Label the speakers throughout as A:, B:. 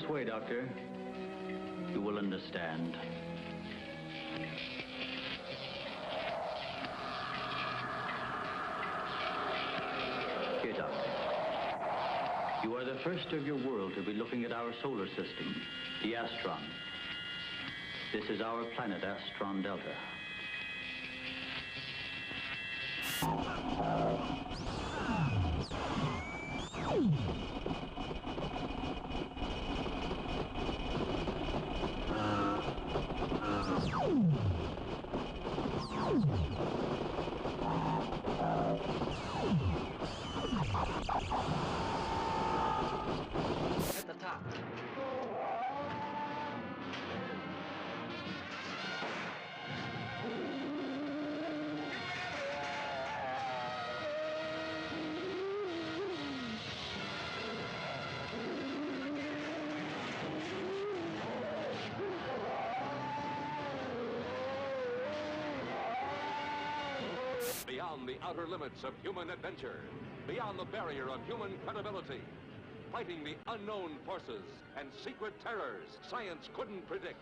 A: this way, Doctor. You will understand. Here, Doctor. You are the first of your world to be looking at our solar system, the Astron. This is our planet, Astron Delta.
B: At the top.
C: Beyond the outer limits of human adventure, beyond the barrier of human credibility, fighting the unknown forces and secret terrors science couldn't predict.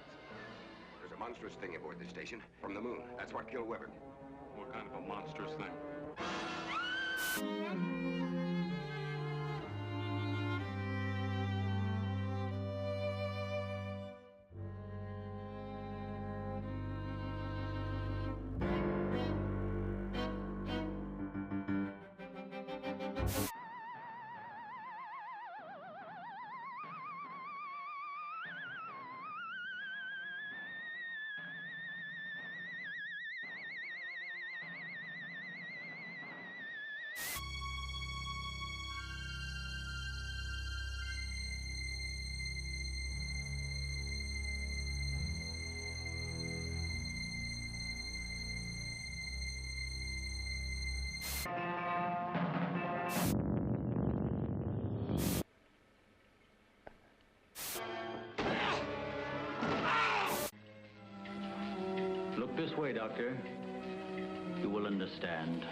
D: There's a monstrous thing aboard this station from the moon. That's what killed Weber.
C: What kind of a monstrous thing?
A: Look this way, Doctor. You will understand.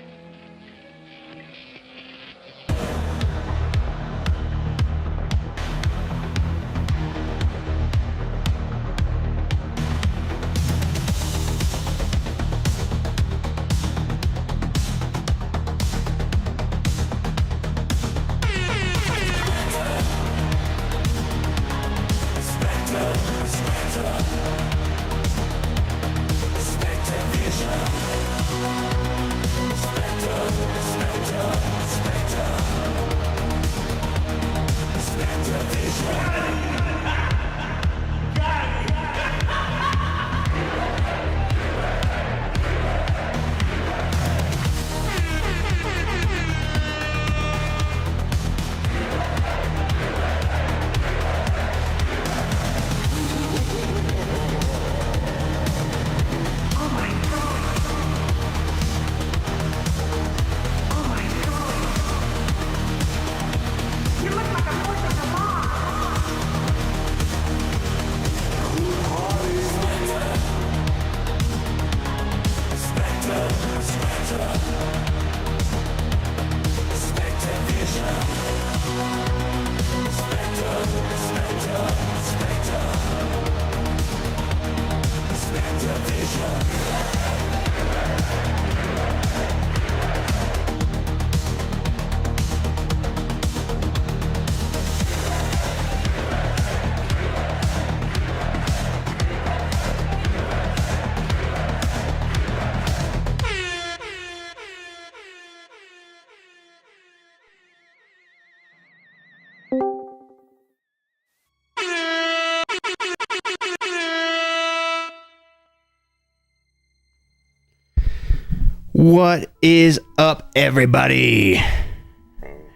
E: What is up, everybody? How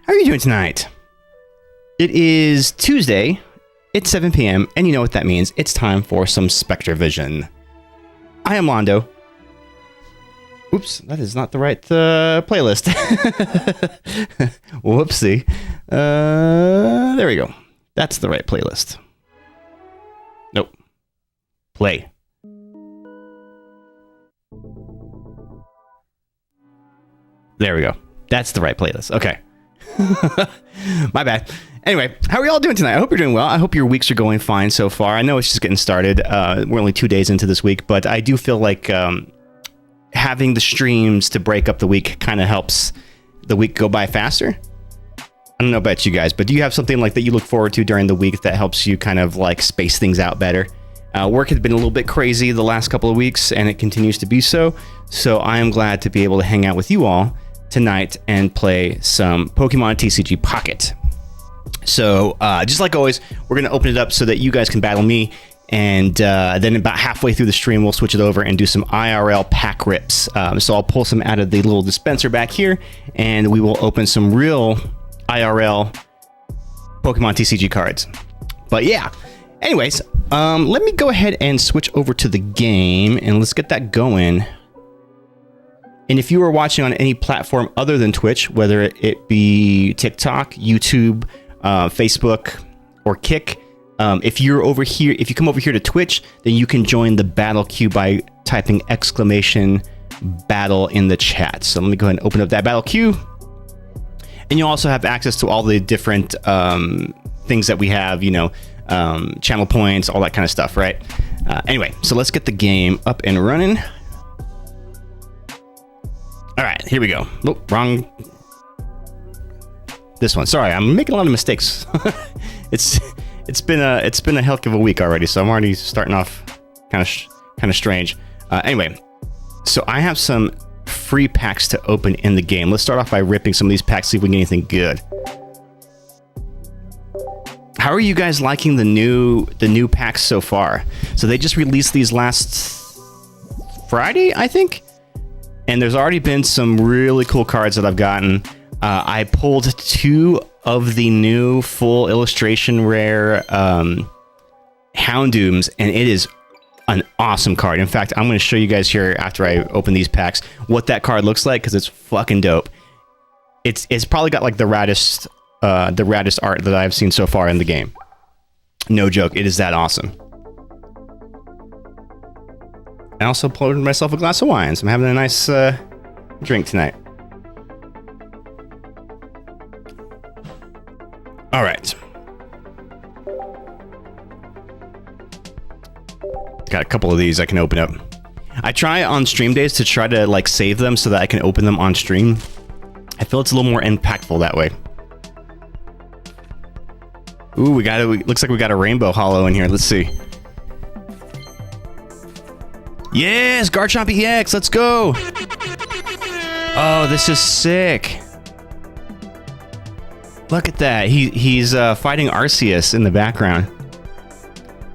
E: are you doing tonight? It is Tuesday, it's 7 p.m., and you know what that means. It's time for some Spectre Vision. I am Londo. Oops, that is not the right playlist. Whoopsie. There we go. That's the right playlist. Nope. Play. There we go. That's the right playlist. Okay. My bad. Anyway, how are y'all doing tonight? I hope you're doing well. I hope your weeks are going fine so far. I know it's just getting started. We're only 2 days into this week, but I do feel like having the streams to break up the week kind of helps the week go by faster. I don't know about you guys, but do you have something like that you look forward to during the week that helps you kind of like space things out better? Work has been a little bit crazy the last couple of weeks, and it continues to be so. So I am glad to be able to hang out with you all tonight and play some Pokemon TCG Pocket. So just like always, we're going to open it up so that you guys can battle me. And then about halfway through the stream, we'll switch it over and do some IRL pack rips. So I'll pull some out of the little dispenser back here, and we will open some real IRL Pokemon TCG cards. But yeah, anyways, let me go ahead and switch over to the game, and let's get that going. And if you are watching on any platform other than Twitch, whether it be TikTok, YouTube, Facebook, or Kick, if you're over here, if you come over here to Twitch, then you can join the battle queue by typing !battle in the chat. So let me go ahead and open up that battle queue. And you'll also have access to all the different things that we have, you know, channel points, all that kind of stuff, right? Anyway, so let's get the game up and running. All right, here we go. Oh, wrong. This one. Sorry, I'm making a lot of mistakes. It's been a heck of a week already, so I'm already starting off kind of strange. Anyway, so I have some free packs to open in the game. Let's start off by ripping some of these packs, see if we can get anything good. How are you guys liking the new packs so far? So they just released these last Friday, I think, and there's already been some really cool cards that I've gotten. I pulled 2 of the new full illustration rare Houndooms, and it is an awesome card. In fact, I'm going to show you guys here after I open these packs what that card looks like, because it's fucking dope. It's probably got like the raddest art that I've seen so far in the game. No joke, it is that awesome. I also poured myself a glass of wine, so I'm having a nice drink tonight. All right. Got a couple of these I can open up. I try on stream days to try to like save them so that I can open them on stream. I feel it's a little more impactful that way. Ooh, looks like we got a rainbow holo in here. Let's see. Yes, Garchomp EX, let's go. Oh, this is sick. Look at that. He's fighting Arceus in the background.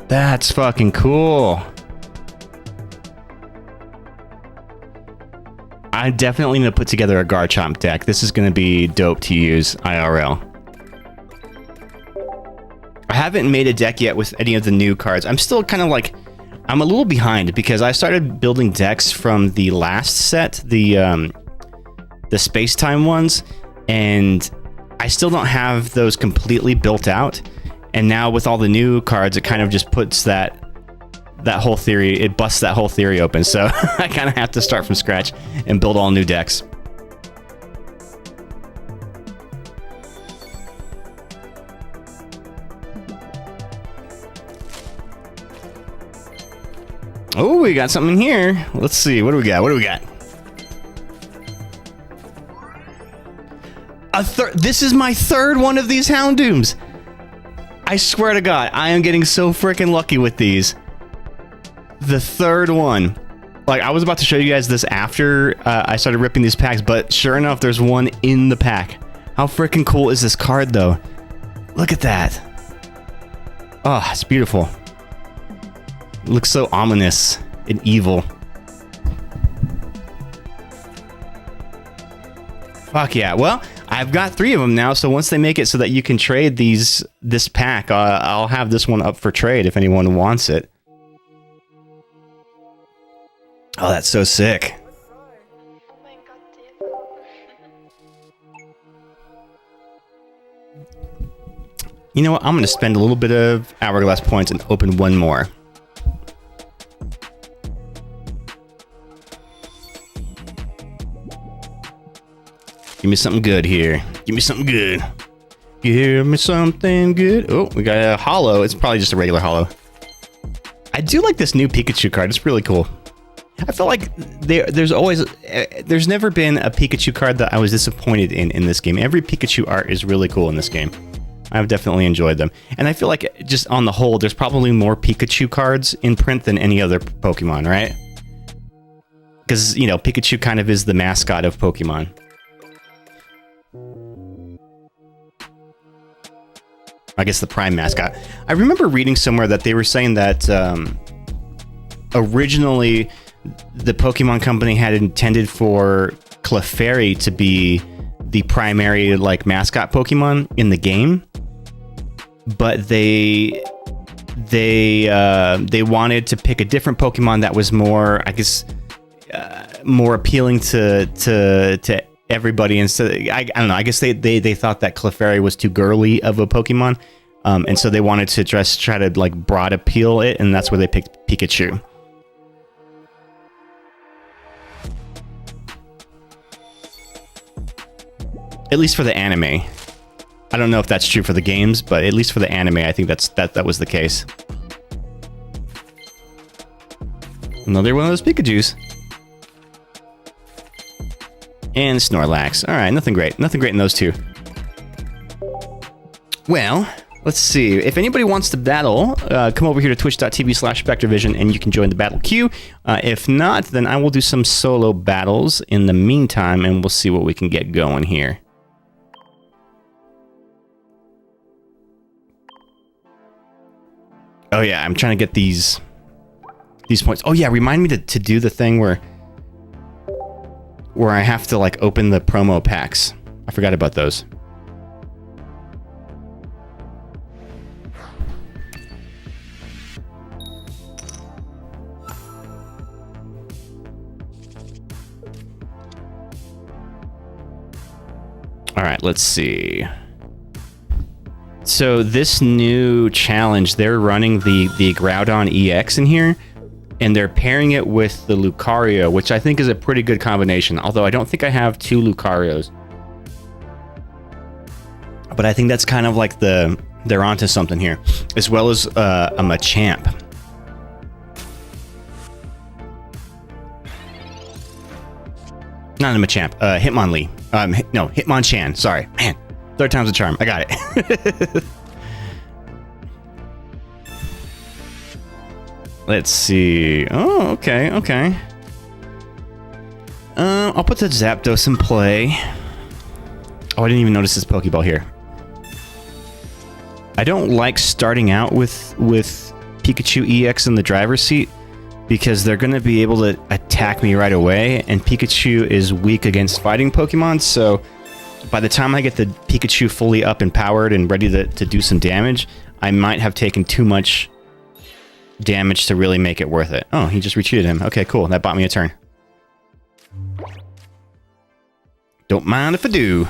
E: That's fucking cool. I definitely need to put together a Garchomp deck. This is going to be dope to use IRL. I haven't made a deck yet with any of the new cards. I'm still kind of like, I'm a little behind because I started building decks from the last set, the space-time ones, and I still don't have those completely built out. And now with all the new cards, it kind of just puts that whole theory, it busts that whole theory open. So I kind of have to start from scratch and build all new decks. Oh, we got something in here. Let's see. What do we got? What do we got? This is my third one of these Houndooms. I swear to God, I am getting so freaking lucky with these. The third one. Like, I was about to show you guys this after I started ripping these packs, but sure enough, there's one in the pack. How freaking cool is this card, though? Look at that. Oh, it's beautiful. It looks so ominous and evil. Fuck yeah. Well, I've got 3 of them now, so once they make it so that you can trade this pack, I'll have this one up for trade if anyone wants it. Oh, that's so sick. You know what? I'm going to spend a little bit of Hourglass points and open one more. Give me something good here. Give me something good. Give me something good. Oh, we got a holo. It's probably just a regular holo. I do like this new Pikachu card. It's really cool. I feel like there's never been a Pikachu card that I was disappointed in this game. Every Pikachu art is really cool in this game. I've definitely enjoyed them. And I feel like just on the whole, there's probably more Pikachu cards in print than any other Pokemon, right? Because, you know, Pikachu kind of is the mascot of Pokemon. I guess the prime mascot. I remember reading somewhere that they were saying that originally the Pokemon Company had intended for Clefairy to be the primary like mascot Pokemon in the game, but they wanted to pick a different Pokemon that was more, I guess, more appealing to everybody. Instead, I don't know. I guess they thought that Clefairy was too girly of a Pokemon, and so they wanted to try to like broad appeal it, and that's where they picked Pikachu. At least for the anime. I don't know if that's true for the games, but at least for the anime, I think that was the case. Another one of those Pikachus. And Snorlax. Alright, nothing great. Nothing great in those two. Well, let's see. If anybody wants to battle, come over here to twitch.tv/SpectreVision and you can join the battle queue. If not, then I will do some solo battles in the meantime, and we'll see what we can get going here. Oh yeah, I'm trying to get these points. Oh yeah, remind me to do the thing where I have to like open the promo packs. I forgot about those. All right, let's see. So this new challenge, they're running the Groudon EX in here, and they're pairing it with the Lucario, which I think is a pretty good combination, although I don't think I have two Lucarios. But I think that's kind of like they're onto something here, as well as a Machamp. Not a Machamp, Hitmonlee. No, Hitmonchan, sorry. Man, third time's a charm. I got it. Let's see. Oh, okay, okay. I'll put the Zapdos in play. Oh, I didn't even notice this Pokeball here. I don't like starting out with Pikachu EX in the driver's seat because they're going to be able to attack me right away, and Pikachu is weak against fighting Pokemon, so by the time I get the Pikachu fully up and powered and ready to do some damage, I might have taken too much damage to really make it worth it. Oh, he just retreated him. Okay, cool. That bought me a turn. Don't mind if I do.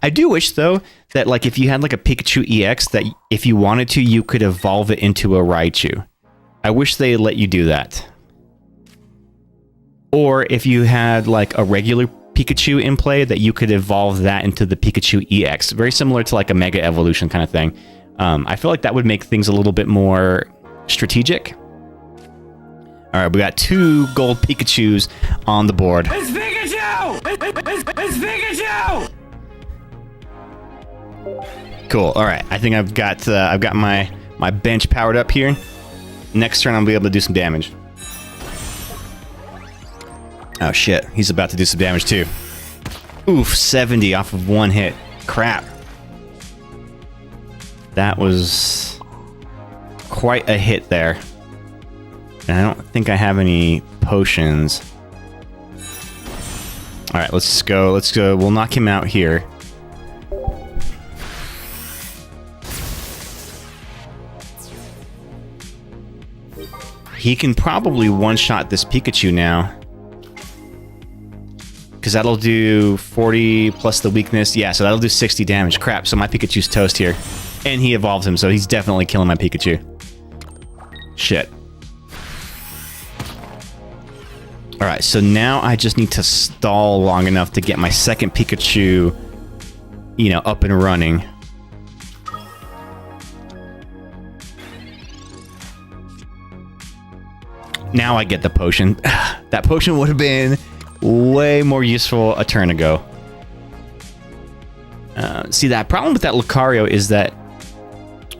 E: I do wish, though, that like if you had like a Pikachu EX, that if you wanted to, you could evolve it into a Raichu. I wish they let you do that. Or if you had like a regular Pikachu in play, that you could evolve that into the Pikachu EX. Very similar to like a Mega Evolution kind of thing. I feel like that would make things a little bit more strategic. Alright, we got 2 gold Pikachus on the board.
B: It's Pikachu! It's Pikachu!
E: Cool. Alright, I think I've got my bench powered up here. Next turn I'll be able to do some damage. Oh shit, he's about to do some damage too. Oof, 70 off of 1 hit. Crap. That was quite a hit there. And I don't think I have any potions. Alright, let's go. Let's go. We'll knock him out here. He can probably one-shot this Pikachu now. Because that'll do 40 plus the weakness. Yeah, so that'll do 60 damage. Crap, so my Pikachu's toast here. And he evolves him, so he's definitely killing my Pikachu. Shit. Alright, so now I just need to stall long enough to get my second Pikachu you know, up and running. Now I get the potion. That potion would have been way more useful a turn ago. See, that problem with that Lucario is that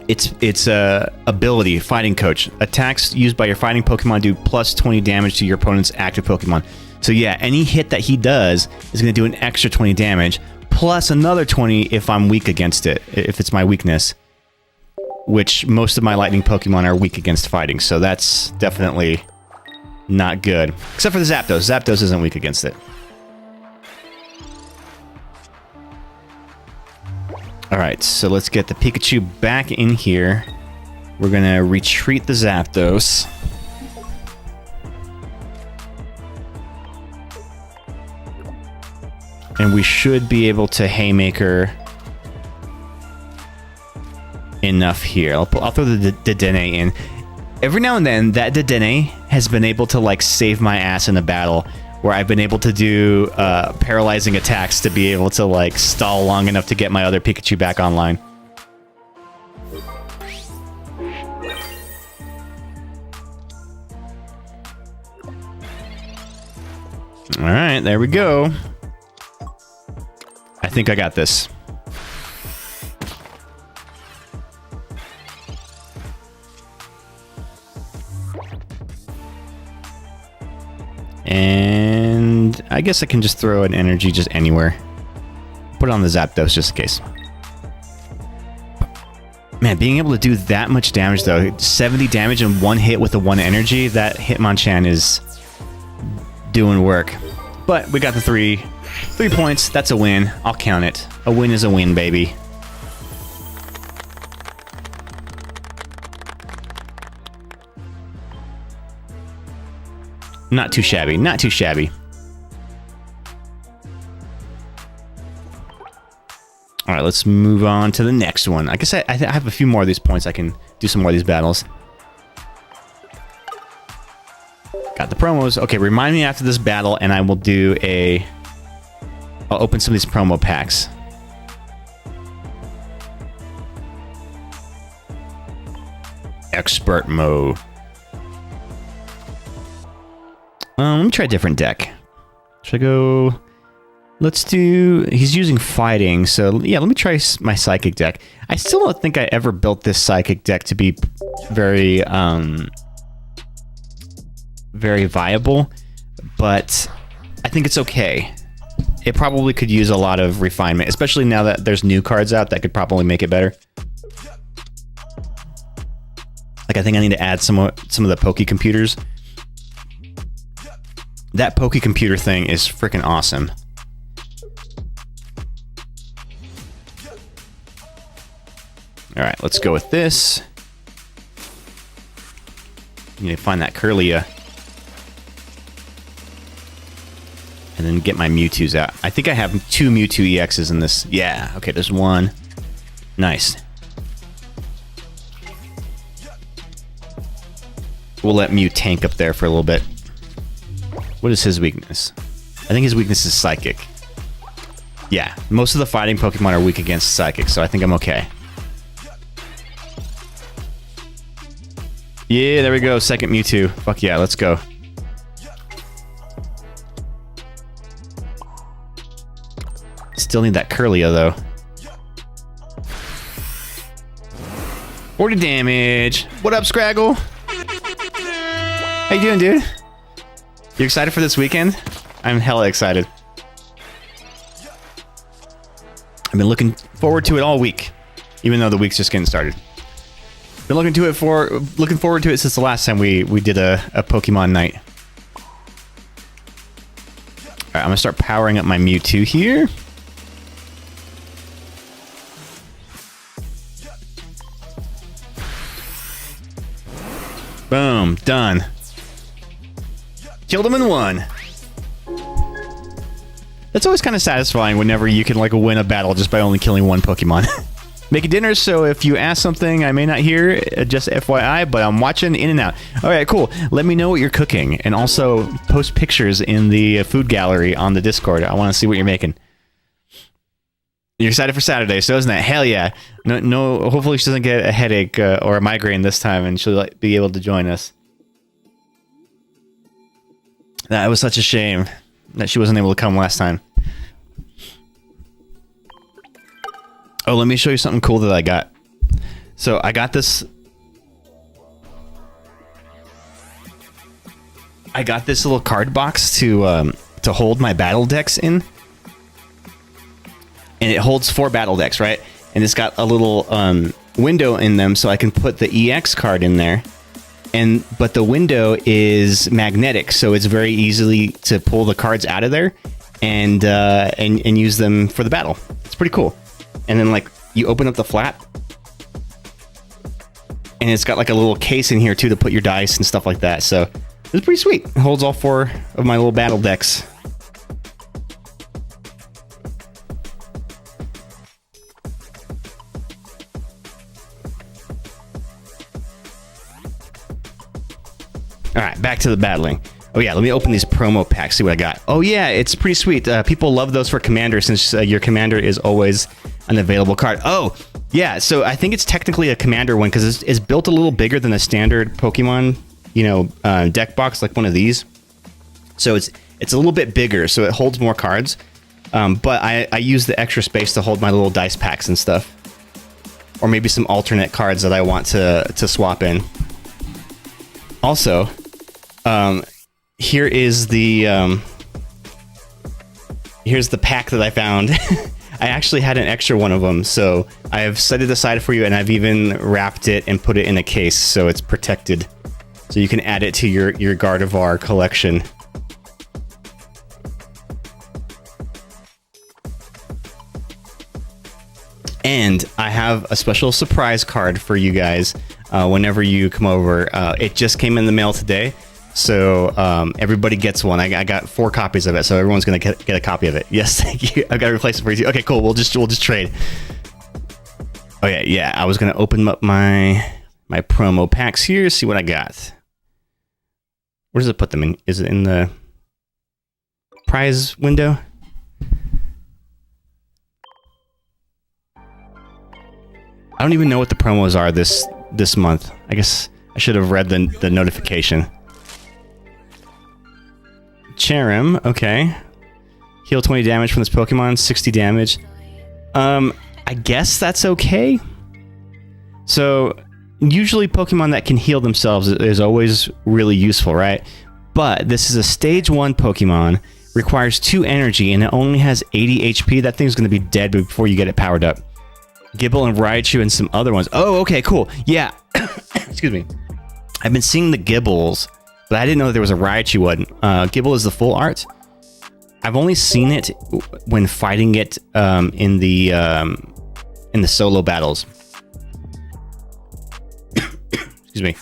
E: its ability, Fighting Coach. Attacks used by your fighting Pokemon do plus 20 damage to your opponent's active Pokemon. So yeah, any hit that he does is going to do an extra 20 damage, plus another 20 if I'm weak against it, if it's my weakness. Which most of my Lightning Pokemon are weak against fighting, so that's definitely not good. Except for the Zapdos. Zapdos isn't weak against it. Alright, so let's get the Pikachu back in here. We're gonna retreat the Zapdos. And we should be able to Haymaker enough here. I'll throw the Dedenne in. Every now and then, that Dedenne has been able to, like, save my ass in a battle where I've been able to do paralyzing attacks to be able to, like, stall long enough to get my other Pikachu back online. Alright, there we go. I think I got this. And I guess I can just throw an energy just anywhere. Put it on the Zapdos just in case. Man, being able to do that much damage though, 70 damage in one hit with the one energy, that Hitmonchan is doing work. But we got the 3 points. That's a win. I'll count it. A win is a win, baby. Not too shabby. Not too shabby. All right, let's move on to the next one. I guess I have a few more of these points. I can do some more of these battles. Got the promos. Okay, remind me after this battle, and I will do a... I'll open some of these promo packs. Expert mode. Let me try a different deck. Should I go... Let's do... He's using fighting, so yeah, let me try my psychic deck. I still don't think I ever built this psychic deck to be very, very viable, but I think it's okay. It probably could use a lot of refinement, especially now that there's new cards out that could probably make it better. Like, I think I need to add some of the Poke Computers. That Poke Computer thing is freaking awesome. Alright, let's go with this. I need to find that Kirlia. And then get my Mewtwo's out. I think I have 2 Mewtwo EXs in this. Yeah, okay, there's one. Nice. We'll let Mew tank up there for a little bit. What is his weakness? I think his weakness is Psychic. Yeah, most of the fighting Pokemon are weak against Psychic, so I think I'm okay. Yeah, there we go. Second Mewtwo. Fuck yeah, let's go. Still need that Kirlia, though. 40 damage. What up, Scraggle? How you doing, dude? You excited for this weekend? I'm hella excited. I've been looking forward to it all week, even though the week's just getting started. Been looking forward to it since the last time we did a Pokemon night. Alright, I'm gonna start powering up my Mewtwo here. Boom, done. Killed him in one. That's always kind of satisfying whenever you can, like, win a battle just by only killing one Pokemon. Making dinner, so if you ask something I may not hear, just FYI, but I'm watching in and out. Alright, cool. Let me know what you're cooking, and also post pictures in the food gallery on the Discord. I want to see what you're making. You're excited for Saturday, so isn't that? Hell yeah. No. Hopefully she doesn't get a headache or a migraine this time, and she'll be able to join us. That was such a shame that she wasn't able to come last time. Oh, let me show you something cool that I got. So I got this. I got this little card box to hold my battle decks in. And it holds 4 battle decks, right? And it's got a little window in them, so I can put the EX card in there. But the window is magnetic, so it's very easily to pull the cards out of there and use them for the battle. It's pretty cool. And then like you open up the flap, and it's got like a little case in here too to put your dice and stuff like that. So it's pretty sweet. It holds all 4 of my little battle decks. All right, back to the battling. Oh yeah, let me open these promo packs, see what I got. Oh yeah, it's pretty sweet. People love those for Commander since your Commander is always an available card. Oh yeah, so I think it's technically a Commander one because it's built a little bigger than a standard Pokemon, deck box like one of these. So it's a little bit bigger, so it holds more cards. But I use the extra space to hold my little dice packs and stuff, or maybe some alternate cards that I want to swap in. Also, here is the here's the pack that I found. I actually had an extra one of them, so I have set it aside for you, and I've even wrapped it and put it in a case so it's protected, so you can add it to your Gardevoir collection. And I have a special surprise card for you guys whenever you come over. It just came in the mail today, so everybody gets one. I got 4 copies of it, so everyone's gonna get a copy of it. Yes, thank you. I've got to replace it for you. Okay, cool. We'll just trade. Okay, yeah. I was gonna open up my promo packs here. See what I got. Where does it put them in? Is it in the prize window? I don't even know what the promos are this month. I guess I should have read the notification. Cherim, okay. Heal 20 damage from this Pokemon, 60 damage. I guess that's okay. So, usually Pokemon that can heal themselves is always really useful, right? But this is a stage 1 Pokemon, requires 2 energy, and it only has 80 HP. That thing's going to be dead before you get it powered up. Gibble and Raichu and some other ones. Oh, okay, cool. Yeah. Excuse me. I've been seeing the Gibbles, but I didn't know that there was a Raichu one. Gibble is the full art. I've only seen it when fighting it in the solo battles. Excuse me.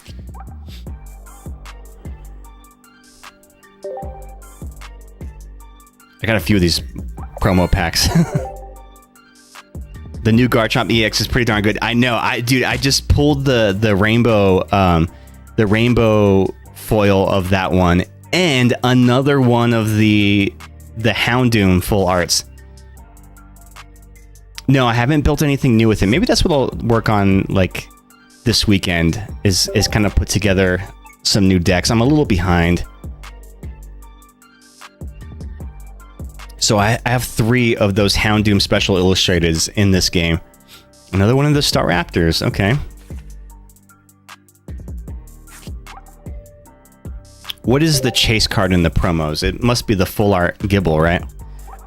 E: I got a few of these promo packs. The new Garchomp EX is pretty darn good. I know. I just pulled the rainbow foil of that one and another one of the Houndoom full arts. No, I haven't built anything new with it. Maybe that's what I'll work on like this weekend is kind of put together some new decks. I'm a little behind. So I have 3 of those Houndoom special illustrators in this game. Another one of the Staraptors. Okay. What is the chase card in the promos? It must be the full art Gibble, right?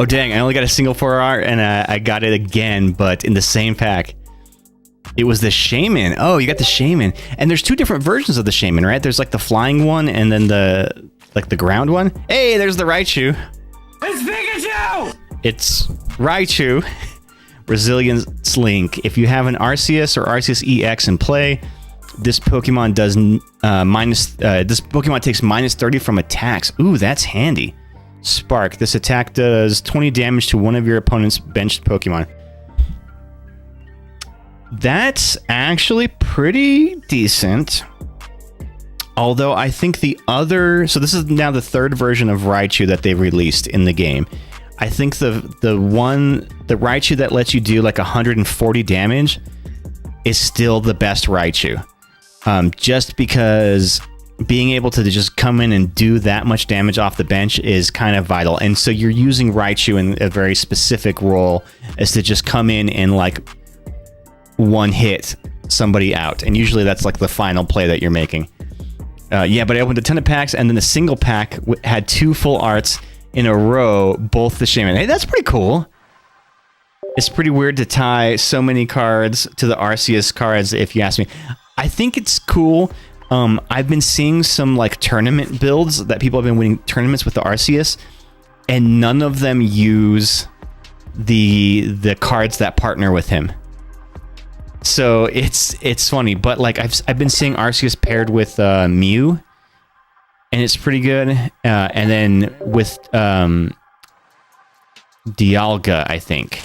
E: Oh dang! I only got a single 4 art, and I got it again, but in the same pack. It was the Shaman. Oh, you got the Shaman, and there's 2 different versions of the Shaman, right? There's like the flying one, and then the ground one. Hey, there's the Raichu.
B: It's Pikachu!
E: It's Raichu, Resilience Link. If you have an Arceus or Arceus EX in play, this Pokemon does this Pokemon takes minus 30 from attacks. Ooh, that's handy. Spark. This attack does 20 damage to one of your opponent's benched Pokemon. That's actually pretty decent. Although I think the other... So this is now the 3rd version of Raichu that they've released in the game. I think the Raichu that lets you do like 140 damage is still the best Raichu. Just because being able to just come in and do that much damage off the bench is kind of vital. And so you're using Raichu in a very specific role, as to just come in and like one hit somebody out. And usually that's like the final play that you're making. Yeah, but I opened a ton of packs, and then the single pack had 2 full arts in a row, both the Shaman. Hey, that's pretty cool. It's pretty weird to tie so many cards to the Arceus cards, if you ask me. I think it's cool. I've been seeing some like tournament builds that people have been winning tournaments with the Arceus, and none of them use the cards that partner with him. So it's funny, but like I've been seeing Arceus paired with Mew, and it's pretty good. And then with Dialga, I think.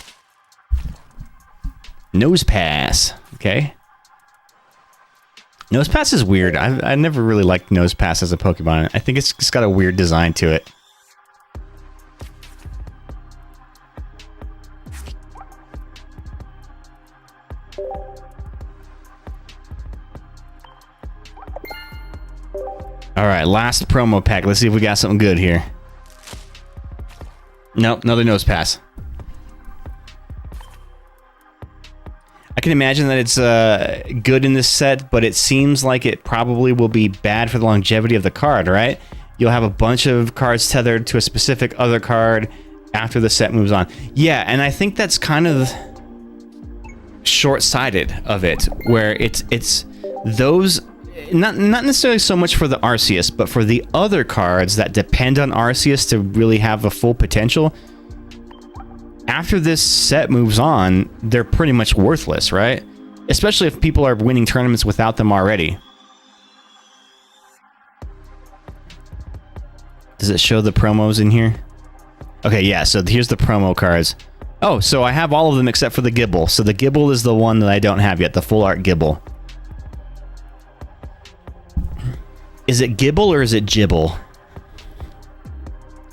E: Nose Pass. Okay. Nose Pass is weird. I never really liked Nose Pass as a Pokemon. I think it's just got a weird design to it. Alright, last promo pack. Let's see if we got something good here. Nope, another Nose Pass. I can imagine that it's good in this set, but it seems like it probably will be bad for the longevity of the card, right? You'll have a bunch of cards tethered to a specific other card after the set moves on. Yeah, and I think that's kind of short-sighted of it, where it's those... Not necessarily so much for the Arceus, but for the other cards that depend on Arceus to really have a full potential. After this set moves on, they're pretty much worthless, right? Especially if people are winning tournaments without them already. Does it show the promos in here? Okay, yeah, so here's the promo cards. Oh, so I have all of them except for the Gible. So the Gible is the one that I don't have yet, the full art Gible. Is it Gibble or is it Gibble?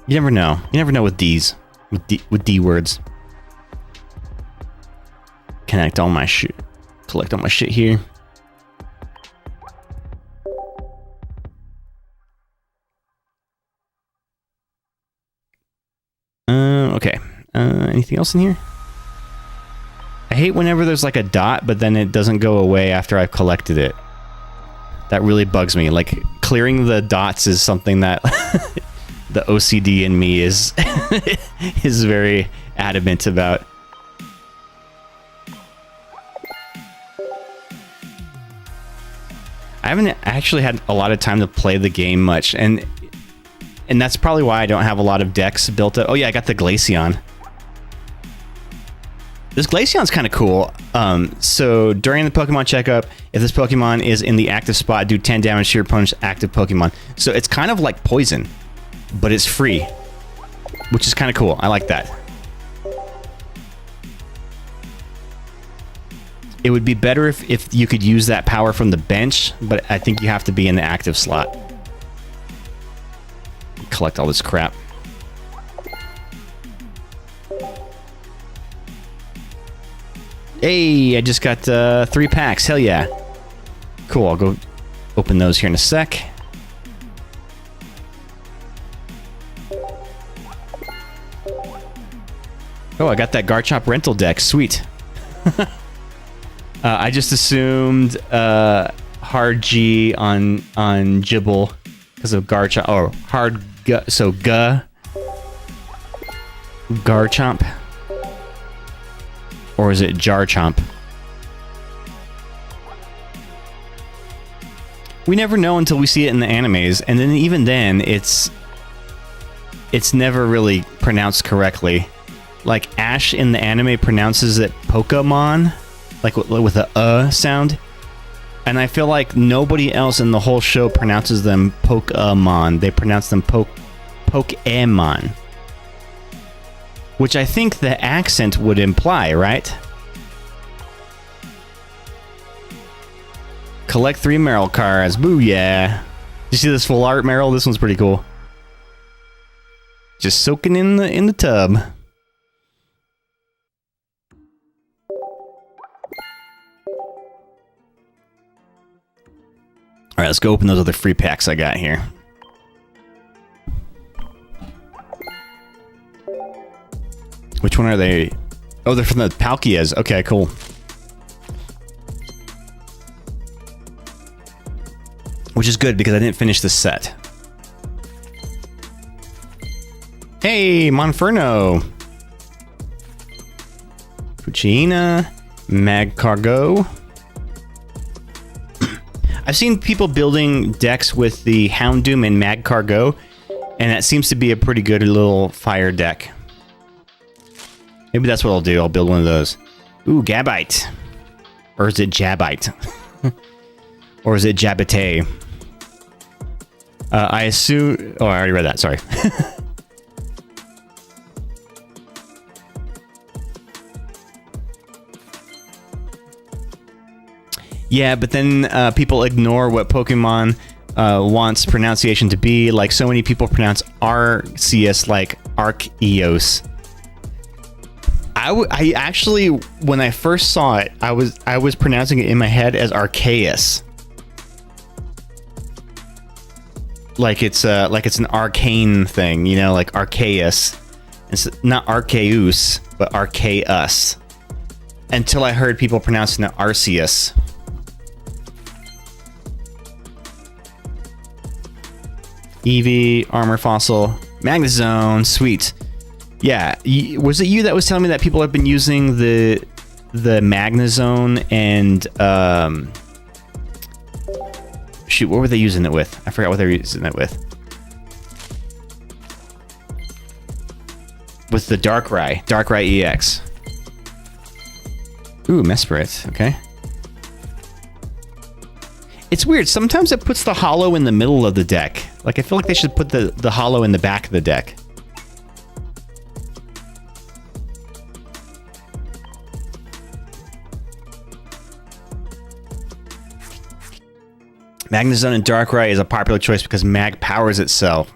E: You never know. You never know with D's. With D words. Collect all my shit here. Okay. Anything else in here? I hate whenever there's like a dot, but then it doesn't go away after I've collected it. That really bugs me. Like, clearing the dots is something that the OCD in me is is very adamant about. I haven't actually had a lot of time to play the game much, and that's probably why I don't have a lot of decks built up. Oh yeah, I got the Glaceon. This Glaceon's kind of cool. So during the Pokemon checkup, if this Pokemon is in the active spot, do 10 damage to your opponent's active Pokemon. So it's kind of like poison, but it's free, which is kind of cool. I like that. It would be better if you could use that power from the bench, but I think you have to be in the active slot. Collect all this crap. Hey, I just got 3 packs. Hell yeah. Cool, I'll go open those here in a sec. Oh, I got that Garchomp rental deck. Sweet. I just assumed hard G on Gibble because of Garchomp. Oh, hard G. So G. Garchomp. Or is it Jarchomp? We never know until we see it in the animes, and then even then, it's never really pronounced correctly. Like Ash in the anime pronounces it Pokemon, like with a sound, and I feel like nobody else in the whole show pronounces them Pokemon. They pronounce them Pokemon. Which I think the accent would imply, right? Collect 3 Meryl cards. Booyah. Did you see this full art Meryl? This one's pretty cool. Did Just soaking in the tub. All right, let's go open those other free packs I got here. Which one are they? Oh, they're from the Palkias. Okay, cool. Which is good because I didn't finish this set. Hey, Monferno. Puccina. Mag Cargo. I've seen people building decks with the Houndoom and Mag Cargo, and that seems to be a pretty good little fire deck. Maybe that's what I'll do. I'll build one of those. Ooh, Gabite. Or is it Jabite? Or is it Jabate? I assume... Oh, I already read that. Sorry. Yeah, but then people ignore what Pokemon wants pronunciation to be. Like, so many people pronounce Arceus like Arceus. I actually, when I first saw it, I was pronouncing it in my head as Arceus. Like it's an arcane thing, you know, like Arceus. It's not Arceus, but Arceus. Until I heard people pronouncing it Arceus. Eevee, Armor Fossil, Magnezone, sweet. Yeah, was it you that was telling me that people have been using the Magnezone and shoot, what were they using it with? I forgot what they were using it with. With the Darkrai EX. Ooh, Mesprit, okay. It's weird, sometimes it puts the hollow in the middle of the deck. Like, I feel like they should put the hollow in the back of the deck. Magnezone and Darkrai is a popular choice because Mag powers itself.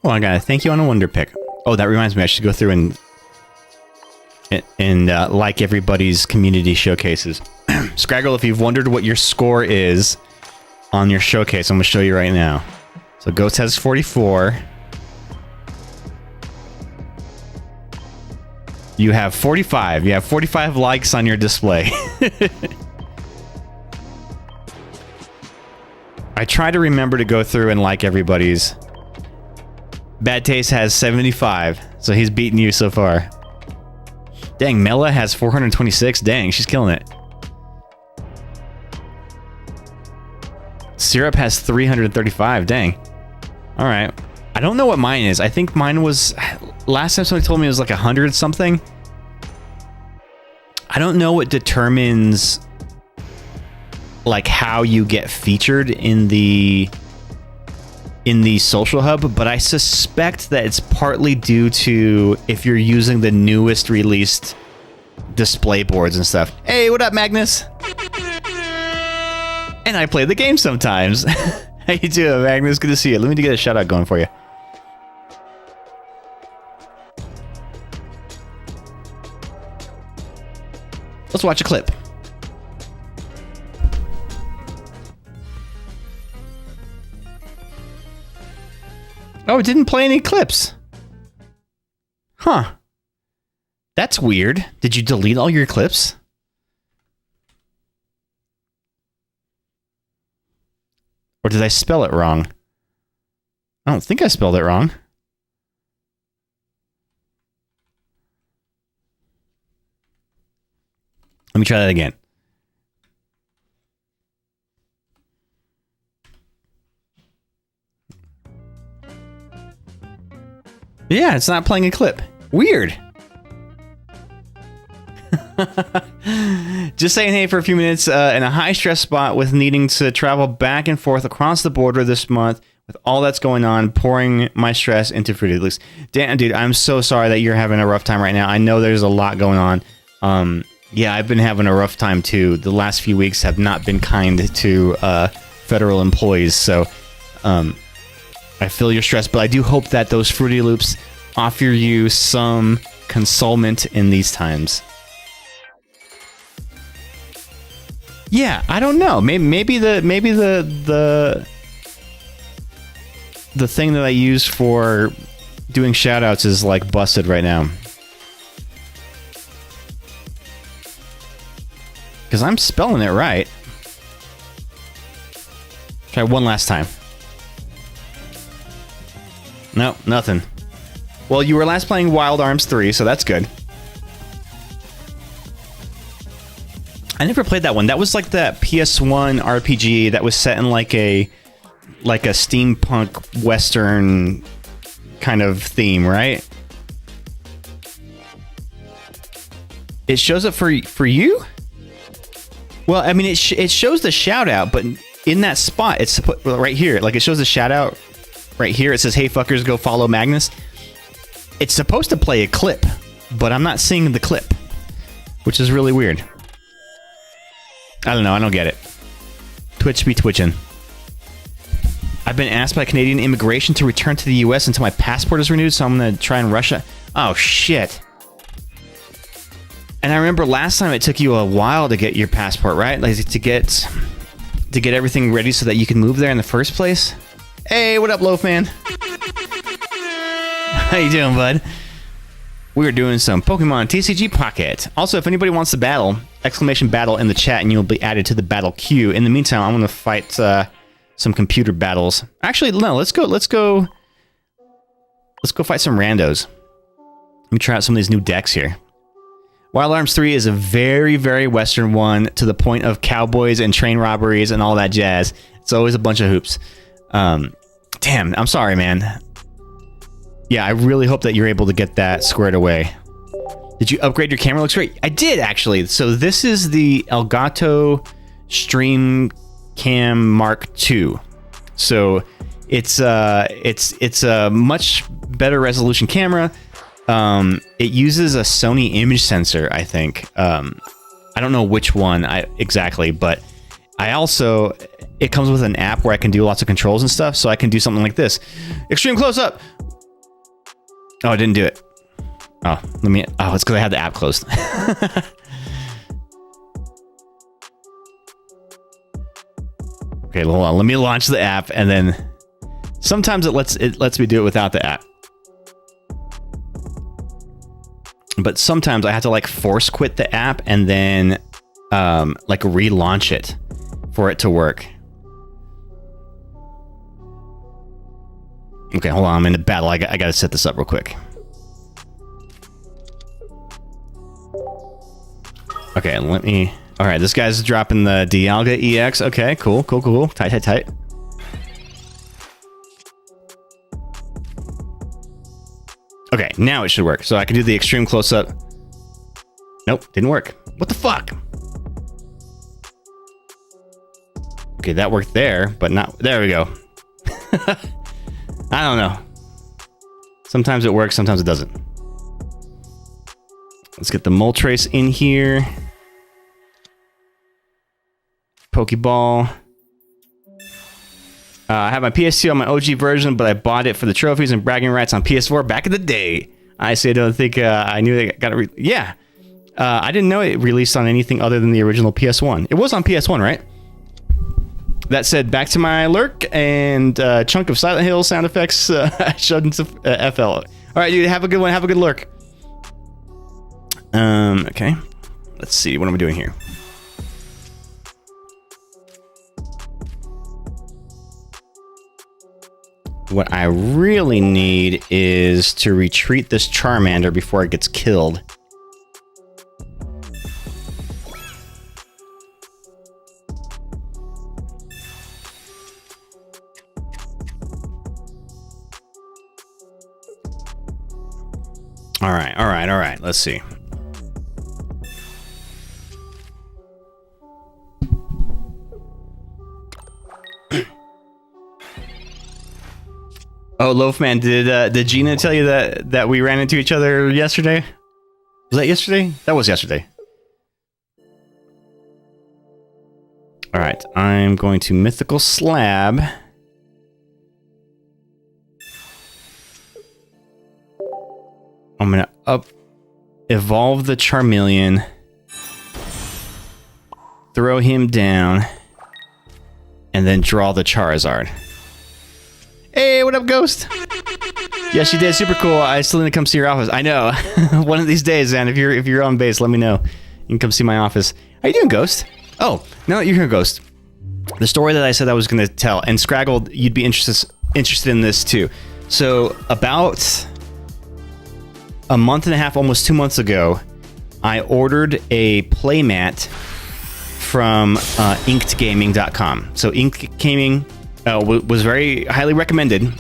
E: Oh, I got a thank you on a Wonder Pick. Oh, that reminds me, I should go through and like everybody's community showcases. Scraggle, if you've wondered what your score is on your showcase, I'm going to show you right now. So Ghost has 44. You have 45. You have 45 likes on your display. I try to remember to go through and like everybody's. Bad Taste has 75, so he's beating you so far. Dang, Mela has 426. Dang, she's killing it. Syrup has 335. Dang. All right. I don't know what mine is. I think mine was... Last time somebody told me it was like 100 something. I don't know what determines like how you get featured in the social hub, but I suspect that it's partly due to if you're using the newest released display boards and stuff. Hey, what up, Magnus? And I play the game sometimes. How you doing, Magnus? Good to see you. Let me get a shout out going for you. Let's watch a clip. Oh, it didn't play any clips. Huh. That's weird. Did you delete all your clips? Or did I spell it wrong? I don't think I spelled it wrong. Let me try that again. Yeah, it's not playing a clip. Weird. Just saying hey for a few minutes in a high stress spot with needing to travel back and forth across the border this month with all that's going on, pouring my stress into Fruity Loops. Damn, dude, I'm so sorry that you're having a rough time right now. I know there's a lot going on. Yeah, I've been having a rough time too. The last few weeks have not been kind to federal employees, so I feel your stress, but I do hope that those Fruity Loops offer you some consolement in these times. Yeah, I don't know. Maybe the thing that I use for doing shoutouts is like busted right now. Because I'm spelling it right. Try one last time. No, nothing. Well, you were last playing Wild Arms 3, so that's good. I never played that one. That was like that PS1 RPG that was set in like a steampunk western kind of theme, right? It shows up for you? Well, I mean, it shows the shout out, but in that spot, it's right here. Like, it shows the shout out right here. It says, "Hey, fuckers, go follow Magnus." It's supposed to play a clip, but I'm not seeing the clip, which is really weird. I don't know. I don't get it. Twitch be twitching. I've been asked by Canadian immigration to return to the U.S. until my passport is renewed, so I'm going to try and Russia. Oh, shit. And I remember last time it took you a while to get your passport, right? Like to get everything ready so that you can move there in the first place. Hey, what up, Loafman? How you doing, bud? We're doing some Pokemon TCG Pocket. Also, if anybody wants to battle, exclamation battle in the chat and you'll be added to the battle queue. In the meantime, I'm going to fight some computer battles. Actually, no, let's go fight some randos. Let me try out some of these new decks here. Wild Arms 3 is a very, very Western one, to the point of cowboys and train robberies and all that jazz. It's always a bunch of hoops. Damn, I'm sorry, man. Yeah, I really hope that you're able to get that squared away. Did you upgrade your camera? Looks great. I did, actually. So this is the Elgato Stream Cam Mark II. So it's a much better resolution camera. It uses a Sony image sensor, I think. I don't know which one exactly, but it comes with an app where I can do lots of controls and stuff, so I can do something like this. Extreme close-up! Oh, I didn't do it. Oh, it's because I had the app closed. Okay, hold on. Let me launch the app, and then sometimes it lets me do it without the app. But sometimes I have to like force quit the app and then like relaunch it for it to work. Okay, hold on. I'm in the battle. I got to set this up real quick. Okay, let me... All right, this guy's dropping the Dialga EX. Okay, cool. Tight. Okay, now it should work. So I can do the extreme close-up. Nope, didn't work. What the fuck? Okay, that worked there, but not... There we go. I don't know. Sometimes it works, sometimes it doesn't. Let's get the Moltres in here. Pokeball. I have my PS2 on my OG version, but I bought it for the trophies and bragging rights on PS4 back in the day. I don't think I knew they got it. Yeah. I didn't know it released on anything other than the original PS1. It was on PS1, right? That said, back to my lurk and chunk of Silent Hill sound effects shoved into FL. All right, dude, have a good one. Have a good lurk. Okay. Let's see. What am I doing here? What I really need is to retreat this Charmander before it gets killed. All right. Let's see. Oh, Loafman, did Gina tell you that we ran into each other yesterday? Was that yesterday? That was yesterday. All right, I'm going to Mythical Slab. I'm going to evolve the Charmeleon. Throw him down. And then draw the Charizard. Hey, what up, Ghost? Yes, you did. Super cool. I still need to come see your office. I know. One of these days, man. If you're on base, let me know. You can come see my office. How you doing, Ghost? Oh, now that you're here, Ghost. The story that I said I was going to tell, and Scraggle, you'd be interested in this too. So about a month and a half, almost 2 months ago, I ordered a playmat from inkedgaming.com. So Inked Gaming was very highly recommended.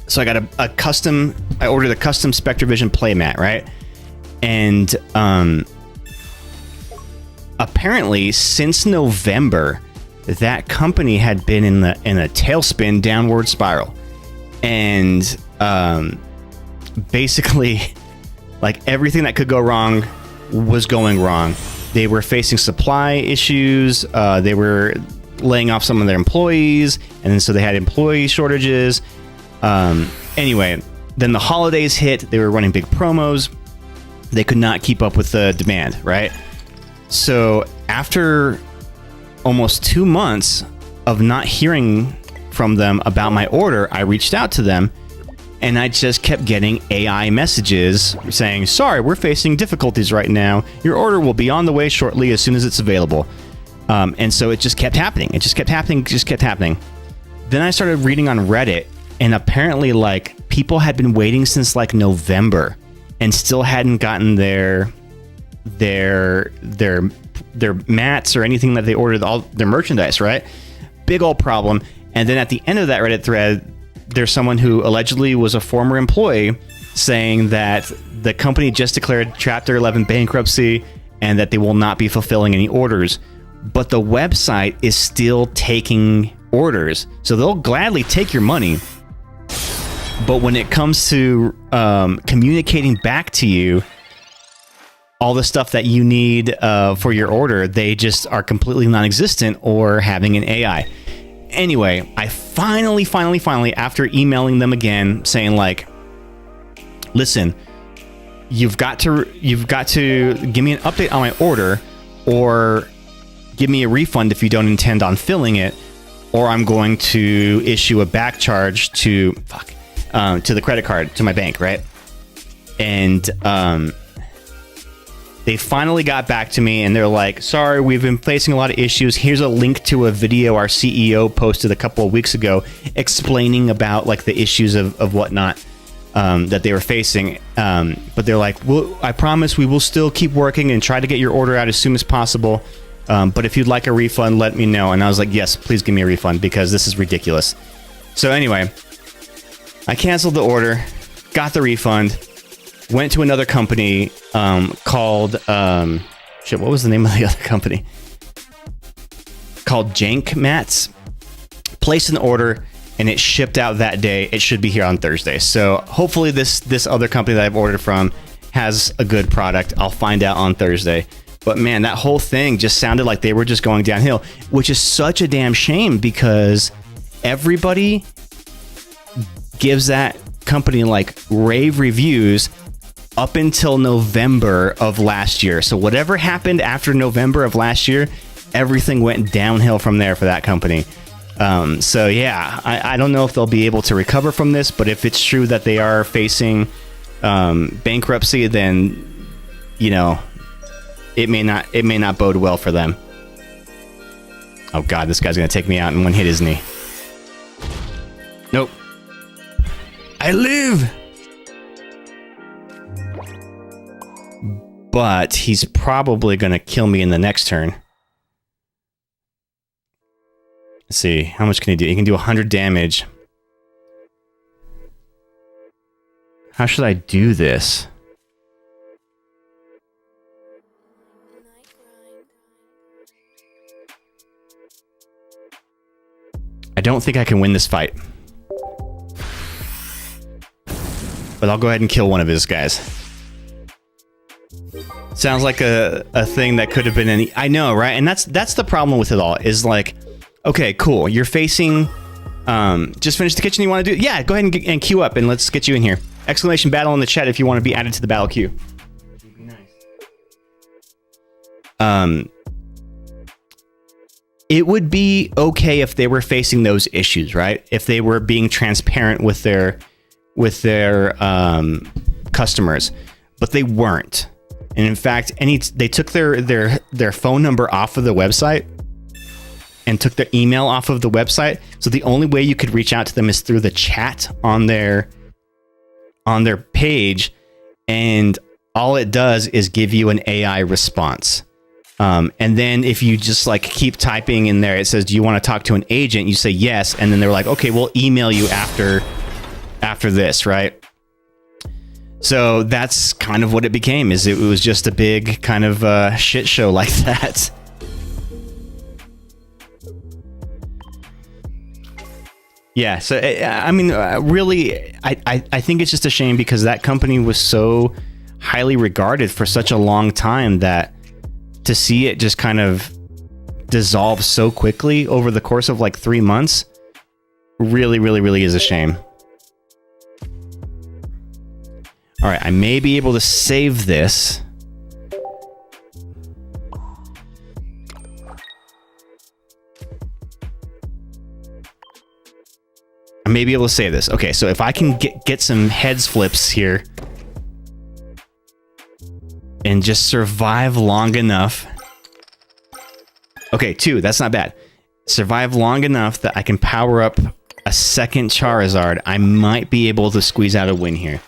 E: So I got I ordered a custom Spectrovision playmat, right? And apparently since November, that company had been in a tailspin downward spiral. And basically, like, everything that could go wrong was going wrong. They were facing supply issues. They were laying off some of their employees, and then so they had employee shortages. Anyway, then the holidays hit. They were running big promos. They could not keep up with the demand, right? So after almost 2 months of not hearing from them about my order, I reached out to them, and I just kept getting AI messages saying, sorry, we're facing difficulties right now. Your order will be on the way shortly as soon as it's available. And so it just kept happening. It just kept happening. Then I started reading on Reddit, and apparently, like, people had been waiting since like November and still hadn't gotten their mats or anything that they ordered, all their merchandise, right? Big old problem. And then at the end of that Reddit thread, there's someone who allegedly was a former employee saying that the company just declared Chapter 11 bankruptcy and that they will not be fulfilling any orders. But the website is still taking orders. So they'll gladly take your money. But when it comes to communicating back to you all the stuff that you need for your order, they just are completely non-existent or having an AI. Anyway, I finally, after emailing them again, saying like, listen, you've got to give me an update on my order, or give me a refund if you don't intend on filling it, or I'm going to issue a back charge to the credit card, to my bank, right? And they finally got back to me, and they're like, sorry, we've been facing a lot of issues. Here's a link to a video our CEO posted a couple of weeks ago explaining about like the issues of whatnot that they were facing. But they're like, well, I promise we will still keep working and try to get your order out as soon as possible. But if you'd like a refund, let me know. And I was like, yes, please give me a refund because this is ridiculous. So anyway, I canceled the order, got the refund, went to another company called what was the name of the other company? Called Jank Mats. Placed an order, and it shipped out that day. It should be here on Thursday. So hopefully this other company that I've ordered from has a good product. I'll find out on Thursday. But man, that whole thing just sounded like they were just going downhill, which is such a damn shame because everybody gives that company like rave reviews up until November of last year. So whatever happened after November of last year, everything went downhill from there for that company. So yeah, I don't know if they'll be able to recover from this, but if it's true that they are facing bankruptcy, then you know it may not bode well for them. Oh god, this guy's gonna take me out in one hit, isn't he? Nope. I live! But he's probably gonna kill me in the next turn. Let's see, how much can he do? He can do 100 damage. How should I do this? I don't think I can win this fight. But I'll go ahead and kill one of his guys. Sounds like a thing that could have been any. I know, right? And that's the problem with it all. Is like, okay, cool. You're facing. Just finished the kitchen. You want to do? Yeah, go ahead and queue up, and let's get you in here. Exclamation battle in the chat if you want to be added to the battle queue. That'd be nice. It would be okay if they were facing those issues, right? If they were being transparent with their customers, but they weren't. And in fact, they took their phone number off of the website and took their email off of the website. So the only way you could reach out to them is through the chat on their page, and all it does is give you an AI response. And then if you just like keep typing in there, it says, "Do you want to talk to an agent?" You say yes, and then they're like, "Okay, we'll email you after this," right? So that's kind of what it became. Is it was just a big kind of shit show like that. Yeah, so I mean, really, I think it's just a shame because that company was so highly regarded for such a long time that to see it just kind of dissolve so quickly over the course of like 3 months really, really, really is a shame. All right, I may be able to save this. I may be able to save this. Okay, so if I can get some heads flips here and just survive long enough. Okay, 2, that's not bad. Survive long enough that I can power up a second Charizard. I might be able to squeeze out a win here.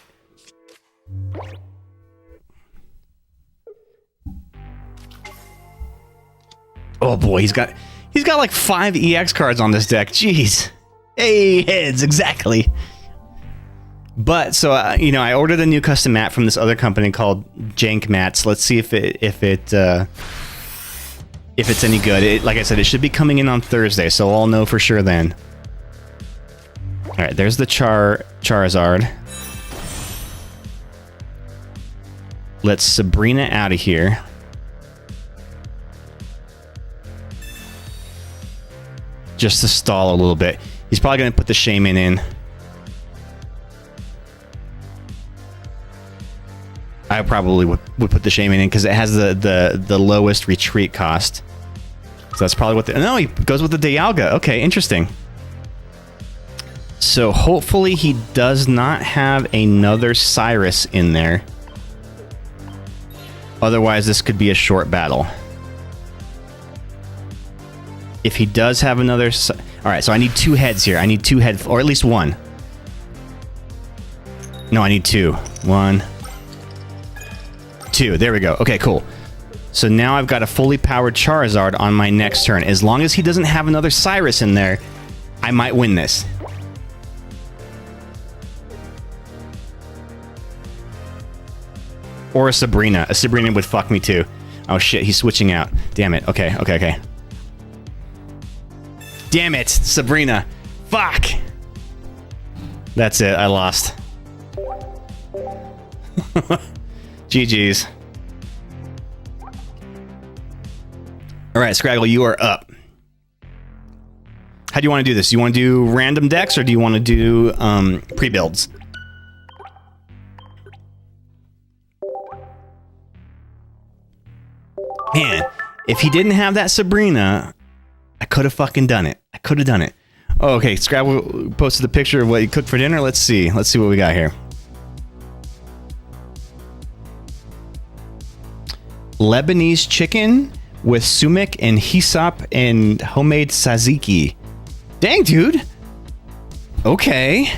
E: Oh boy, he's got like 5 EX cards on this deck. Jeez. Hey, heads, exactly. But so you know, I ordered a new custom mat from this other company called Jank Mats. Let's see if it's any good. Like I said, it should be coming in on Thursday, so I'll know for sure then. All right, there's the Charizard. Let's Sabrina out of here. Just to stall a little bit. He's probably going to put the Shaman in. I probably would put the Shaman in because it has the lowest retreat cost. So that's probably what no, he goes with the Dialga. Okay, interesting. So hopefully he does not have another Cyrus in there. Otherwise, this could be a short battle. If he does have another... All right, so I need 2 heads here. I need 2 heads, or at least 1. No, I need 2. 1, 2. There we go. Okay, cool. So now I've got a fully powered Charizard on my next turn. As long as he doesn't have another Cyrus in there, I might win this. Or a Sabrina. A Sabrina would fuck me too. Oh shit, he's switching out. Damn it. Okay. Damn it, Sabrina. Fuck. That's it, I lost. GG's. Alright, Scraggle, you are up. How do you want to do this? Do you want to do random decks or do you want to do pre-builds? Man, if he didn't have that Sabrina, I could have fucking done it. I could have done it. Oh, okay, Scrabble posted the picture of what he cooked for dinner. Let's see. Let's see what we got here. Lebanese chicken with sumac and hyssop and homemade tzatziki. Dang, dude. Okay.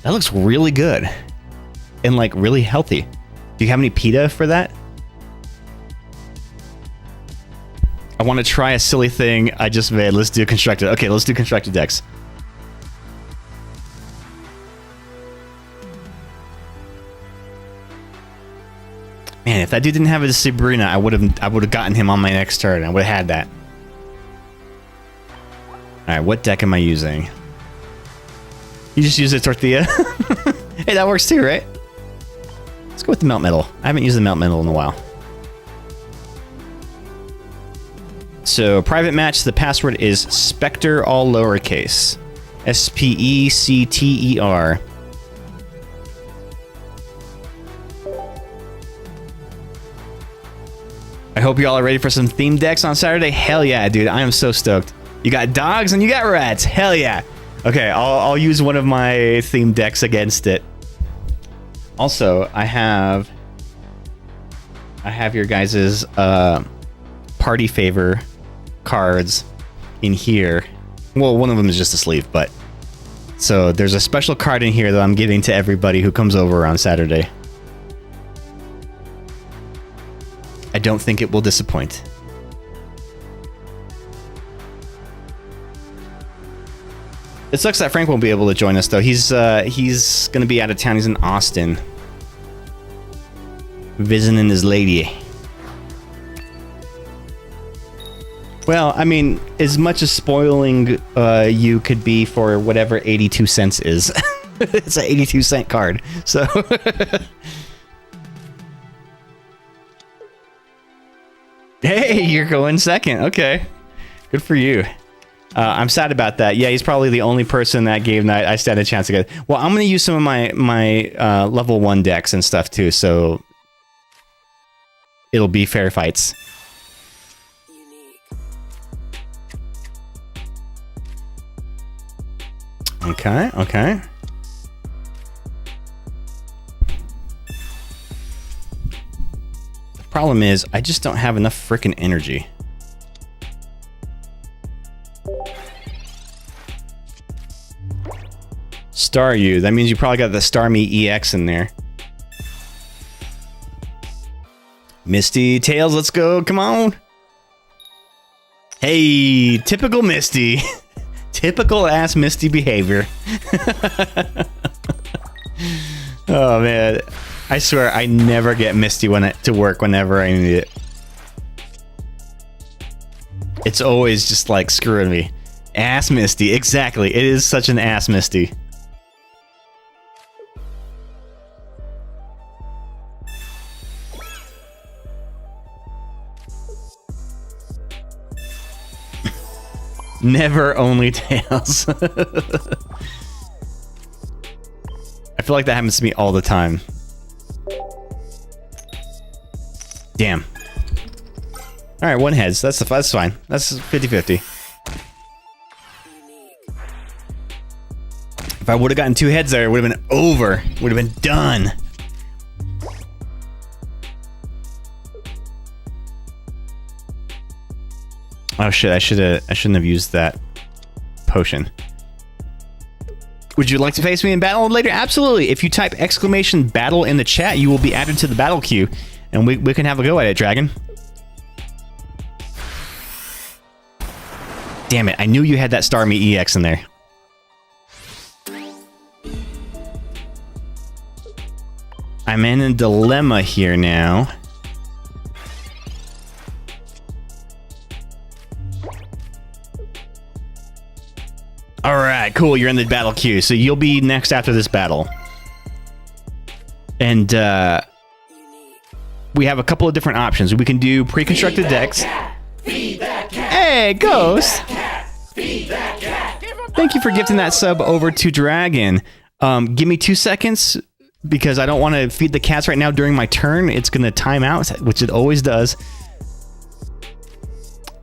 E: That looks really good. And like really healthy. Do you have any pita for that? I want to try a silly thing I just made. Let's do constructed. Okay, let's do constructed decks. Man, if that dude didn't have a Sabrina, I would have gotten him on my next turn. I would have had that. All right, what deck am I using? You just use a tortilla. Hey, that works too, right? Let's go with the melt metal. I haven't used the melt metal in a while. So, private match, the password is Spectre, all lowercase. SPECTER. I hope y'all are ready for some theme decks on Saturday. Hell yeah, dude. I am so stoked. You got dogs and you got rats. Hell yeah. Okay, I'll use one of my theme decks against it. Also, I have your guys' party favor cards in here. Well, one of them is just a sleeve, but... So, there's a special card in here that I'm giving to everybody who comes over on Saturday. I don't think it will disappoint. It sucks that Frank won't be able to join us, though. He's going to be out of town. He's in Austin. Visiting his lady. Well, I mean, as much as spoiling you could be for whatever 82 cents is. It's an 82 cent card, so... Hey, you're going second. Okay. Good for you. I'm sad about that. Yeah, he's probably the only person that game that I stand a chance to get. Well, I'm going to use some of my level 1 decks and stuff too, so it'll be fair fights. Okay, okay. The problem is, I just don't have enough frickin' energy. Star you. That means you probably got the Star Me EX in there. Misty, Tails, let's go. Come on. Hey, typical Misty. Typical ass Misty behavior. Oh, man. I swear, I never get Misty to work whenever I need it. It's always just like screwing me. Ass Misty. Exactly. It is such an ass Misty. Never only Tails. I feel like that happens to me all the time. Damn. Alright, one heads. That's fine. That's 50-50. If I would have gotten 2 heads there, it would have been over. Would have been done. Oh shit, I shouldn't have used that potion. Would you like to face me in battle later? Absolutely. If you type exclamation battle in the chat, you will be added to the battle queue. And we can have a go at it, Dragon. Damn it, I knew you had that Star Me EX in there. I'm in a dilemma here now. Alright, cool, you're in the battle queue, so you'll be next after this battle. And, we have a couple of different options. We can do pre-constructed decks. Hey, Ghost! Thank you for gifting that sub over to Dragon. Give me 2 seconds, because I don't want to feed the cats right now during my turn. It's going to time out, which it always does.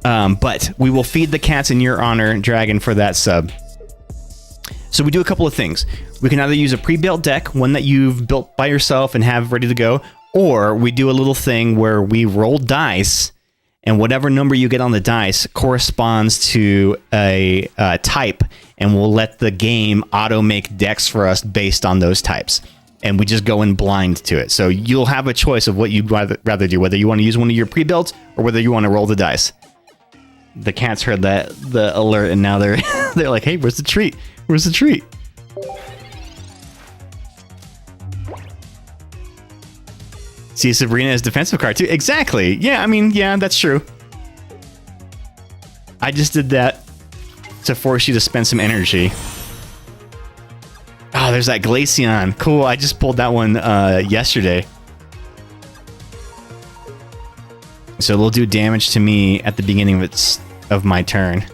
E: But we will feed the cats in your honor, Dragon, for that sub. So we do a couple of things. We can either use a pre-built deck, one that you've built by yourself and have ready to go, or we do a little thing where we roll dice, and whatever number you get on the dice corresponds to a type, and we'll let the game auto-make decks for us based on those types. And we just go in blind to it. So you'll have a choice of what you'd rather do, whether you want to use one of your pre-builts or whether you want to roll the dice. The cats heard the alert, and now they're they're like, hey, where's the treat? Where's the treat? See, Sabrina is defensive card too. Exactly. Yeah, I mean, yeah, that's true. I just did that to force you to spend some energy. Oh, there's that Glaceon. Cool, I just pulled that one yesterday. So it'll do damage to me at the beginning of my turn.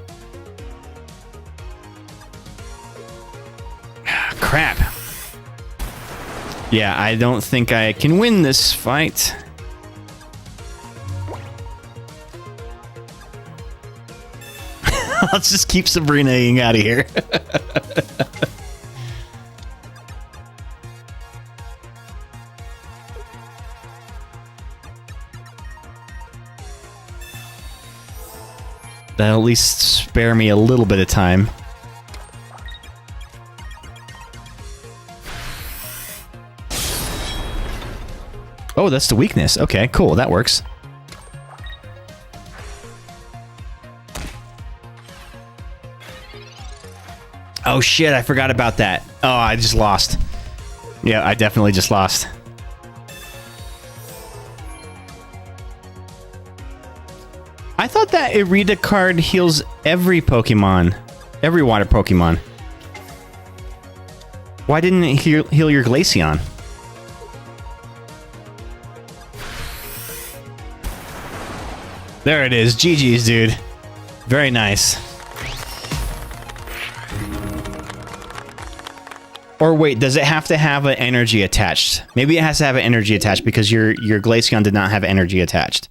E: Crap. Yeah, I don't think I can win this fight. Let's just keep Sabrina-ing out of here. That'll at least spare me a little bit of time. Oh, that's the weakness. Okay, cool. That works. Oh shit, I forgot about that. Oh, I just lost. Yeah, I definitely just lost. I thought that Irida card heals every Pokemon. Every water Pokemon. Why didn't it heal your Glaceon? There it is. GG's, dude. Very nice. Or wait, does it have to have an energy attached? Maybe it has to have an energy attached because your Glaceon did not have energy attached.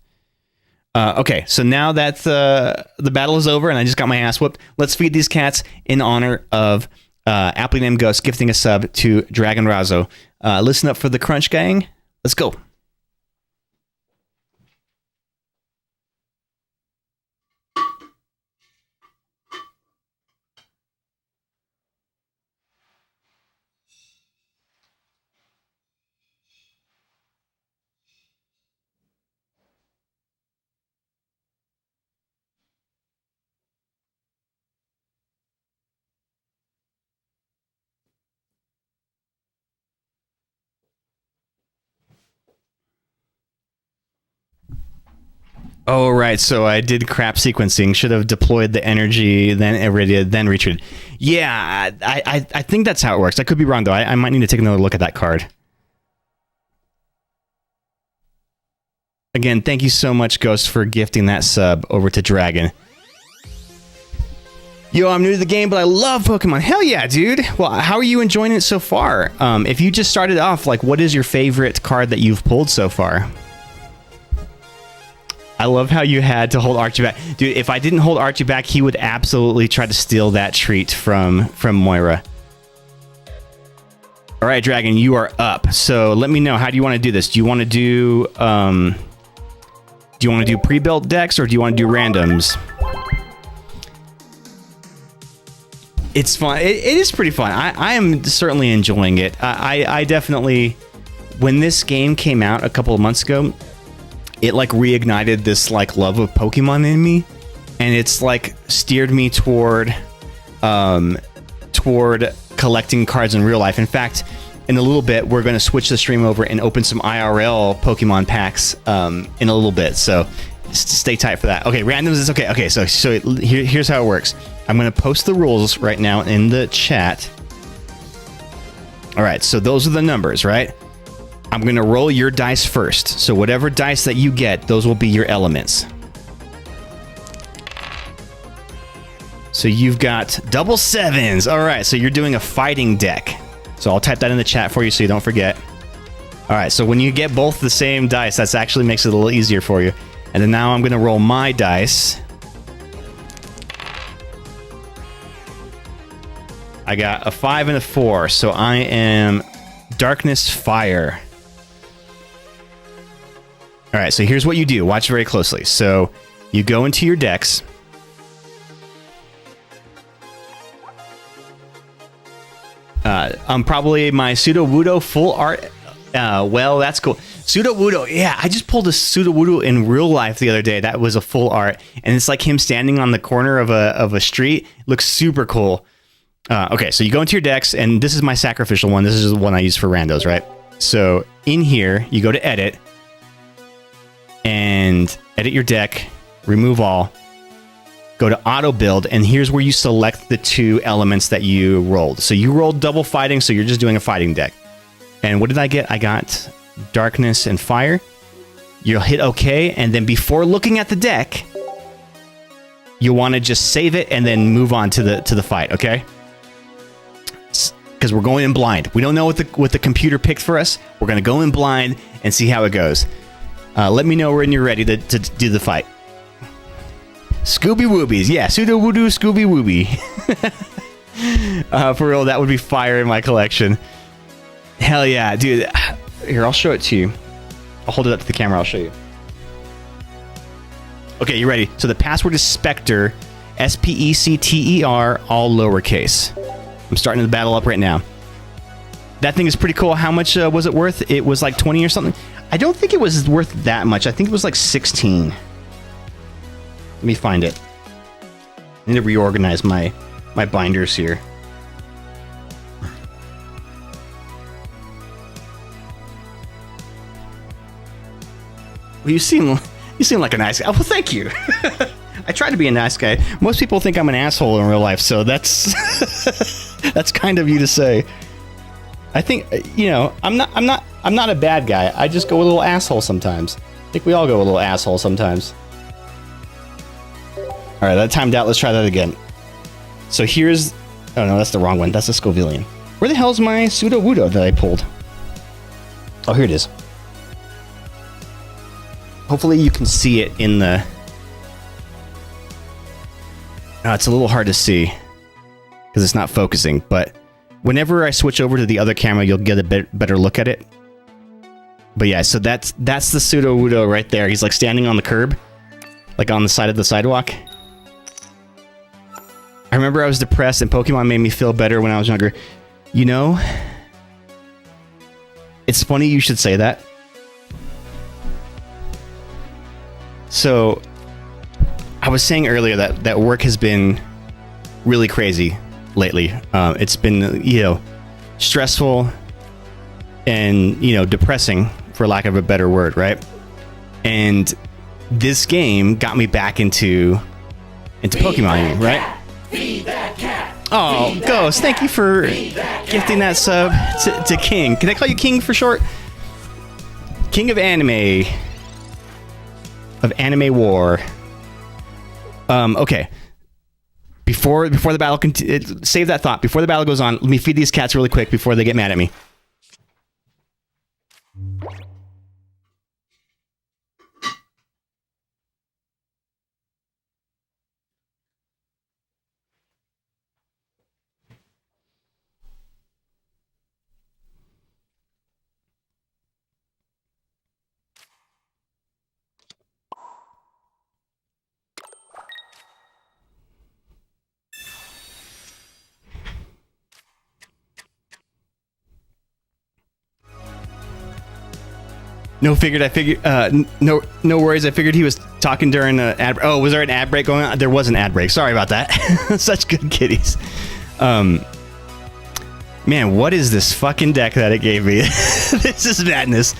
E: Okay, so now that the battle is over and I just got my ass whooped, let's feed these cats in honor of aptly named Ghost gifting a sub to Dragon Razzo. Listen up for the crunch, gang. Let's go. Oh, right. So I did crap sequencing. Should have deployed the energy, then Iridia, then retreated. Yeah, I think that's how it works. I could be wrong, though. I might need to take another look at that card. Again, thank you so much, Ghost, for gifting that sub over to Dragon. Yo, I'm new to the game, but I love Pokemon. Hell yeah, dude. Well, how are you enjoying it so far? If you just started off, like, what is your favorite card that you've pulled so far? I love how you had to hold Archie back. Dude, if I didn't hold Archie back, he would absolutely try to steal that treat from Moira. All right, Dragon, you are up. So let me know, how do you want to do this? Do you want to do pre-built decks or do you want to do randoms? It's fun. It is pretty fun. I am certainly enjoying it. I definitely, when this game came out a couple of months ago, it like reignited this like love of Pokemon in me, and it's like steered me toward collecting cards in real life. In fact, in a little bit, we're going to switch the stream over and open some IRL Pokemon packs in a little bit. So stay tight for that. Okay, randoms is okay. Okay, so here's how it works. I'm going to post the rules right now in the chat. All right, so those are the numbers, right? I'm going to roll your dice first. So whatever dice that you get, those will be your elements. So you've got double sevens. All right, so you're doing a fighting deck. So I'll type that in the chat for you so you don't forget. All right, so when you get both the same dice, that actually makes it a little easier for you. And then now I'm going to roll my dice. I got a 5 and a 4, so I am Darkness Fire. All right, so here's what you do. Watch very closely. So you go into your decks. I'm probably my Sudowoodo full art. Well, that's cool. Sudowoodo, yeah, I just pulled a Sudowoodo in real life the other day. That was a full art, and it's like him standing on the corner of a street. Looks super cool. Okay, so you go into your decks, and this is my sacrificial one. This is the one I use for randos, right? So in here, you go to edit, and edit your deck, remove all, go to auto build, and here's where you select the 2 elements that you rolled. So you rolled double fighting, so you're just doing a fighting deck. And what did I get? I got darkness and fire. You'll hit OK, and then before looking at the deck, you'll want to just save it and then move on to the fight, okay? Because we're going in blind. We don't know what the computer picked for us. We're going to go in blind and see how it goes. Let me know when you're ready to do the fight. Scooby Woobies. Yeah, Pseudo Voodoo Scooby Wooby. For real, that would be fire in my collection. Hell yeah, dude. Here, I'll show it to you. I'll hold it up to the camera. I'll show you. Okay, you ready? So the password is Spectre, S-P-E-C-T-E-R, all lowercase. I'm starting the battle up right now. That thing is pretty cool. How much was it worth? It was like 20 or something. I don't think it was worth that much. I think it was like 16. Let me find it. I need to reorganize my binders here. Well, you seem like a nice guy. Well, thank you. I try to be a nice guy. Most people think I'm an asshole in real life, so that's that's kind of you to say. I think, you know, I'm not a bad guy. I just go a little asshole sometimes. I think we all go a little asshole sometimes. All right, that timed out. Let's try that again. So here's, oh no, that's the wrong one. That's the Scovillian. Where the hell's my Pseudo Wudo that I pulled? Oh, here it is. Hopefully you can see it in the... it's a little hard to see because it's not focusing, but whenever I switch over to the other camera, you'll get a better look at it. But yeah, so that's the Pseudo Wudo right there. He's like standing on the curb, like on the side of the sidewalk. I remember I was depressed and Pokemon made me feel better when I was younger. You know, it's funny you should say that. So, I was saying earlier that work has been really crazy lately. It's been, you know, stressful and, you know, depressing, for lack of a better word, right? And this game got me back into Pokemon, right?
B: Feed that cat.
E: Oh, Ghost, thank you for gifting that sub to King. Can I call you King for short? King of Anime. Of Anime War. Okay. Before the battle, save that thought. Before the battle goes on, let me feed these cats really quick before they get mad at me. No worries. I figured he was talking during an ad. Oh, was there an ad break going on? There was an ad break. Sorry about that. Such good kitties. Man, what is this fucking deck that it gave me? This is madness.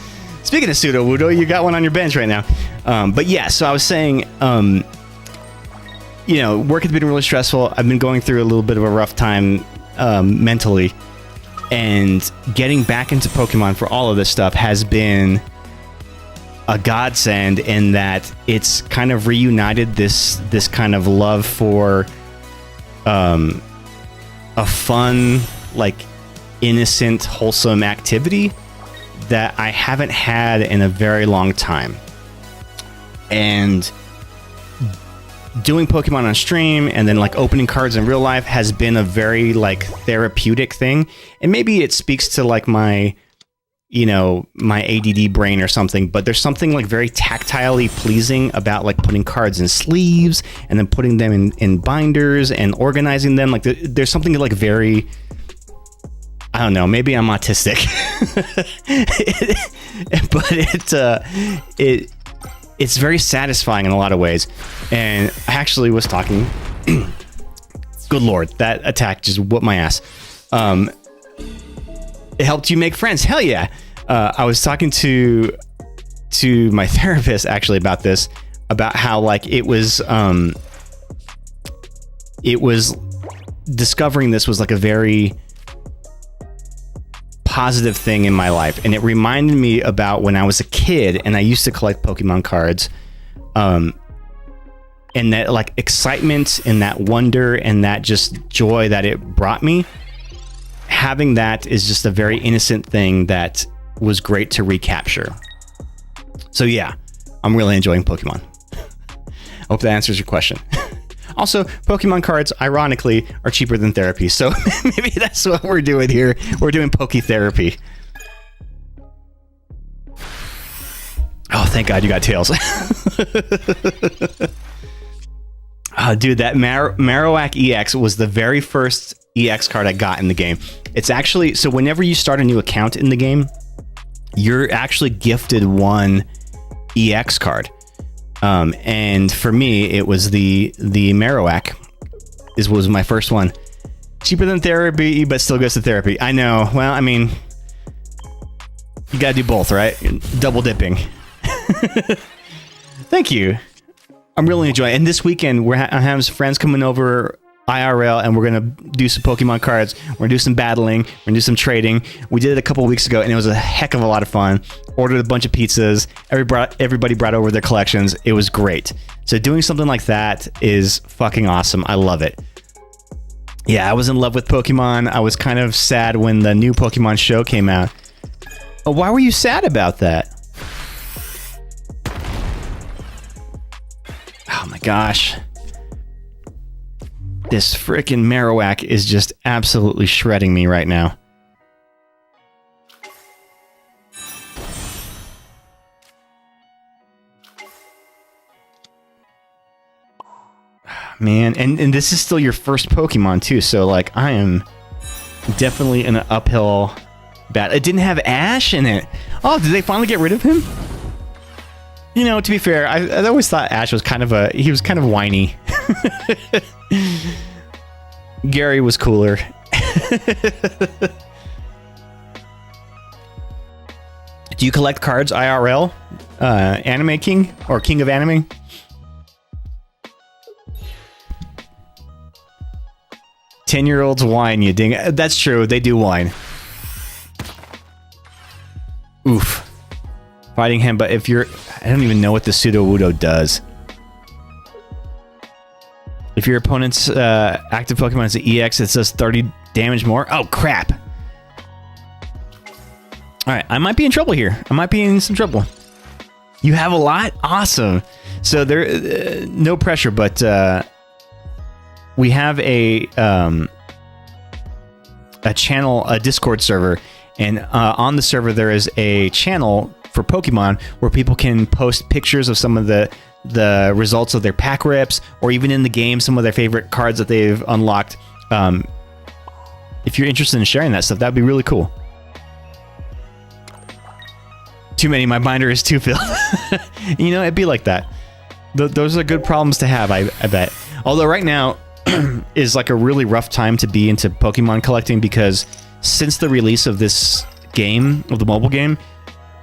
E: Speaking of Pseudo Wudo, you got one on your bench right now. But yeah, so I was saying, you know, work has been really stressful. I've been going through a little bit of a rough time mentally, and getting back into Pokemon for all of this stuff has been a godsend, in that it's kind of reunited this kind of love for a fun, like, innocent, wholesome activity that I haven't had in a very long time. And doing Pokemon on stream and then like opening cards in real life has been a very like therapeutic thing. And maybe it speaks to like my, you know, my ADD brain or something, but there's something like very tactilely pleasing about like putting cards in sleeves and then putting them in binders and organizing them. Like there's something like very, I don't know, maybe I'm autistic, but it's very satisfying in a lot of ways. And I actually was talking, good Lord, that attack just whooped my ass. It helped you make friends. Hell yeah. I was talking to my therapist actually about this, about how like it was discovering this was like a very positive thing in my life, and it reminded me about when I was a kid and I used to collect Pokemon cards, and that like excitement and that wonder and that just joy that it brought me. Having that is just a very innocent thing that was great to recapture. So yeah, I'm really enjoying Pokemon. I hope that answers your question. Also, Pokemon cards, ironically, are cheaper than therapy. So maybe that's what we're doing here. We're doing Poke therapy. Oh, thank God you got tails. Oh, dude, that Marowak EX was the very first EX card I got in the game. It's actually, so whenever you start a new account in the game, you're actually gifted one EX card. And for me, it was the Marowak was my first one. Cheaper than therapy, but still goes to therapy. I know. Well, I mean, you gotta do both, right? Double dipping. Thank you. I'm really enjoying it. And this weekend, I have some friends coming over IRL, and we're gonna do some Pokemon cards. We're gonna do some battling. We're gonna do some trading. We did it a couple of weeks ago, and it was a heck of a lot of fun. Ordered a bunch of pizzas. Everybody brought over their collections. It was great. So doing something like that is fucking awesome. I love it. Yeah, I was in love with Pokemon. I was kind of sad when the new Pokemon show came out. Oh, why were you sad about that? Oh my gosh. This frickin' Marowak is just absolutely shredding me right now. Man, and this is still your first Pokemon too, so like I am definitely in an uphill battle. It didn't have Ash in it. Oh, did they finally get rid of him? You know, to be fair, I always thought Ash was kind of he was kind of whiny. Gary was cooler. Do you collect cards IRL? Anime King? Or King of Anime? "10-year-olds whine, you ding." That's true, they do whine. Oof. Fighting him, but if you're... I don't even know what the Sudowoodo does. If your opponent's active Pokemon is an EX, it says 30 damage more. Oh, crap. Alright, I might be in trouble here. I might be in some trouble. You have a lot? Awesome. So there... no pressure, but... we have a channel, a Discord server, and on the server there is a channel for Pokemon where people can post pictures of some of the results of their pack rips, or even in the game, some of their favorite cards that they've unlocked. If you're interested in sharing that stuff, that'd be really cool. Too many, my binder is too filled. You know, it'd be like that. Those are good problems to have, I bet. Although right now is like a really rough time to be into Pokemon collecting, because since the release of this game, of the mobile game,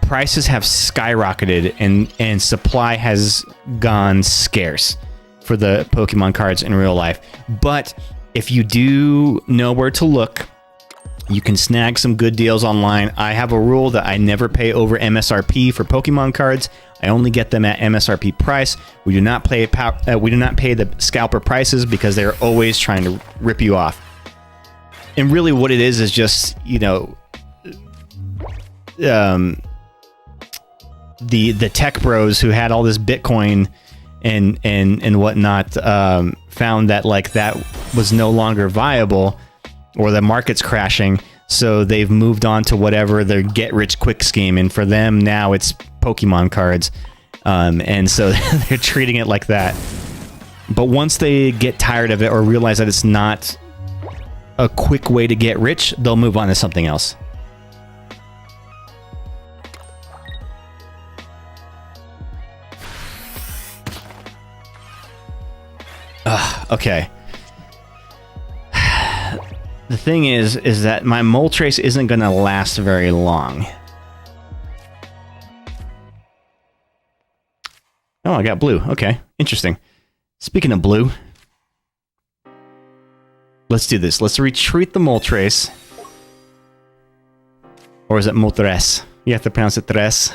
E: prices have skyrocketed and supply has gone scarce for the Pokemon cards in real life. But if you do know where to look, you can snag some good deals online. I have a rule that I never pay over MSRP for Pokemon cards. I only get them at MSRP price. We do not pay the scalper prices, because they're always trying to rip you off. And really what it is just, you know, the tech bros who had all this Bitcoin and whatnot, found that like that was no longer viable, or the market's crashing, so they've moved on to whatever their get-rich-quick scheme, and for them now it's Pokemon cards, and so they're treating it like that. But once they get tired of it or realize that it's not a quick way to get rich, they'll move on to something else. Okay. The thing is that my Moltres isn't going to last very long. Oh, I got blue. Okay, interesting. Speaking of blue, let's do this. Let's retreat the Moltres. Or is it motres? You have to pronounce it tres.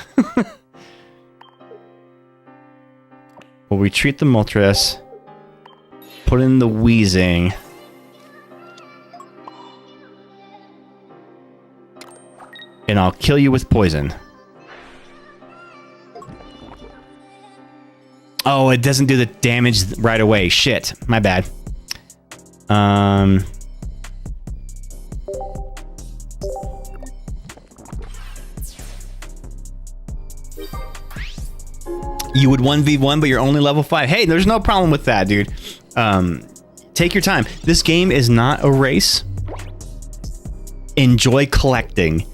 E: We'll retreat the motres. Put in the wheezing. And I'll kill you with poison. Oh, it doesn't do the damage right away. Shit. My bad. You would 1v1, but you're only level 5. Hey, there's no problem with that, dude. Take your time. This game is not a race. Enjoy collecting.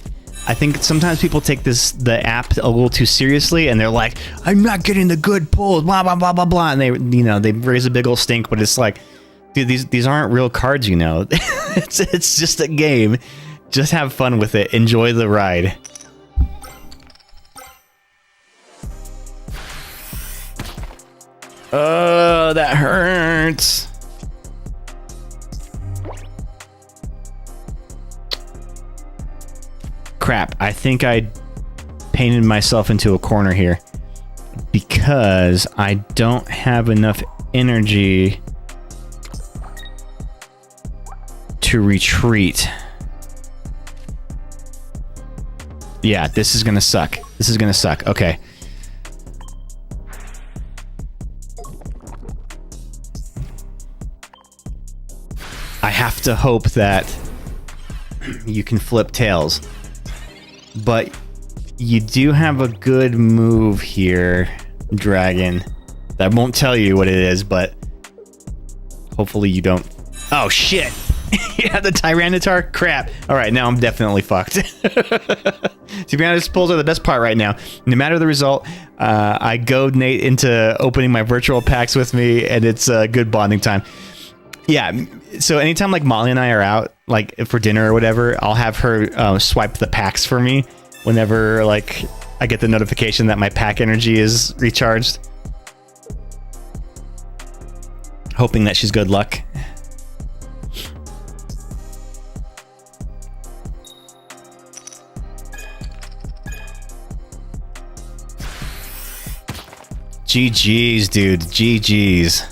E: I think sometimes people take the app a little too seriously, and they're like, "I'm not getting the good pulls," blah blah blah blah blah, and they raise a big old stink. But it's like, dude, these aren't real cards, you know. it's just a game. Just have fun with it. Enjoy the ride. Oh, that hurts. Crap, I think I painted myself into a corner here because I don't have enough energy to retreat. Yeah, this is gonna suck. This is gonna suck. Okay. I have to hope that you can flip tails. But you do have a good move here, Dragon. I won't tell you what it is, but hopefully you don't. Oh, shit. You have the Tyranitar? Crap. All right, now I'm definitely fucked. To be honest, pulls are the best part right now. No matter the result, I goad Nate into opening my virtual packs with me, and it's a good bonding time. Yeah, so anytime like Molly and I are out, like for dinner or whatever, I'll have her swipe the packs for me whenever like I get the notification that my pack energy is recharged. Hoping that she's good luck. GG's, dude. GG's.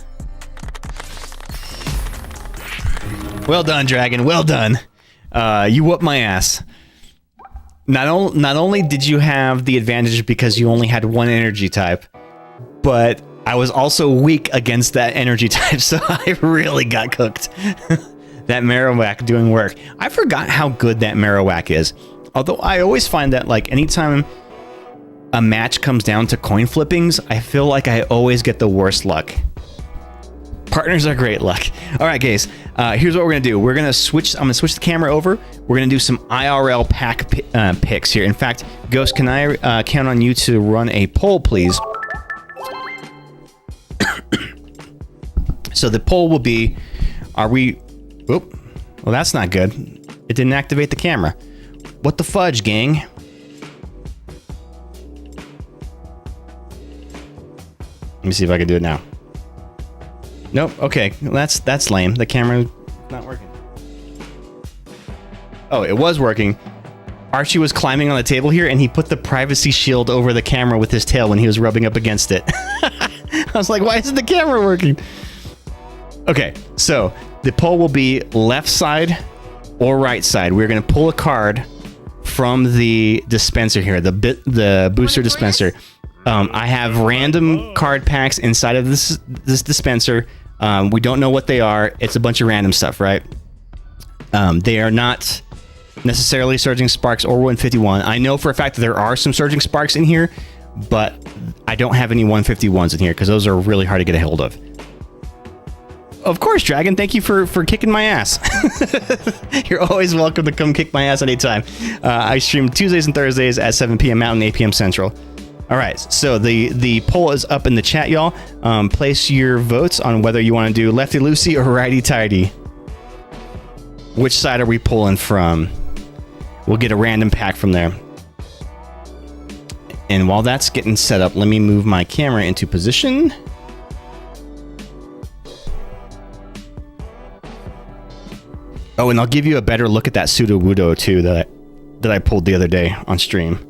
E: Well done, Dragon. Well done. You whooped my ass. Not only did you have the advantage because you only had one energy type, but I was also weak against that energy type, so I really got cooked. That Marowak doing work. I forgot how good that Marowak is. Although I always find that like anytime a match comes down to coin flippings, I feel like I always get the worst luck. Partners are great luck. All right, guys. Here's what we're gonna do. I'm gonna switch the camera over. We're gonna do some IRL pack picks here. In fact, Ghost, can I count on you to run a poll, please? So the poll will be: are we? Oop. Well, that's not good. It didn't activate the camera. What the fudge, gang? Let me see if I can do it now. Nope. Okay, that's lame. The camera not working. Oh, it was working. Archie was climbing on the table here, and he put the privacy shield over the camera with his tail when he was rubbing up against it. I was like, why isn't the camera working? Okay, so the poll will be left side or right side. We're gonna pull a card from the dispenser here, the booster dispenser. I have random card packs inside of this dispenser. We don't know what they are. It's a bunch of random stuff, right? They are not necessarily Surging Sparks or 151. I know for a fact that there are some Surging Sparks in here, but I don't have any 151s in here because those are really hard to get a hold of. Of course, Dragon. Thank you for kicking my ass. You're always welcome to come kick my ass anytime. I stream Tuesdays and Thursdays at 7 p.m. Mountain, 8 p.m. Central. All right, so the poll is up in the chat, y'all. Place your votes on whether you want to do lefty loosey or righty tighty. Which side are we pulling from? We'll get a random pack from there. And while that's getting set up, let me move my camera into position. Oh, and I'll give you a better look at that Sudowoodo too that that I pulled the other day on stream.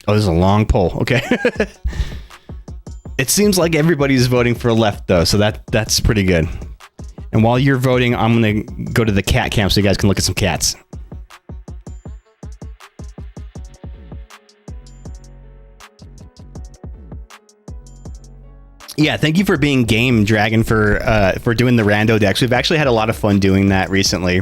E: Oh, this is a long poll. Okay. It seems like everybody's voting for left, though, so that's pretty good. And while you're voting, I'm going to go to the cat cam so you guys can look at some cats. Yeah, thank you for being game, Dragon, for doing the rando decks. We've actually had a lot of fun doing that recently.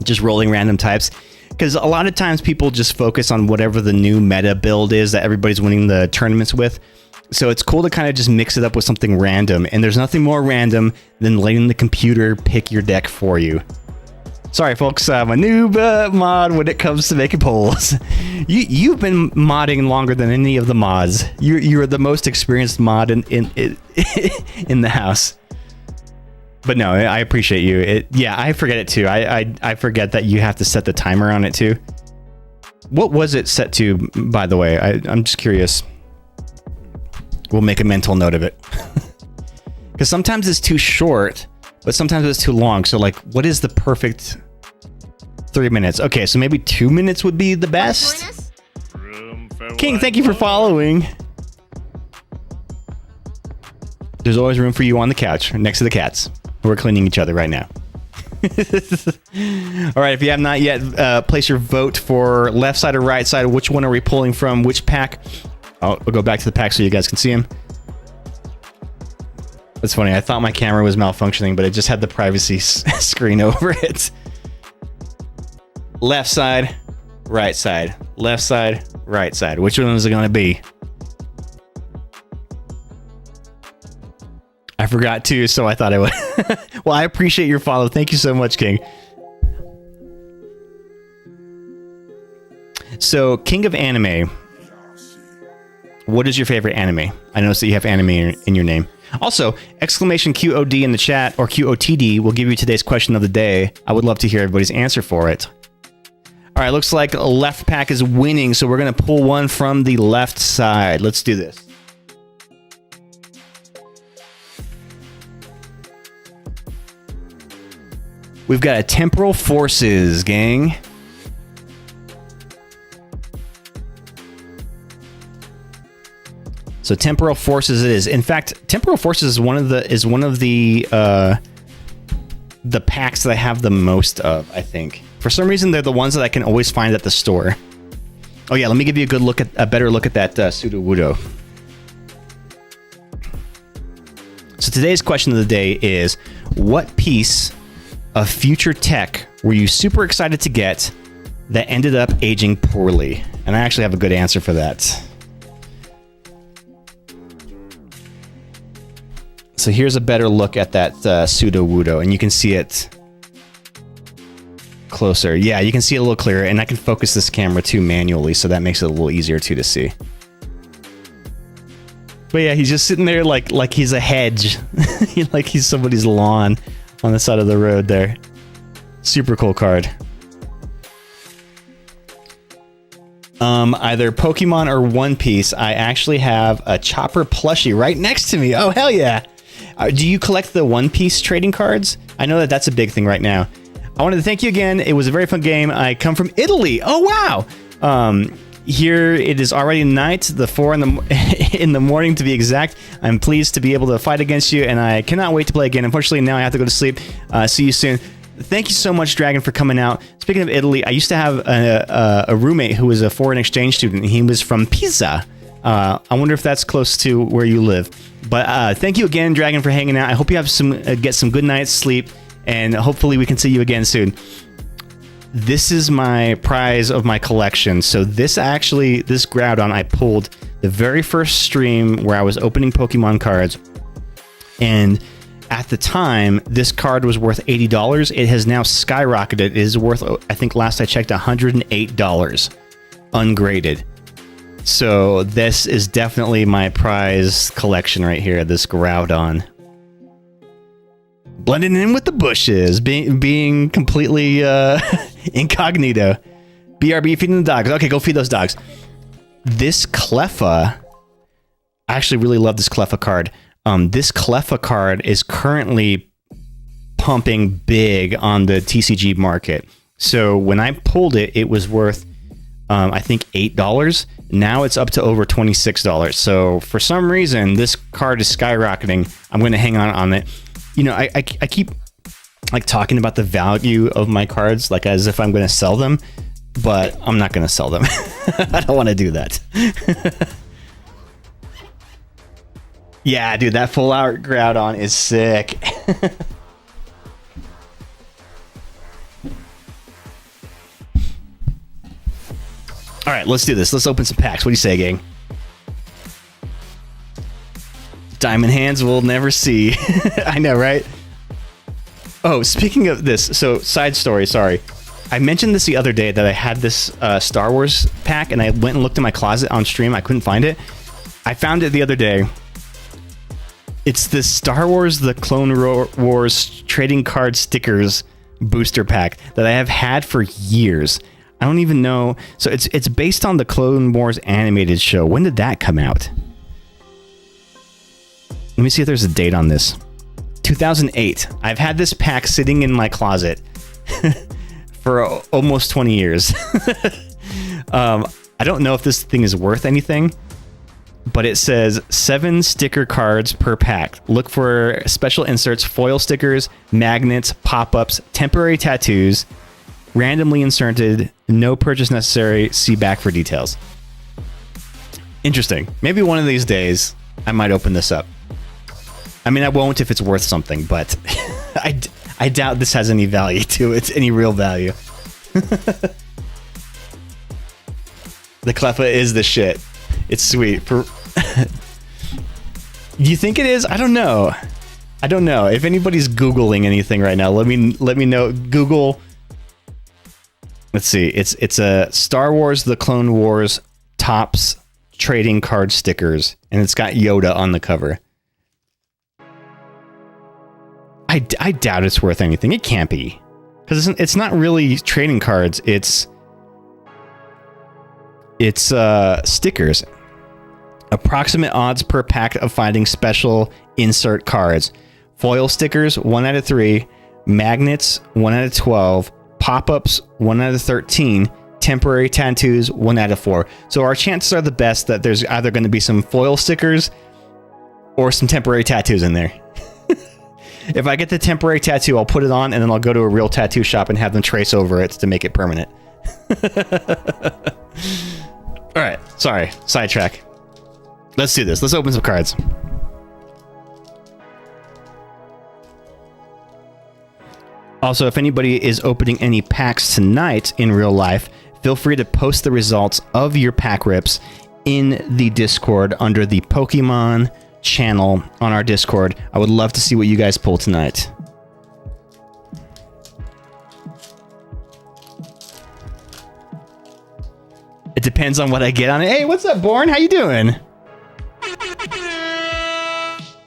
E: Just rolling random types. Because a lot of times people just focus on whatever the new meta build is that everybody's winning the tournaments with. So it's cool to kind of just mix it up with something random. And there's nothing more random than letting the computer pick your deck for you. Sorry, folks. I'm a noob mod when it comes to making polls. You've been modding longer than any of the mods. You're the most experienced mod in the house. But no, I appreciate you. Yeah, I forget it too. I forget that you have to set the timer on it too. What was it set to, by the way? I'm just curious. We'll make a mental note of it. Because sometimes it's too short, but sometimes it's too long. So like, what is the perfect 3 minutes? Okay, so maybe 2 minutes would be the best. King, thank you for following. There's always room for you on the couch next to the cats. We're cleaning each other right now. All right, if you have not yet, place your vote for left side or right side. Which one are we pulling from? Which pack? I'll go back to the pack so you guys can see him. That's funny. I thought my camera was malfunctioning, but it just had the privacy screen over it. Left side, right side. Left side, right side. Which one is it going to be? I forgot to, so I thought I would. Well, I appreciate your follow. Thank you so much, King. So, King of Anime. What is your favorite anime? I noticed that you have anime in your name. Also, exclamation QOD in the chat, or QOTD, will give you today's question of the day. I would love to hear everybody's answer for it. All right, looks like left pack is winning, so we're going to pull one from the left side. Let's do this. We've got a Temporal Forces, gang. So Temporal Forces it is. In fact, Temporal Forces is one of the packs that I have the most of, I think. For some reason, they're the ones that I can always find at the store. Oh yeah, let me give you a better look at that Sudowoodo. So today's question of the day is, what piece of future tech were you super excited to get that ended up aging poorly? And I actually have a good answer for that. So here's a better look at that Sudowoodo, and you can see it closer. Yeah, you can see it a little clearer, and I can focus this camera too manually, so that makes it a little easier too to see. But yeah, he's just sitting there like he's a hedge, like he's somebody's lawn on the side of the road there. Super cool card. Either Pokemon or One Piece. I actually have a Chopper plushie right next to me. Oh, hell yeah. Do you collect the One Piece trading cards? I know that that's a big thing right now. I wanted to thank you again. It was a very fun game. I come from Italy. Oh, wow. Here it is already night, the 4 in the morning to be exact. I'm pleased to be able to fight against you, and I cannot wait to play again. Unfortunately, now I have to go to sleep. See you soon. Thank you so much, Dragon, for coming out. Speaking of Italy, I used to have a roommate who was a foreign exchange student. He was from Pisa. I wonder if that's close to where you live. But thank you again, Dragon, for hanging out. I hope you have get some good night's sleep, and hopefully we can see you again soon. This is my prize of my collection. So this Groudon I pulled the very first stream where I was opening Pokemon cards, and at the time this card was worth $80. It has now skyrocketed. It is worth, I think last I checked, $108 ungraded. So this is definitely my prize collection right here, this Groudon. Blending in with the bushes, being completely incognito. BRB feeding the dogs. Okay, go feed those dogs. This Cleffa, I actually really love this Cleffa card. This Cleffa card is currently pumping big on the TCG market. So when I pulled it, it was worth, I think, $8. Now it's up to over $26. So for some reason, this card is skyrocketing. I'm going to hang on it. You know, I keep like talking about the value of my cards, like as if I'm going to sell them, but I'm not going to sell them. I don't want to do that. Yeah, dude, that full out Groudon is sick. All right, let's do this. Let's open some packs. What do you say, gang? Diamond hands we'll never see. I know, right? Oh, speaking of this, so side story, sorry. I mentioned this the other day that I had this Star Wars pack, and I went and looked in my closet on stream. I couldn't find it. I found it the other day. It's the Star Wars The Clone Wars trading card stickers booster pack that I have had for years. I don't even know. So it's based on the Clone Wars animated show. When did that come out? Let me see if there's a date on this. 2008. I've had this pack sitting in my closet for almost 20 years. I don't know if this thing is worth anything, but it says 7 sticker cards per pack. Look for special inserts, foil stickers, magnets, pop-ups, temporary tattoos, randomly inserted, no purchase necessary. See back for details. Interesting. Maybe one of these days I might open this up. I mean, I won't if it's worth something, but I doubt this has any value to it, any real value. The Cleffa is the shit. It's sweet. Do you think it is? I don't know. I don't know. If anybody's Googling anything right now, let me know. Google. Let's see. It's a Star Wars The Clone Wars Topps trading card stickers, and it's got Yoda on the cover. I doubt it's worth anything. It can't be, because it's not really trading cards. It's stickers. Approximate odds per pack of finding special insert cards. Foil stickers, 1 out of 3. Magnets, 1 out of 12. Pop-ups, 1 out of 13. Temporary tattoos, 1 out of 4. So our chances are the best that there's either going to be some foil stickers or some temporary tattoos in there. If I get the temporary tattoo, I'll put it on, and then I'll go to a real tattoo shop and have them trace over it to make it permanent. All right, sorry, sidetrack. Let's do this. Let's open some cards. Also, if anybody is opening any packs tonight in real life, feel free to post the results of your pack rips in the Discord under the Pokemon channel on our Discord. I would love to see what you guys pull tonight. It depends on what I get on it. Hey, what's up, Born? How you doing?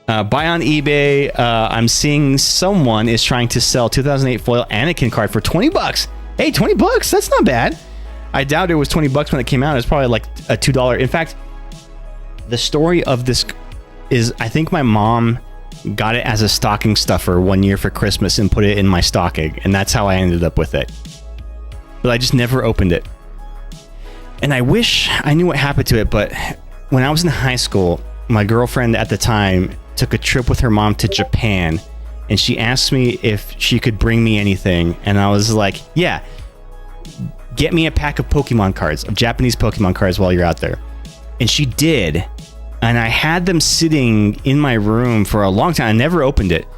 E: Buy on eBay. I'm seeing someone is trying to sell 2008 foil Anakin card for $20. Hey, $20? That's not bad. I doubt it was $20 when it came out. It was probably like a $2. In fact, the story of this is, I think my mom got it as a stocking stuffer one year for Christmas and put it in my stocking, and that's how I ended up with it. But I just never opened it. And I wish I knew what happened to it, but when I was in high school, my girlfriend at the time took a trip with her mom to Japan, and she asked me if she could bring me anything, and I was like, yeah, get me a pack of Pokemon cards, of Japanese Pokemon cards while you're out there. And she did. And I had them sitting in my room for a long time. I never opened it.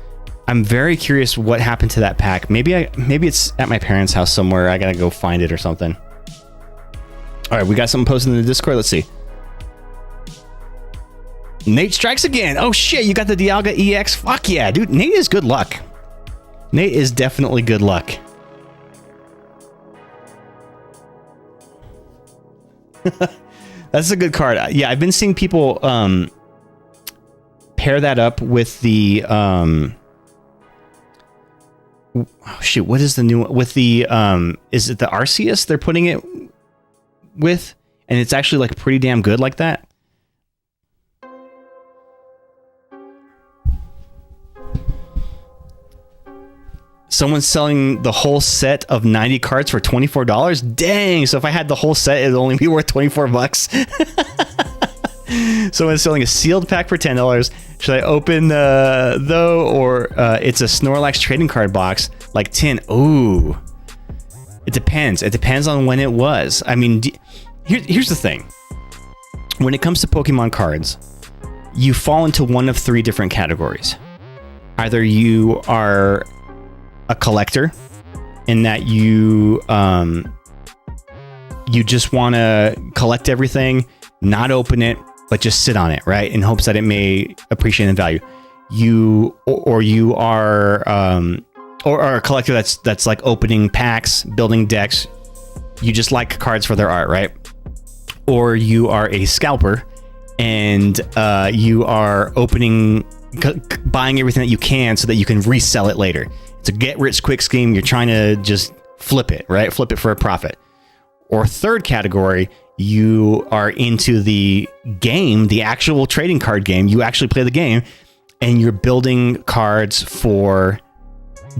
E: I'm very curious what happened to that pack. Maybe it's at my parents' house somewhere. I gotta go find it or something. All right, we got something posted in the Discord. Let's see. Nate strikes again. Oh shit, you got the Dialga EX. Fuck yeah, dude. Nate is good luck. Nate is definitely good luck. That's a good card. Yeah, I've been seeing people pair that up with the oh shoot, what is the new one? With the is it the Arceus they're putting it with? And it's actually like pretty damn good like that. Someone's selling the whole set of 90 cards for $24. Dang! So if I had the whole set, it'd only be worth 24 bucks. Someone's selling a sealed pack for $10. Should I open though, or it's a Snorlax trading card box like 10? Ooh, it depends. It depends on when it was. I mean, here's the thing. When it comes to Pokemon cards, you fall into one of three different categories. Either you are a collector, in that you just want to collect everything, not open it, but just sit on it, right, in hopes that it may appreciate in value. You are a collector that's like opening packs, building decks. You just like cards for their art, right? Or you are a scalper, and you are buying everything that you can so that you can resell it later. It's a get-rich-quick scheme. You're trying to just flip it, right? Flip it for a profit. Or third category, you are into the game, the actual trading card game. You actually play the game, and you're building cards for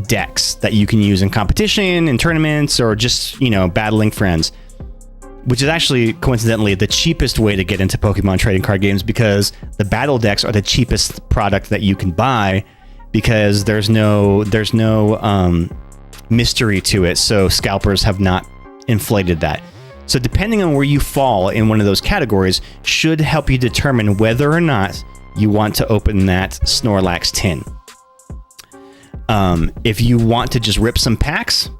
E: decks that you can use in competition, in tournaments, or just, battling friends. Which is actually, coincidentally, the cheapest way to get into Pokemon trading card games, because the battle decks are the cheapest product that you can buy, because there's no mystery to it. So scalpers have not inflated that. So depending on where you fall in one of those categories should help you determine whether or not you want to open that Snorlax tin. If you want to just rip some packs,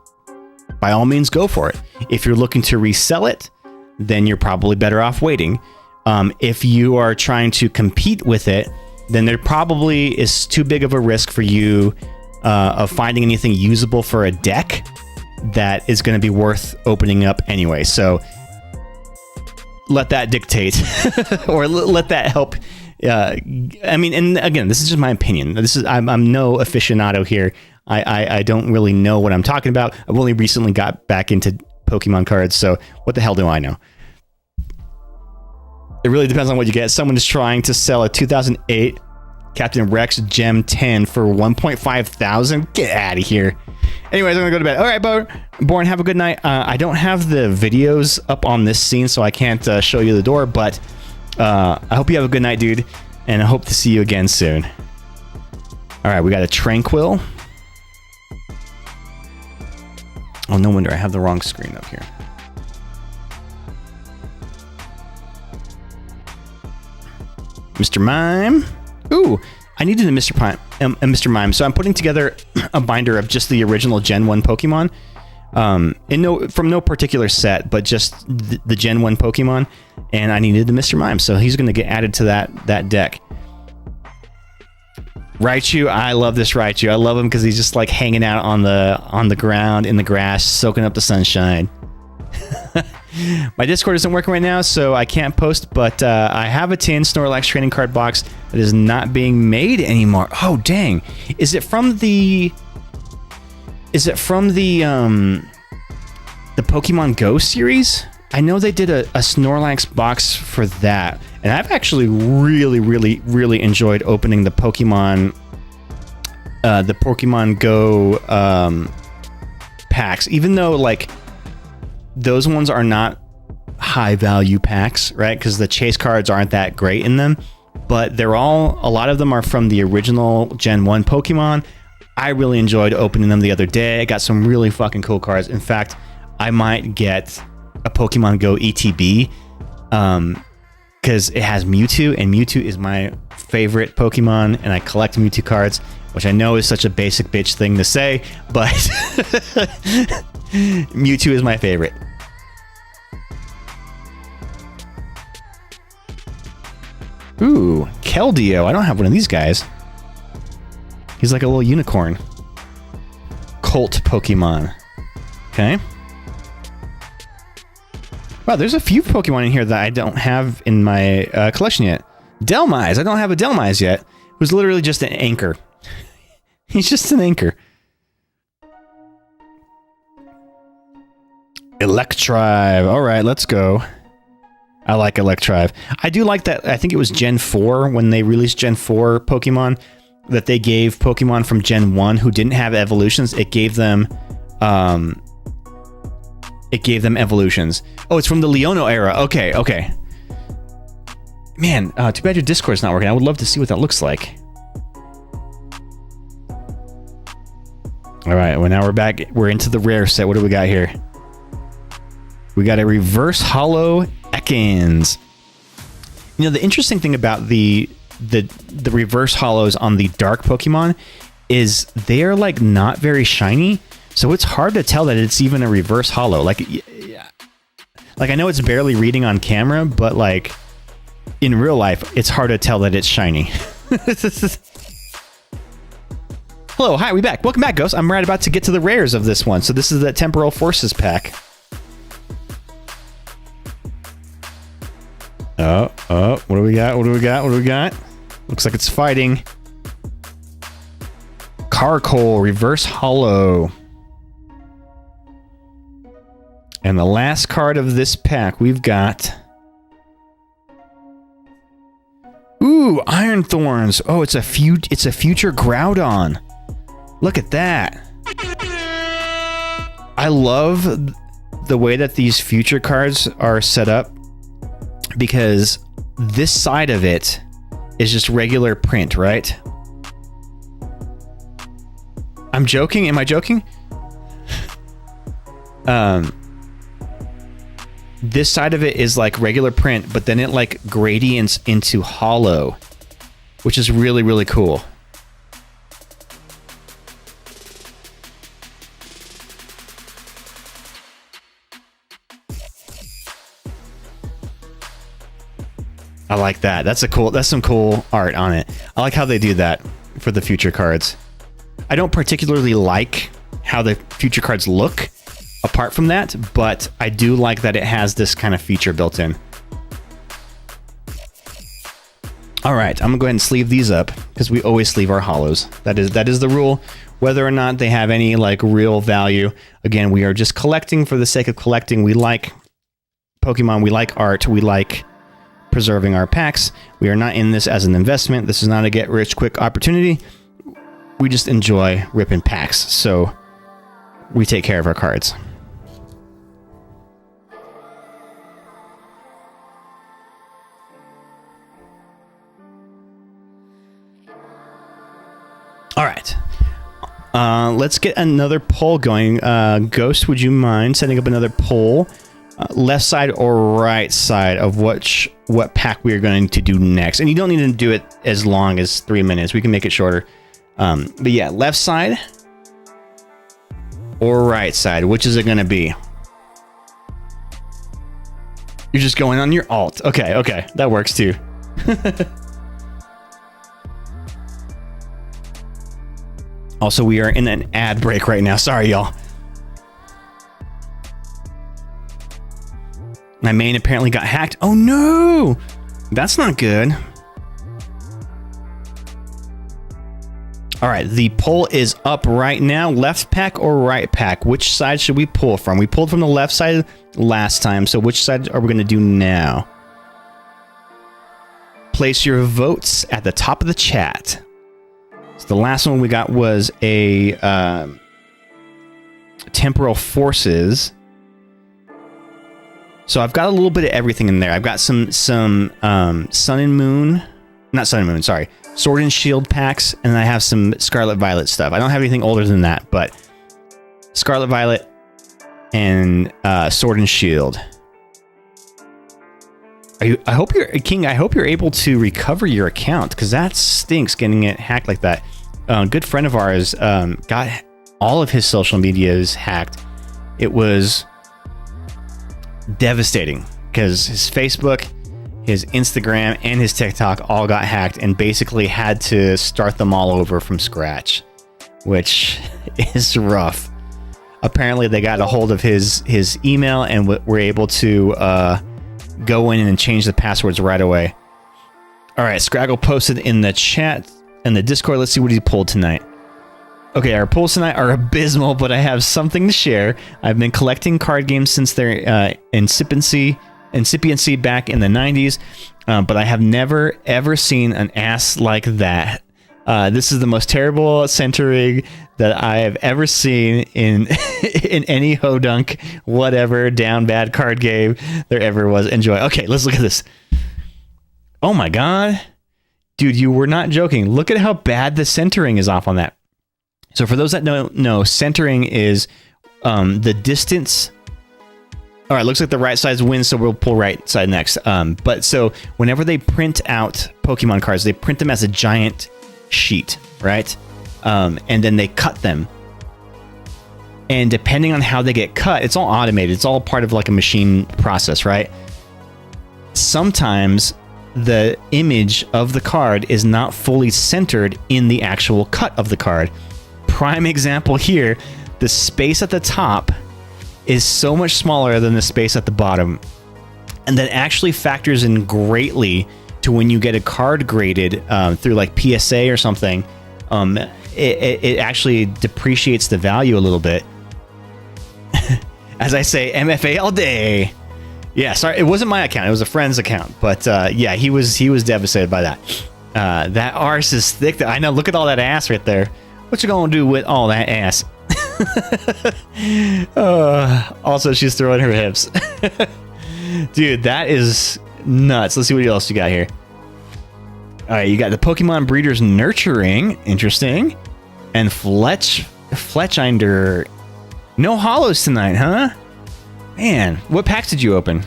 E: by all means go for it. If you're looking to resell it, then you're probably better off waiting. If you are trying to compete with it, then there probably is too big of a risk for you of finding anything usable for a deck that is going to be worth opening up anyway. So let that dictate or let that help. I mean, and again, this is just my opinion. I'm no aficionado here. I don't really know what I'm talking about. I've only recently got back into Pokemon cards, so what the hell do I know? It really depends on what you get. Someone is trying to sell a 2008 Captain Rex Gem 10 for 1.5 thousand. Get out of here. Anyways, I'm gonna go to bed. All right, Born, have a good night. I don't have the videos up on this scene, so I can't show you the door, but I hope you have a good night, dude, and I hope to see you again soon. All right, we got a Tranquil. Oh, no wonder I have the wrong screen up here. Mr. Mime. Ooh, I needed a Mr. Mime. So I'm putting together a binder of just the original Gen 1 Pokemon. From no particular set, but just the Gen 1 Pokemon. And I needed the Mr. Mime, so he's going to get added to that deck. Raichu, I love this Raichu. I love him because he's just like hanging out on the ground in the grass, soaking up the sunshine. My Discord isn't working right now, so I can't post, but I have a tin Snorlax trading card box that is not being made anymore. Oh, dang. Is it from the Pokemon Go series? I know they did a Snorlax box for that, and I've actually really enjoyed opening the Pokemon Go packs, even though like those ones are not high value packs, right? Because the chase cards aren't that great in them, but a lot of them are from the original Gen 1 Pokemon. I really enjoyed opening them the other day. I got some really fucking cool cards. In fact, I might get a Pokemon Go ETB because it has Mewtwo, and Mewtwo is my favorite Pokemon, and I collect Mewtwo cards, which I know is such a basic bitch thing to say, but Mewtwo is my favorite. Ooh, Keldeo. I don't have one of these guys. He's like a little unicorn. Colt Pokemon. Okay. Wow, there's a few Pokemon in here that I don't have in my collection yet. Delmise. I don't have a Delmise yet. Who's literally just an anchor. He's just an anchor. Electrive. All right, let's go. I like Electrive. I do like that. I think it was Gen 4 when they released Gen 4 Pokemon. that they gave Pokemon from Gen 1 who didn't have evolutions. It gave them evolutions. Oh, it's from the Leono era. Okay. Man, too bad your Discord's not working. I would love to see what that looks like. All right, well, now we're back. We're into the rare set. What do we got here? We got a reverse holo Ekans. You know, the interesting thing about the reverse holos on the dark Pokemon is they are like not very shiny, so it's hard to tell that it's even a reverse holo. Like I know it's barely reading on camera, but like in real life, it's hard to tell that it's shiny. Hello, hi, we back. Welcome back, Ghost. I'm right about to get to the rares of this one. So this is the Temporal Forces pack. Oh, what do we got? Looks like it's fighting. Carkol, reverse holo. And the last card of this pack, we've got... Ooh, Iron Thorns. Oh, it's a future Groudon. Look at that. I love the way that these future cards are set up, because this side of it is just regular print, right? I'm joking. Am I joking? This side of it is like regular print, but then it like gradients into holo, which is really, really cool. I like that. That's some cool art on it. I like how they do that for the future cards. I don't particularly like how the future cards look apart from that, but I do like that it has this kind of feature built in. All right, I'm gonna go ahead and sleeve these up because we always sleeve our holos. That is the rule, whether or not they have any like real value. Again, we are just collecting for the sake of collecting. We like Pokemon, we like art, we like preserving our packs. We are not in this as an investment. This is not a get rich quick opportunity. We just enjoy ripping packs, so we take care of our cards. All right. Let's get another poll going. Ghost, would you mind setting up another poll? Left side or right side of what pack we are going to do next. And you don't need to do it as long as 3 minutes. We can make it shorter. But yeah, left side or right side. Which is it going to be? You're just going on your alt. Okay. That works too. Also, we are in an ad break right now. Sorry, y'all. My main apparently got hacked. Oh no! That's not good. All right, the poll is up right now. Left pack or right pack? Which side should we pull from? We pulled from the left side last time, so which side are we going to do now? Place your votes at the top of the chat. So the last one we got was a Temporal Forces. So I've got a little bit of everything in there. I've got some Sun and Moon, not Sun and Moon, sorry, Sword and Shield packs, and I have some Scarlet Violet stuff. I don't have anything older than that, but Scarlet Violet and Sword and Shield. I hope you're King. I hope you're able to recover your account, because that stinks getting it hacked like that. A good friend of ours got all of his social medias hacked. It was devastating because his Facebook, his Instagram, and his TikTok all got hacked, and basically had to start them all over from scratch, which is rough. Apparently they got a hold of his email and were able to go in and change the passwords right away. All right, Scraggle posted in the chat and the Discord. Let's see what he pulled tonight. Okay, our pulls tonight are abysmal, but I have something to share. I've been collecting card games since their incipiency back in the 90s, but I have never, ever seen an ass like that. This is the most terrible centering that I have ever seen in in any hodunk, whatever, down bad card game there ever was. Enjoy. Okay, let's look at this. Oh my god. Dude, you were not joking. Look at how bad the centering is off on that. So for those that don't know, centering is the distance. All right, looks like the right side wins, so we'll pull right side next. But so whenever they print out Pokemon cards, they print them as a giant sheet, right? And then they cut them. And depending on how they get cut, it's all automated. It's all part of like a machine process, right? Sometimes the image of the card is not fully centered in the actual cut of the card. Prime example here, the space at the top is so much smaller than the space at the bottom. And that actually factors in greatly to when you get a card graded through like PSA or something. It actually depreciates the value a little bit. As I say, MFA all day. Yeah, sorry, it wasn't my account. It was a friend's account. But yeah, he was devastated by that. That arse is thick. I know, look at all that ass right there. What you gonna do with all that ass? Also, she's throwing her hips. Dude, that is nuts. Let's see what else you got here. All right, you got the Pokemon Breeders Nurturing. Interesting. And Fletchinder. No hollows tonight, huh? Man, what packs did you open?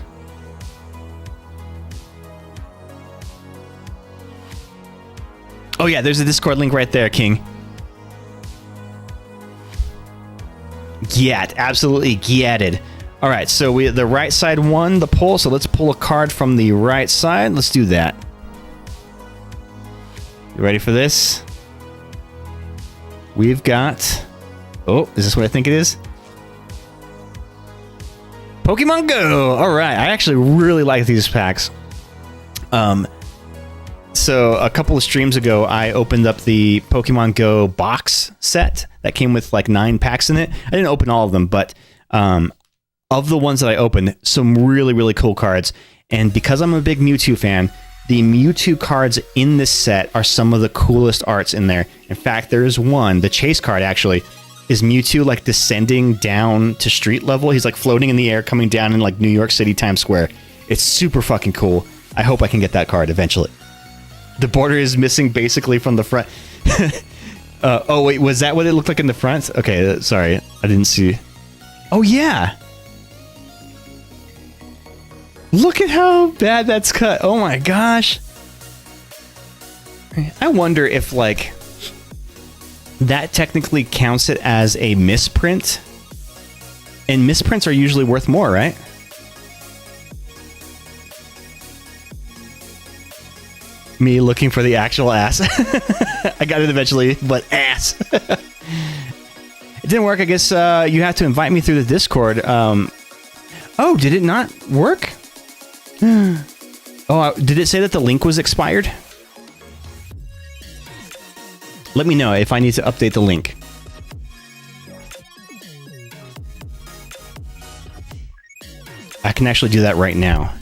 E: Oh yeah, there's a Discord link right there, King. Get, absolutely getted. All right, so the right side won the pull, so let's pull a card from the right side. Let's do that. You ready for this? We've got... Oh, is this what I think it is? Pokemon Go! All right, I actually really like these packs. So a couple of streams ago, I opened up the Pokemon Go box set that came with like 9 packs in it. I didn't open all of them, but of the ones that I opened, some really, really cool cards. And because I'm a big Mewtwo fan, the Mewtwo cards in this set are some of the coolest arts in there. In fact, there is one, the chase card actually, is Mewtwo like descending down to street level. He's like floating in the air, coming down in like New York City Times Square. It's super fucking cool. I hope I can get that card eventually. The border is missing basically from the front. Oh wait, was that what it looked like in the front? Okay, sorry, I didn't see. Oh yeah. Look at how bad that's cut. Oh my gosh. I wonder if like that technically counts it as a misprint. And misprints are usually worth more, right? Me looking for the actual ass. I got it eventually, but ass. It didn't work. I guess you have to invite me through the Discord. Oh, did it not work? Oh, did it say that the link was expired? Let me know if I need to update the link. I can actually do that right now.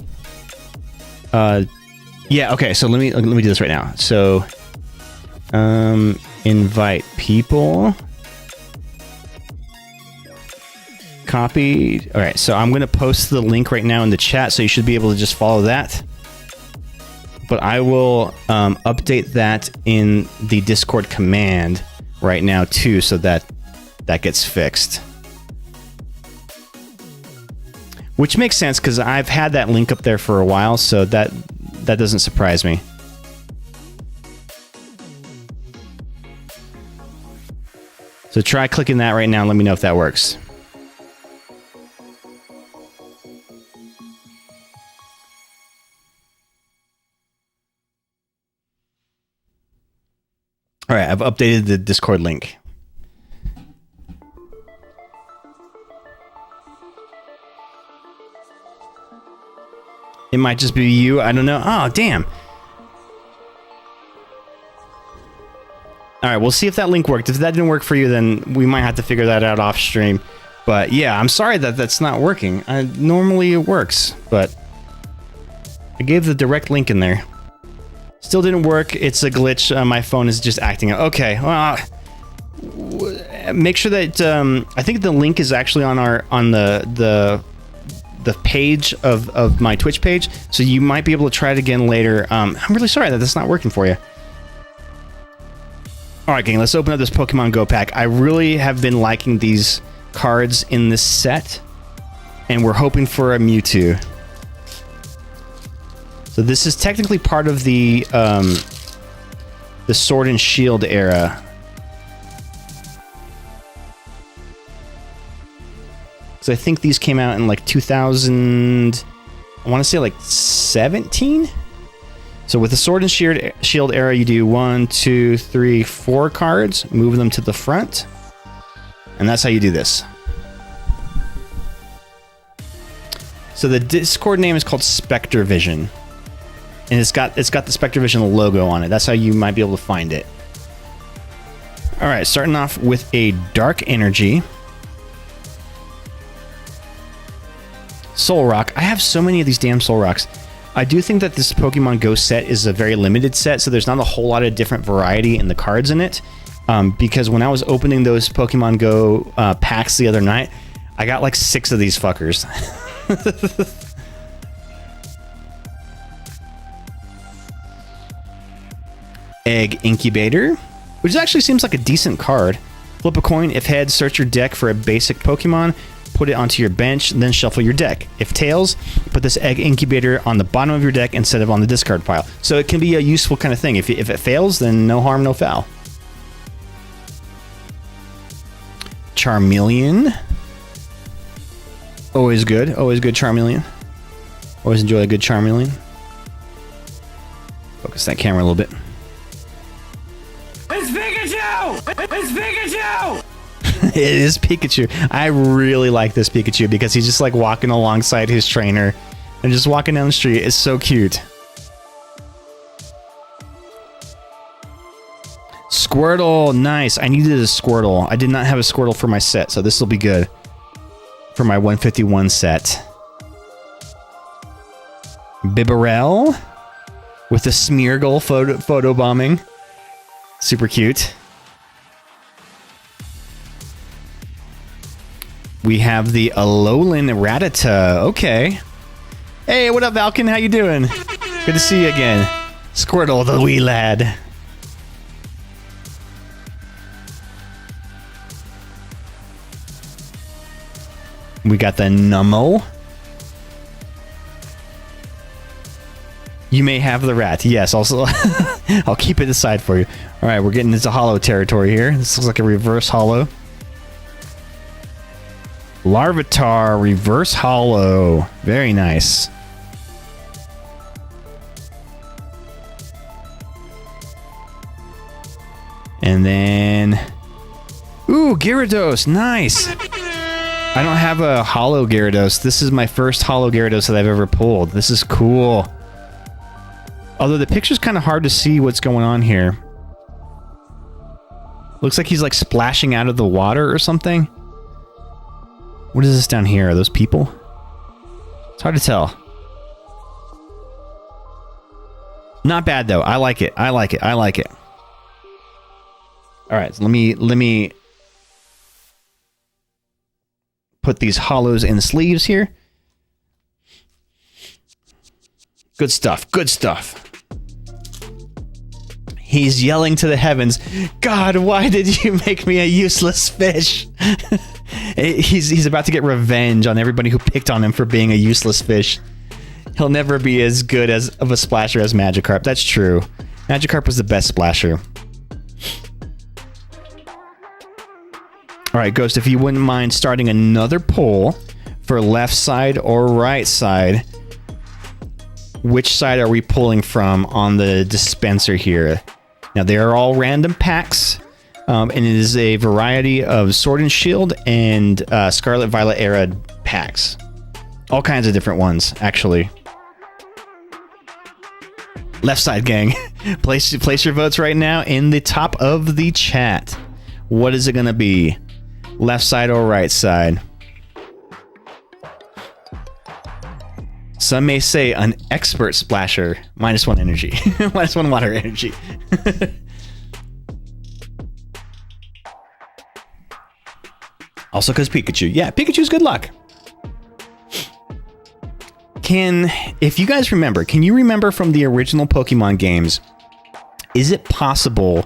E: Yeah, okay, so let me do this right now. So, invite people. Copied. All right, so I'm going to post the link right now in the chat, so you should be able to just follow that. But I will update that in the Discord command right now too, so that gets fixed. Which makes sense because I've had that link up there for a while, so that doesn't surprise me. So try clicking that right now and let me know if that works. All right, I've updated the Discord link. It might just be you. I don't know. Oh, damn. All right, we'll see if that link worked. If that didn't work for you, then we might have to figure that out off stream. But yeah, I'm sorry that that's not working. Normally it works, but I gave the direct link in there. Still didn't work. It's a glitch. My phone is just acting up. Okay, well, make sure that I think the link is actually on the page of my Twitch page, so you might be able to try it again later. I'm really sorry that that's not working for you. All right, gang, let's open up this Pokemon Go pack. I really have been liking these cards in this set, and we're hoping for a Mewtwo. So this is technically part of the Sword and Shield era. So I think these came out in like 2000, I want to say like 17? So with the Sword and Shield era, you do 1, 2, 3, 4 cards, move them to the front, and that's how you do this. So the Discord name is called Spectre Vision, and it's got the Spectre Vision logo on it. That's how you might be able to find it. All right, starting off with a Dark Energy. Soul Rock. I have so many of these damn Soul Rocks. I do think that this Pokemon Go set is a very limited set, so there's not a whole lot of different variety in the cards in it. Because when I was opening those Pokemon Go packs the other night, I got like 6 of these fuckers. Egg Incubator, which actually seems like a decent card. Flip a coin. If heads, search your deck for a basic Pokemon. Put it onto your bench, then shuffle your deck. If tails, put this Egg Incubator on the bottom of your deck instead of on the discard pile. So it can be a useful kind of thing. If it fails, then no harm, no foul. Charmeleon. Always good Charmeleon. Always enjoy a good Charmeleon. Focus that camera a little bit.
B: It's Pikachu! It's Pikachu!
E: It is Pikachu. I really like this Pikachu because he's just like walking alongside his trainer and just walking down the street. It's so cute. Squirtle, nice. I needed a Squirtle. I did not have a Squirtle for my set, so this will be good for my 151 set. Bibarel with the Smeargle photo bombing. Super cute. We have the Alolan Rattata. Okay. Hey, what up, Valken? How you doing? Good to see you again. Squirtle, the wee lad. We got the Nummo. You may have the rat. Yes, also I'll keep it aside for you. All right, we're getting into hollow territory here. This looks like a reverse hollow. Larvitar, reverse hollow. Very nice. And then... Ooh, Gyarados. Nice. I don't have a hollow Gyarados. This is my first hollow Gyarados that I've ever pulled. This is cool. Although the picture's kind of hard to see what's going on here. Looks like he's like splashing out of the water or something. What is this down here? Are those people? It's hard to tell. Not bad though. I like it. I like it. I like it. All right, so let me put these hollows in the sleeves here. Good stuff. Good stuff. He's yelling to the heavens, God, why did you make me a useless fish? He's about to get revenge on everybody who picked on him for being a useless fish. He'll never be as good of a splasher as Magikarp. That's true. Magikarp was the best splasher. All right, Ghost, if you wouldn't mind starting another poll for left side or right side, which side are we pulling from on the dispenser here? Now, they are all random packs, and it is a variety of Sword and Shield and Scarlet Violet era packs. All kinds of different ones, actually. Left side, gang. Place your votes right now in the top of the chat. What is it going to be? Left side or right side? Some may say an expert splasher, -1 energy, -1 water energy. Also because Pikachu. Yeah, Pikachu's good luck. If you guys remember, can you remember from the original Pokemon games, is it possible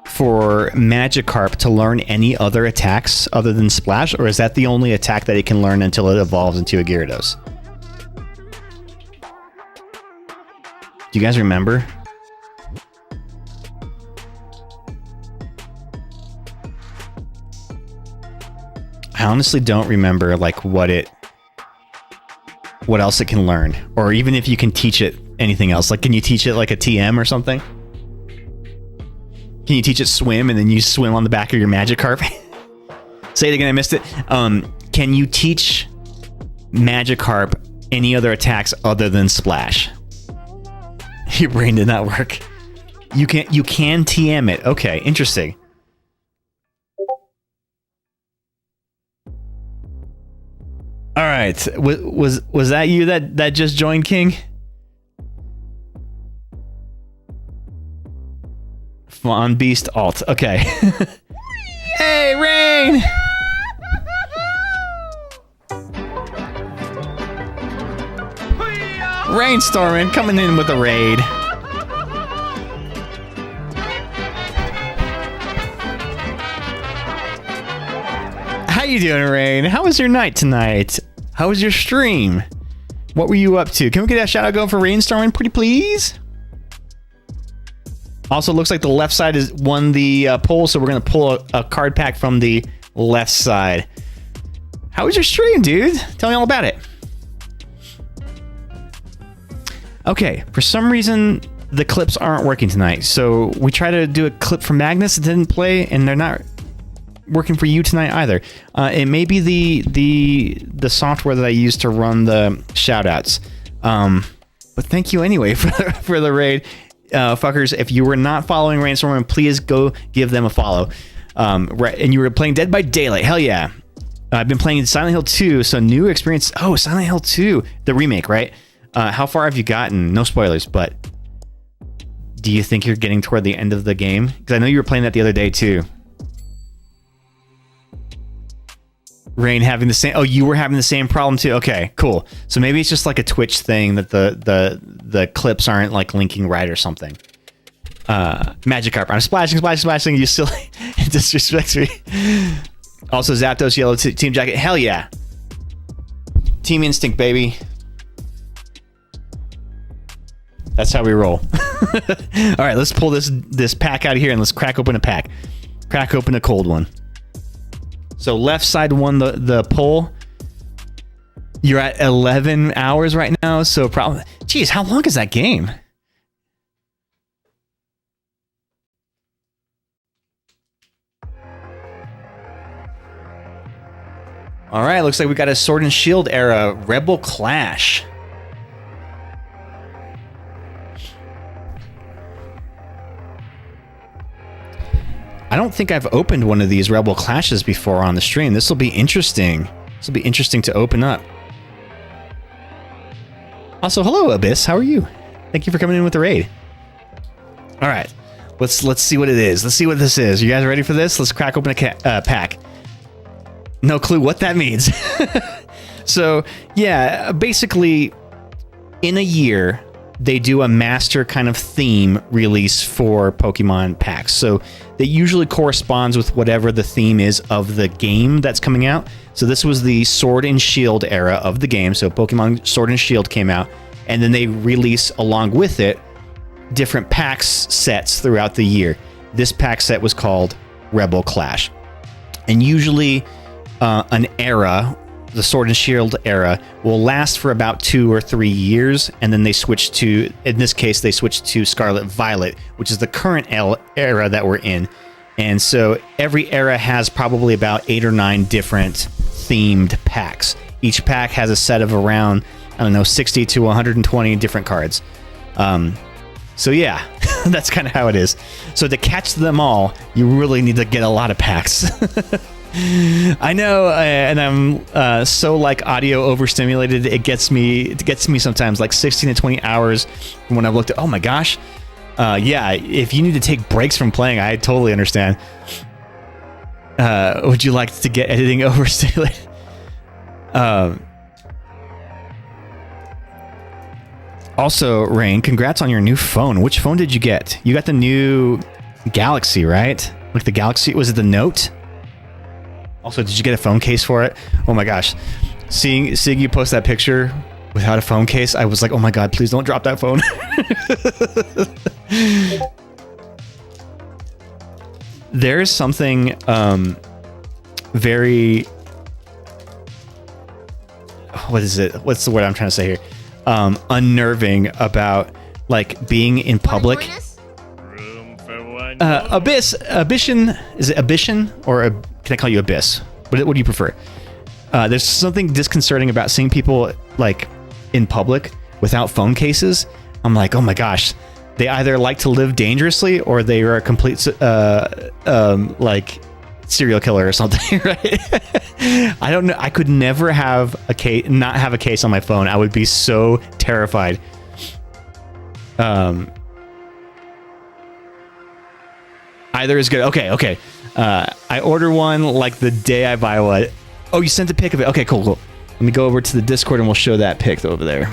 E: for Magikarp to learn any other attacks other than Splash, or is that the only attack that it can learn until it evolves into a Gyarados? Do you guys remember? I honestly don't remember like what else it can learn, or even if you can teach it anything else. Like, can you teach it like a TM or something? Can you teach it swim and then you swim on the back of your Magikarp? Say it again, I missed it. Can you teach Magikarp any other attacks other than Splash? Your brain did not work. You can TM it. Okay, interesting. All right, was that you that just joined, King? Fawn Beast alt. Okay. Hey, Rain! Rainstorming coming in with a raid. How you doing, Rain? How was your night tonight? How was your stream? What were you up to? Can we get a shout out going for Rainstorming, pretty please? Also, looks like the left side has won the poll, so we're gonna pull a card pack from the left side. How was your stream, dude? Tell me all about it. Okay, for some reason the clips aren't working tonight, so we tried to do a clip for Magnus, it didn't play, and they're not working for you tonight either. It may be the software that I use to run the shoutouts. But thank you anyway for the raid. Fuckers, if you were not following Rainstorm, please go give them a follow. And you were playing Dead by Daylight. Hell yeah. I've been playing Silent Hill 2, so new experience. Oh, Silent Hill 2, the remake, right? How far have you gotten? No spoilers, but do you think you're getting toward the end of the game? Because I know you were playing that the other day too. Rain having the same. Oh, you were having the same problem too. Okay, cool. So maybe it's just like a Twitch thing that the clips aren't like linking right or something. Magikarp, I'm splashing. You still disrespect me. Also, Zapdos yellow team jacket. Hell yeah. Team Instinct, baby. That's how we roll. All right, let's pull this pack out of here and let's crack open a pack. Crack open a cold one. So left side won the poll. You're at 11 hours right now, so probably... Geez, how long is that game? All right, looks like we got a Sword and Shield era Rebel Clash. I don't think I've opened one of these Rebel Clashes before on the stream. This will be interesting. This will be interesting to open up. Also, hello Abyss. How are you? Thank you for coming in with the raid. All right, let's see what it is. Let's see what this is. You guys ready for this? Let's crack open a pack. No clue what that means. So yeah, basically, in a year, they do a master kind of theme release for Pokemon packs. So that usually corresponds with whatever the theme is of the game that's coming out. So this was the Sword and Shield era of the game. So Pokemon Sword and Shield came out, and then they release along with it different packs sets throughout the year. This pack set was called Rebel Clash. And usually an era, the Sword and Shield era, will last for about 2 or 3 years, and then they switch to, in this case, they switched to Scarlet Violet, which is the current era that we're in. And so every era has probably about 8 or 9 different themed packs. Each pack has a set of around, I don't know, 60 to 120 different cards. So yeah, that's kind of how it is. So to catch them all, you really need to get a lot of packs. I know, and I'm so like audio overstimulated. It gets me sometimes like 16 to 20 hours when I've looked at. Oh my gosh, yeah. If you need to take breaks from playing, I totally understand. Would you like to get editing overstimulated? Also, Rain, congrats on your new phone. Which phone did you get? You got the new Galaxy, right? Like the Galaxy, was it the Note? Also, did you get a phone case for it? Oh my gosh. Seeing you post that picture without a phone case, I was like, oh my god, please don't drop that phone. There's something very... What is it? What's the word I'm trying to say here? Unnerving about like being in public. Abyssion, is it Abyssion or can I call you Abyss? What do you prefer? There's something disconcerting about seeing people like in public without phone cases. I'm like, oh my gosh, they either like to live dangerously or they are a complete like serial killer or something, right? I don't know. I could never have a case, not have a case on my phone. I would be so terrified. Either is good. Okay. I order one like the day I buy one. Oh, you sent a pic of it. Okay, cool. Let me go over to the Discord and we'll show that pic over there.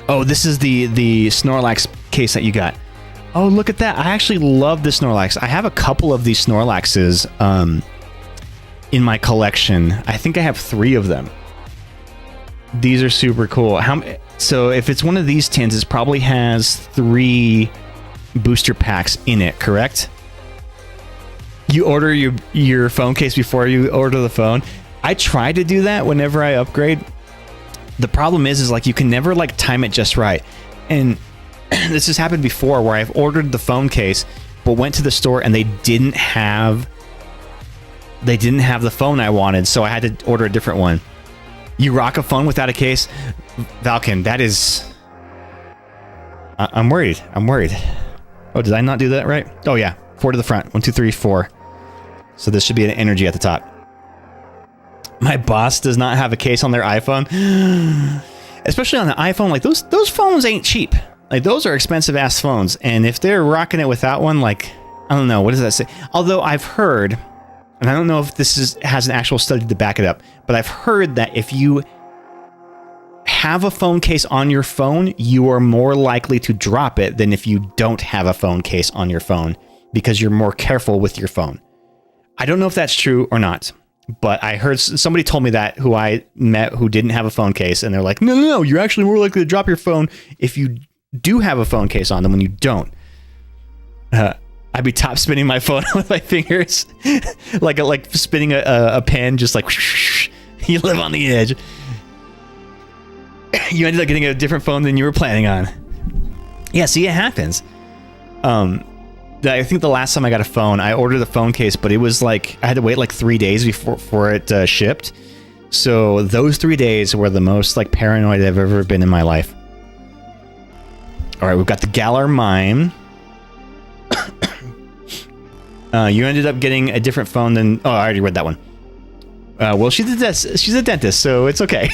E: Oh, this is the Snorlax case that you got. Oh, look at that. I actually love the Snorlax. I have a couple of these Snorlaxes in my collection. I think I have 3 of them. These are super cool. So if it's one of these tins, it probably has 3 booster packs in it, correct? You order your phone case before you order the phone. I try to do that whenever I upgrade. The problem is like you can never like time it just right. And this has happened before where I've ordered the phone case but went to the store and they didn't have the phone I wanted, so I had to order a different one. You rock a phone without a case? Valken, that is... I'm worried. Oh, did I not do that right? Oh yeah, 4 to the front. 1, 2, 3, 4. So this should be an energy at the top. My boss does not have a case on their iPhone. Especially on the iPhone, like those phones ain't cheap. Like those are expensive ass phones. And if they're rocking it without one, like, I don't know, what does that say? Although I've heard, and I don't know if this has an actual study to back it up, but I've heard that if you have a phone case on your phone, you are more likely to drop it than if you don't have a phone case on your phone because you're more careful with your phone. I don't know if that's true or not, but I heard somebody told me that who I met who didn't have a phone case, and they're like, no, you're actually more likely to drop your phone if you do have a phone case on them when you don't. I'd be top spinning my phone with my fingers, like spinning a pen, just like you live on the edge. You ended up getting a different phone than you were planning on. Yeah, see, it happens. I think the last time I got a phone, I ordered the phone case, but it was like I had to wait like 3 days before it shipped. So those 3 days were the most like paranoid I've ever been in my life. All right, we've got the Galar Mime. You ended up getting a different phone than... Oh, I already read that one. Well, she's a dentist, so it's okay.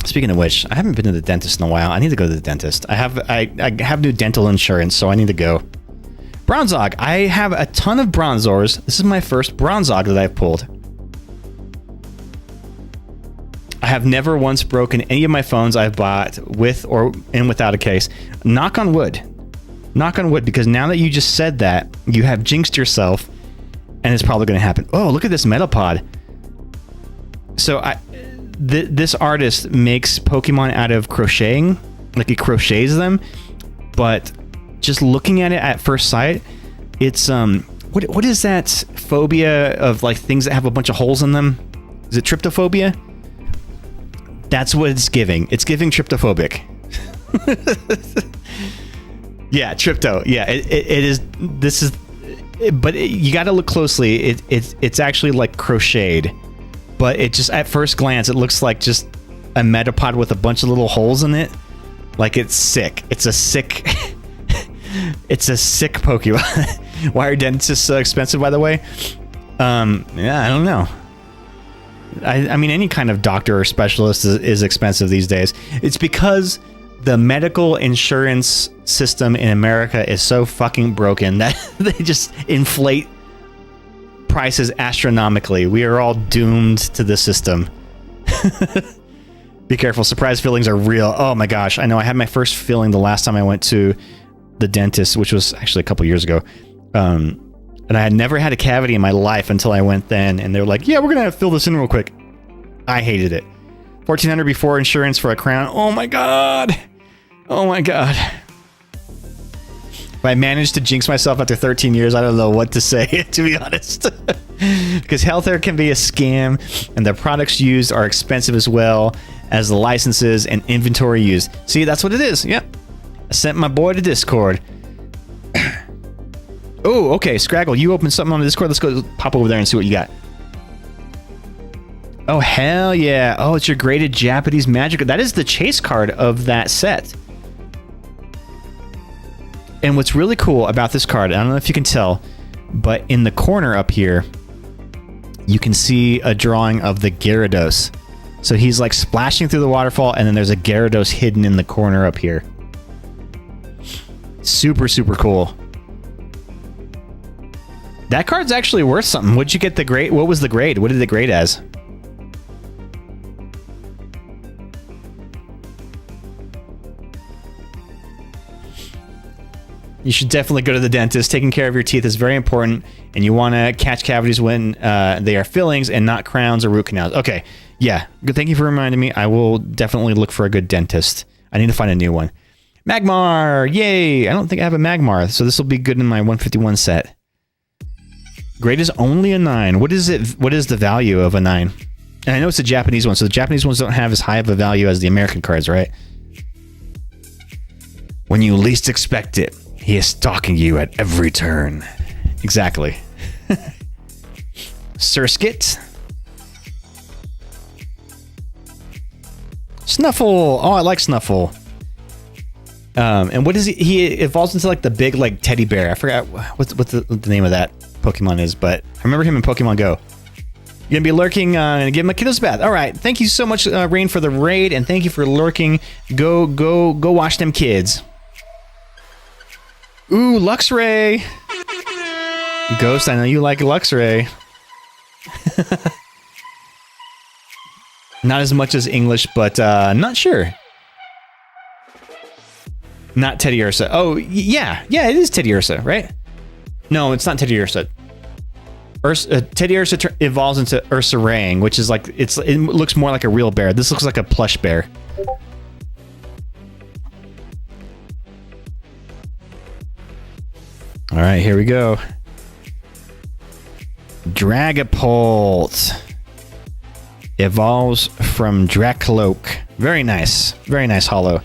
E: Speaking of which, I haven't been to the dentist in a while. I need to go to the dentist. I have new dental insurance, so I need to go. Bronzog. I have a ton of Bronzors. This is my first Bronzog that I've pulled. I have never once broken any of my phones I've bought with or and without a case. Knock on wood. Knock on wood, because now that you just said that, you have jinxed yourself, and it's probably going to happen. Oh, look at this Metapod. So this artist makes Pokemon out of crocheting, like he crochets them, but just looking at it at first sight, it's what is that phobia of like things that have a bunch of holes in them? Is it tryptophobia? That's what it's giving. It's giving tryptophobic. Yeah, trypto. Yeah, it is. This is, but you got to look closely. It's actually like crocheted. But it just, at first glance, it looks like just a Metapod with a bunch of little holes in it. Like, it's sick. It's a sick... It's a sick Pokemon. Why are dentists so expensive, by the way? Yeah, I don't know. I mean, any kind of doctor or specialist is expensive these days. It's because the medical insurance system in America is so fucking broken that they just inflate prices astronomically. We are all doomed to the system. Be careful. Surprise fillings are real. Oh my gosh. I know. I had my first filling the last time I went to the dentist, which was actually a couple years ago. And I had never had a cavity in my life until I went then. And they were like, yeah, we're going to fill this in real quick. I hated it. $1,400 before insurance for a crown. Oh my God. Oh my God. If I managed to jinx myself after 13 years, I don't know what to say, to be honest. Because healthcare can be a scam, and the products used are expensive as well as the licenses and inventory used. See, that's what it is. Yep. I sent my boy to Discord. Oh, okay. Scraggle, you opened something on the Discord. Let's go pop over there and see what you got. Oh, hell yeah. Oh, it's your graded Japanese magic. That is the chase card of that set. And what's really cool about this card, I don't know if you can tell, but in the corner up here, you can see a drawing of the Gyarados. So he's like splashing through the waterfall, and then there's a Gyarados hidden in the corner up here. Super, super cool. That card's actually worth something. What'd you get the grade? What was the grade? What did it grade as? You should definitely go to the dentist. Taking care of your teeth is very important, and you want to catch cavities when they are fillings and not crowns or root canals. Okay, yeah. Good. Thank you for reminding me. I will definitely look for a good dentist. I need to find a new one. Magmar! Yay! I don't think I have a Magmar, so this will be good in my 151 set. Grade is only a 9. What is it? What is the value of a 9? And I know it's a Japanese one, so the Japanese ones don't have as high of a value as the American cards, right? When you least expect it, he is stalking you at every turn. Exactly. Surskit. Snuffle. Oh, I like Snuffle. And what is he? He evolves into like the big like teddy bear. I forgot what the name of that Pokemon is, but I remember him in Pokemon Go. You're gonna be lurking and give him a kiddo's bath. All right. Thank you so much, Rain, for the raid, and thank you for lurking. Go watch them kids. Ooh, Luxray. Ghost, I know you like Luxray. Not as much as English, but not sure. Not Teddy Ursa. Oh, yeah, it is Teddy Ursa, right? No, it's not Teddy Ursa. Teddy Ursa evolves into Ursa-rang, which is like it looks more like a real bear. This looks like a plush bear. All right, here we go. Dragapult evolves from Dracloak. Very nice holo.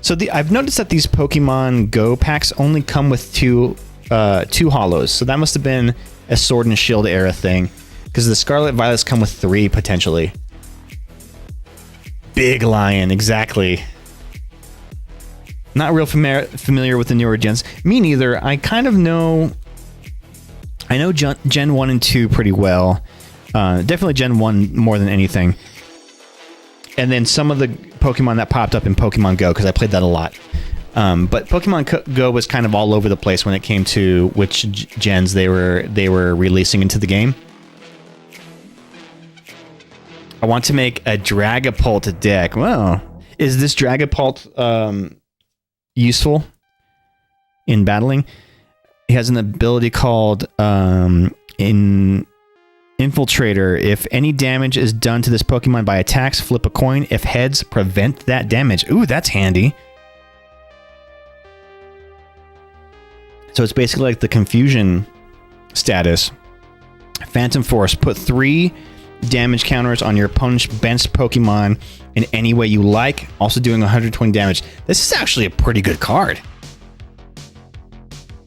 E: So I've noticed that these Pokemon Go packs only come with two holos. So that must have been a Sword and Shield era thing, because the Scarlet Violets come with 3 potentially. Big Lion, exactly. Not real familiar with the newer gens. Me neither. I kind of know... I know Gen 1 and 2 pretty well. Definitely Gen 1 more than anything. And then some of the Pokemon that popped up in Pokemon Go, because I played that a lot. But Pokemon Go was kind of all over the place when it came to which gens they were releasing into the game. I want to make a Dragapult deck. Wow. Is this Dragapult... useful in battling? He has an ability called Infiltrator. If any damage is done to this Pokemon by attacks, flip a coin. If heads, prevent that damage. Ooh, that's handy. So it's basically like the Confusion status. Phantom Force. Put 3 damage counters on your opponent's bench Pokemon in any way you like, also doing 120 damage. This is actually a pretty good card.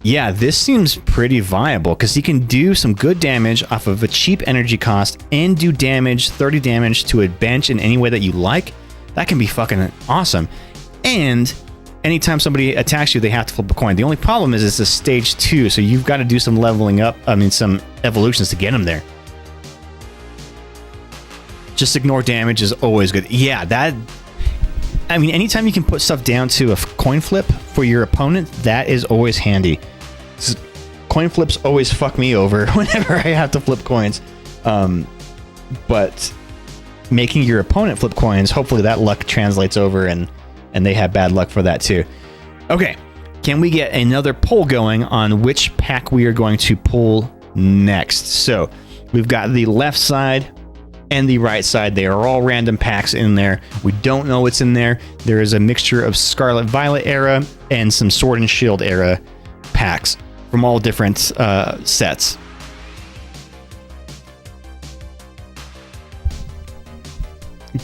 E: Yeah, this seems pretty viable, because he can do some good damage off of a cheap energy cost and do damage, 30 damage to a bench in any way that you like. That can be fucking awesome. And anytime somebody attacks you, they have to flip a coin. The only problem is it's a stage 2, so you've got to do some leveling up, some evolutions to get them there. Just ignore damage is always good. Yeah, anytime you can put stuff down to a coin flip for your opponent, that is always handy. Coin flips always fuck me over whenever I have to flip coins. But making your opponent flip coins, hopefully that luck translates over and they have bad luck for that too. Okay, can we get another poll going on which pack we are going to pull next? So we've got the left side and the right side. They are all random packs in there. We don't know what's in there. There is a mixture of Scarlet Violet era and some Sword and Shield era packs from all different sets.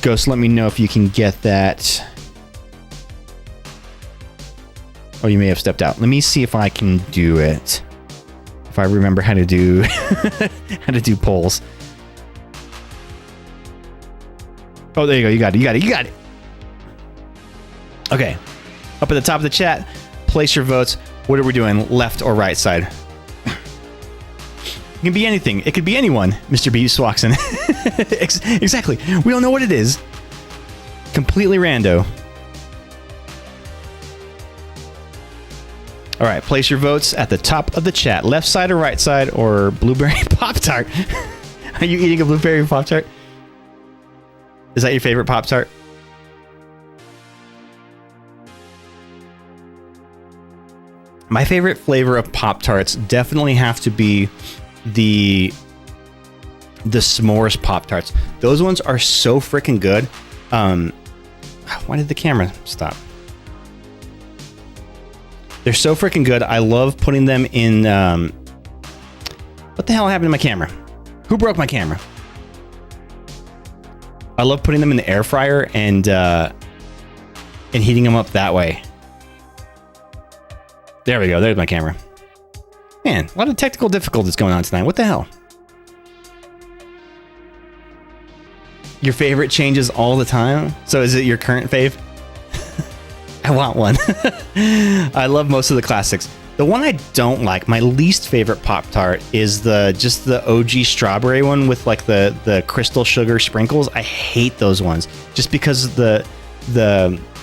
E: Ghost, let me know if you can get that. Oh, you may have stepped out. Let me see if I can do it. If I remember how to do how to do polls. Oh, there you go. You got it. You got it. You got it. Okay. Up at the top of the chat, place your votes. What are we doing? Left or right side? It can be anything. It could be anyone. Mr. B walks in. Exactly. We don't know what it is. Completely rando. All right, place your votes at the top of the chat. Left side or right side or blueberry Pop-Tart? Are you eating a blueberry Pop-Tart? Is that your favorite Pop-Tart? My favorite flavor of Pop-Tarts definitely have to be the s'mores Pop-Tarts. Those ones are so freaking good. Why did the camera stop? They're so freaking good. I love putting them in... what the hell happened to my camera? Who broke my camera? I love putting them in the air fryer and heating them up that way. There we go. There's my camera. Man, a lot of technical difficulties going on tonight. What the hell? Your favorite changes all the time? So is it your current fave? I want one. I love most of the classics. The one I don't like, my least favorite Pop-Tart, is just the OG strawberry one with like the crystal sugar sprinkles. I hate those ones just because the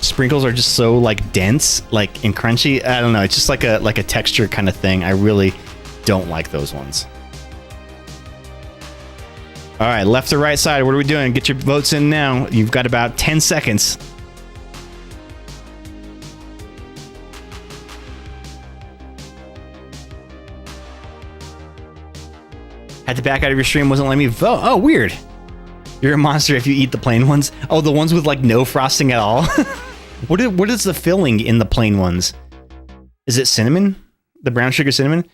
E: sprinkles are just so like dense, like and crunchy. I don't know. It's just like a texture kind of thing. I really don't like those ones. All right, left or right side, what are we doing? Get your votes in now. You've got about 10 seconds. Had to back out of your stream, wasn't letting me vote. Oh, weird. You're a monster if you eat the plain ones. Oh, the ones with like no frosting at all. What is the filling in the plain ones? Is it cinnamon? The brown sugar cinnamon?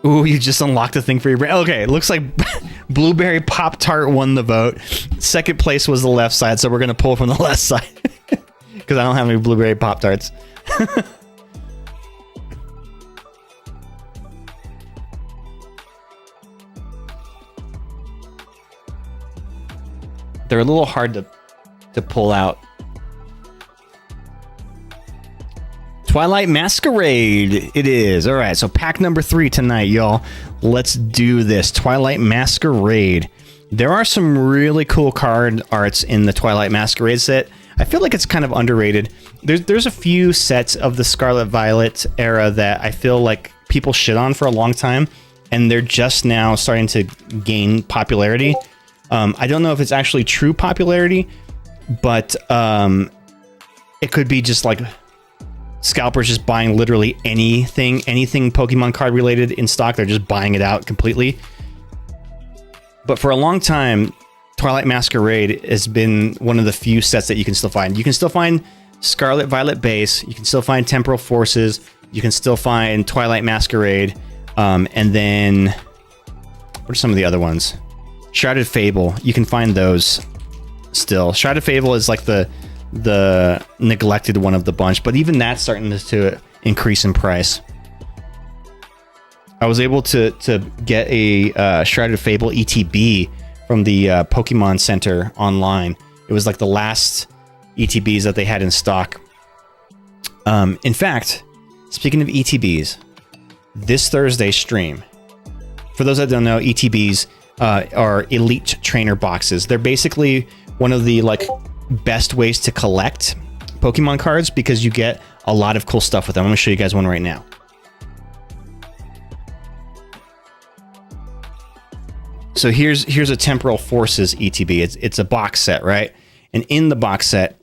E: Ooh, you just unlocked a thing for your brain. Okay, looks like Blueberry Pop-Tart won the vote. Second place was the left side, so we're going to pull from the left side. Because I don't have any Blueberry Pop-Tarts. They're a little hard to pull out. Twilight Masquerade, it is. All right, so pack number 3 tonight, y'all. Let's do this. Twilight Masquerade. There are some really cool card arts in the Twilight Masquerade set. I feel like it's kind of underrated. There's a few sets of the Scarlet Violet era that I feel like people shit on for a long time, and they're just now starting to gain popularity. I don't know if it's actually true popularity, but it could be just like scalpers just buying literally anything Pokemon card related in stock. They're just buying it out completely. But for a long time, Twilight Masquerade has been one of the few sets that you can still find. You can still find Scarlet Violet base. You can still find Temporal Forces. You can still find Twilight Masquerade. And then what are some of the other ones? Shrouded Fable, you can find those still. Shrouded Fable is like the neglected one of the bunch, but even that's starting to increase in price. I was able to get a Shrouded Fable ETB from the Pokemon Center online. It was like the last ETBs that they had in stock. In fact, speaking of ETBs, this Thursday stream, for those that don't know, ETBs are elite trainer boxes. They're basically one of the like best ways to collect Pokemon cards because you get a lot of cool stuff with them. I'm going to show you guys one right now. So here's a Temporal Forces ETB. It's a box set, right? And in the box set,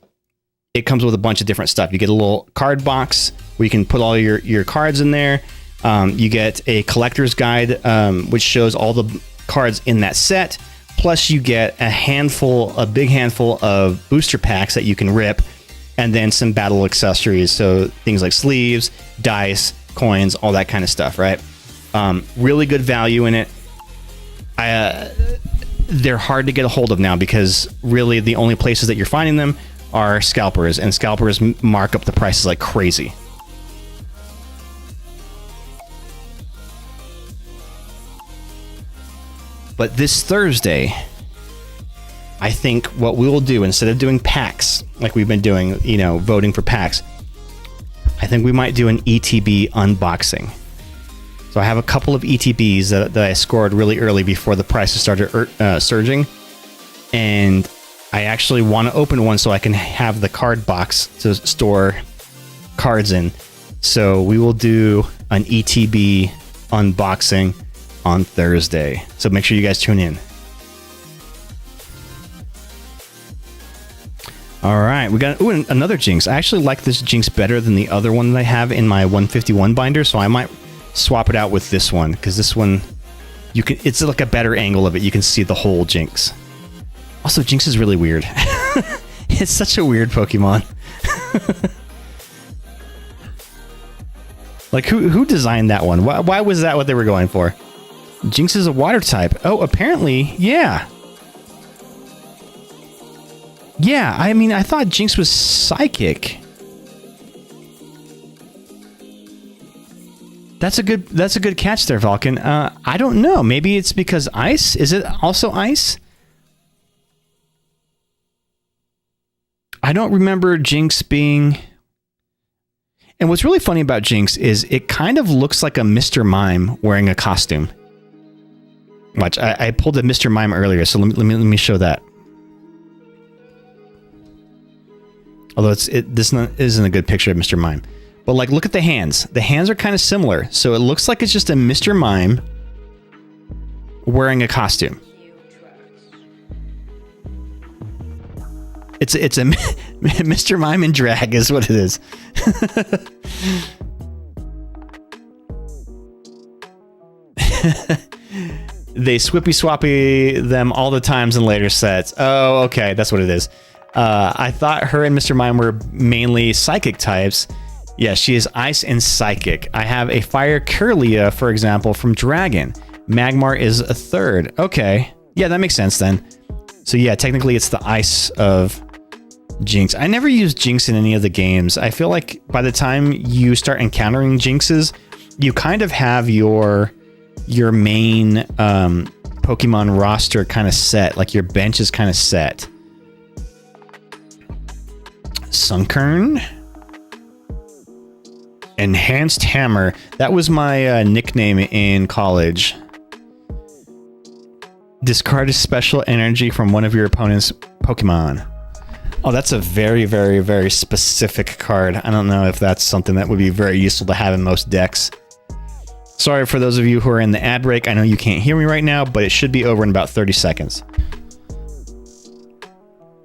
E: it comes with a bunch of different stuff. You get a little card box where you can put all your cards in there. You get a collector's guide, which shows all the cards in that set. Plus, you get a big handful of booster packs that you can rip, and then some battle accessories. So things like sleeves, dice, coins, all that kind of stuff, right? Really good value in it. They're hard to get a hold of now because really the only places that you're finding them are scalpers, and scalpers mark up the prices like crazy. But this Thursday, I think what we will do, instead of doing packs like we've been doing, voting for packs, I think we might do an ETB unboxing. So I have a couple of ETBs that I scored really early before the prices started surging, and I actually want to open one so I can have the card box to store cards in. So we will do an ETB unboxing on Thursday. So make sure you guys tune in. All right, we got another Jinx. I actually like this Jinx better than the other one that I have in my 151 binder, so I might swap it out with this one because this one it's like a better angle of it. You can see the whole Jinx. Also, Jinx is really weird. It's such a weird Pokemon. Like who designed that one? Why was that what they were going for? Jinx is a water type. Oh, apparently, yeah. Yeah, I mean, I thought Jinx was psychic. That's a good catch there, Falcon. I don't know. Maybe it's because ice. Is it also ice? I don't remember Jinx being... And what's really funny about Jinx is it kind of looks like a Mr. Mime wearing a costume. Watch, I pulled a Mr. Mime earlier, so let me show that. Although this isn't a good picture of Mr. Mime. But like, look at the hands. The hands are kind of similar. So it looks like it's just a Mr. Mime wearing a costume. It's a Mr. Mime in drag is what it is. They swappy them all the times in later sets. Oh, okay, that's what it is. I thought her and Mr. Mime were mainly psychic types. Yeah, she is ice and psychic. I have a Fire Kirlia, for example, from Dragon. Magmar is a third. Okay, yeah, that makes sense then. So yeah, technically it's the ice of Jinx. I never used Jinx in any of the games. I feel like by the time you start encountering Jinxes, you kind of have your main Pokemon roster kind of set. Like your bench is kind of set. Sunkern. Enhanced Hammer. That was my nickname in college. Discard a special energy from one of your opponent's Pokemon. Oh, that's a very, very, very specific card. I don't know if that's something that would be very useful to have in most decks. Sorry for those of you who are in the ad break. I know you can't hear me right now, but it should be over in about 30 seconds.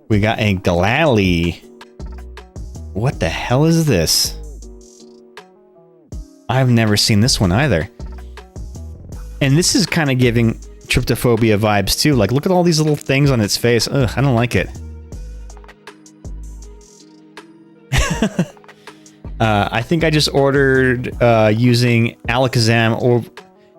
E: We got a Glalie. What the hell is this? I've never seen this one either. And this is kind of giving Tryptophobia vibes too. Like, look at all these little things on its face. Ugh, I don't like it. I think I just ordered using Alakazam, or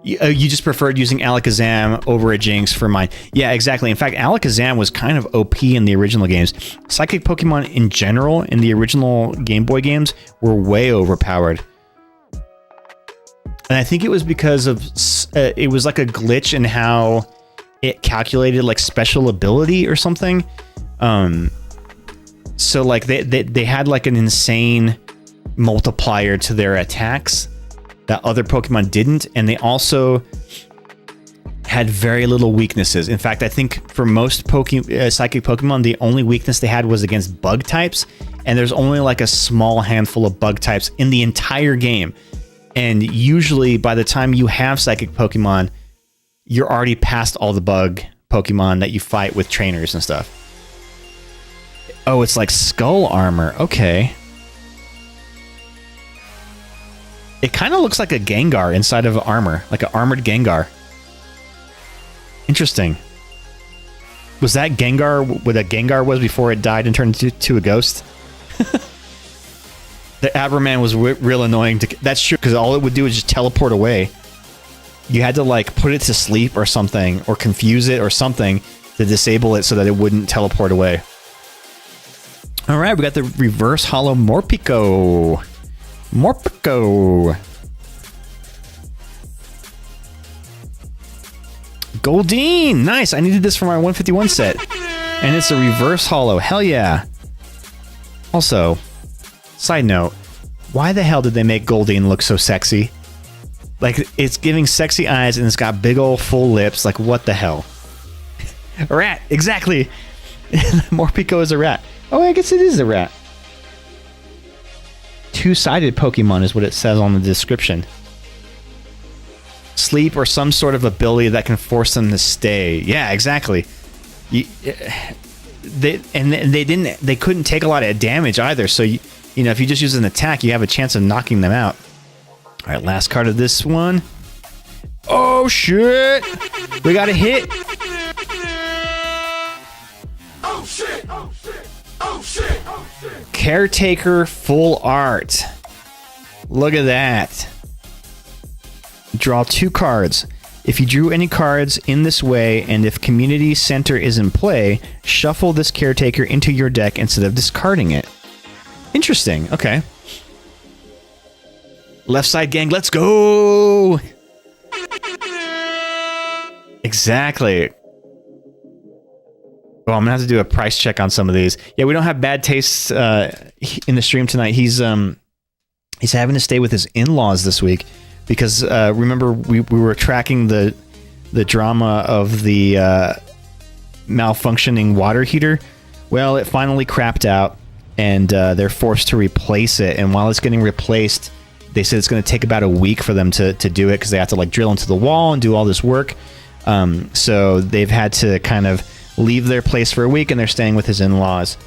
E: you just preferred using Alakazam over a Jinx for mine. Yeah, exactly. In fact, Alakazam was kind of OP in the original games. Psychic Pokemon in general in the original Game Boy games were way overpowered. And I think it was because of it was like a glitch in how it calculated like special ability or something. So like they had like an insane multiplier to their attacks that other Pokemon didn't, and they also had very little weaknesses. In fact, I think for most psychic Pokemon, the only weakness they had was against bug types, and there's only like a small handful of bug types in the entire game. And usually by the time you have psychic Pokemon, you're already past all the bug Pokemon that you fight with trainers and stuff. Oh, it's like skull armor. Okay. It kind of looks like a Gengar inside of armor, like an armored Gengar. Interesting. Was that Gengar what a Gengar was before it died and turned into a ghost? The Aberman was real annoying. That's true, because all it would do is just teleport away. You had to like put it to sleep or something, or confuse it or something to disable it so that it wouldn't teleport away. All right, we got the reverse hollow Morpeko. Morpeko. Goldeen! Nice! I needed this for my 151 set. And it's a reverse hollow. Hell yeah. Also, side note, why the hell did they make Goldeen look so sexy? Like, it's giving sexy eyes and it's got big old full lips. Like, what the hell? A rat! Exactly! Morpeko is a rat. Oh, I guess it is a rat. Two-sided Pokemon is what it says on the description. Sleep or some sort of ability that can force them to stay. Yeah, exactly. They couldn't take a lot of damage either. So you know, if you just use an attack, you have a chance of knocking them out. All right, last card of this one. Oh shit! We got a hit.
C: Oh shit! Oh shit! Oh shit! Oh shit!
E: Caretaker full art. Look at that. Draw 2 cards. If you drew any cards in this way, and if Community Center is in play, shuffle this Caretaker into your deck instead of discarding it. Interesting. Okay. Left side gang, let's go! Exactly. Oh, I'm gonna have to do a price check on some of these. Yeah, we don't have bad tastes in the stream tonight. He's having to stay with his in-laws this week because remember we were tracking the drama of the malfunctioning water heater. Well, it finally crapped out, and they're forced to replace it. And while it's getting replaced, they said it's going to take about a week for them to do it because they have to like drill into the wall and do all this work. So they've had to kind of leave their place for a week, and they're staying with his in-laws.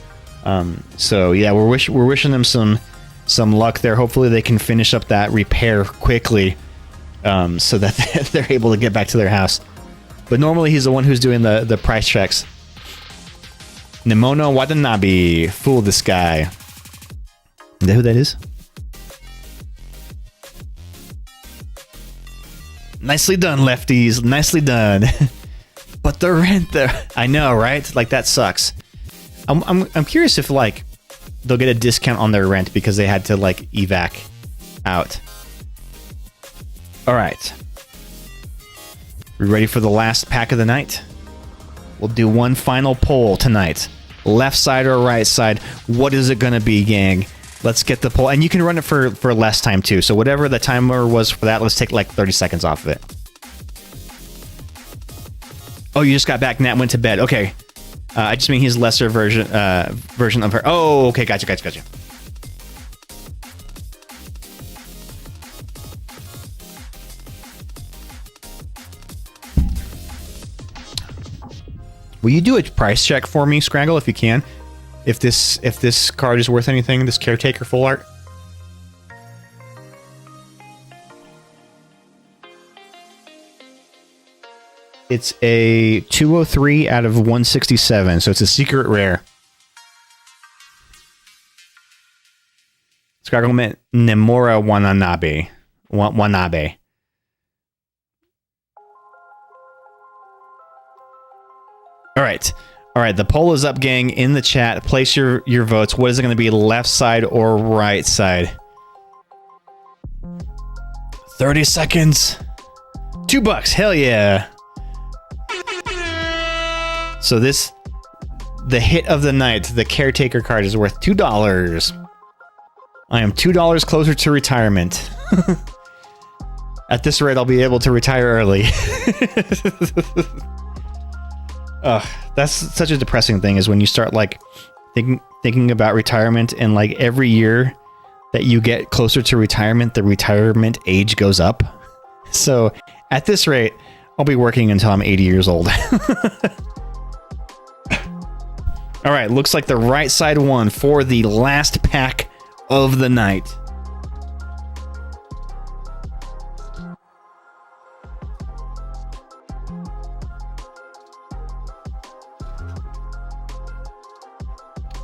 E: So yeah, we're wishing them some luck there. Hopefully they can finish up that repair quickly, so that they're able to get back to their house. But normally he's the one who's doing the price checks. Nemono Watanabe. Fool this guy. Is that who that is? Nicely done, lefties. Nicely done. But the rent there, I know, right? Like, that sucks. I'm curious if like they'll get a discount on their rent because they had to like evac out. All right. We ready for the last pack of the night? We'll do one final poll tonight. Left side or right side? What is it gonna be, gang? Let's get the poll, and you can run it for less time too. So whatever the timer was for that, let's take like 30 seconds off of it. Oh, you just got back. Nat went to bed. Okay. I just mean his lesser version of her. Oh, okay. Gotcha. Will you do a price check for me, Scraggle, if you can? If this card is worth anything, this Caretaker full art? It's a 203 out of 167, so it's a secret rare. Scraggle meant Nemora Watanabe. Wanabe. All right, the poll is up, gang, in the chat. Place your votes. What is it going to be, left side or right side? 30 seconds. $2. Hell yeah. So the hit of the night, the Caretaker card, is worth $2. I am $2 closer to retirement. At this rate, I'll be able to retire early. Ugh, that's such a depressing thing, is when you start like thinking about retirement, and like every year that you get closer to retirement, the retirement age goes up. So at this rate, I'll be working until I'm 80 years old. All right, looks like the right side won for the last pack of the night.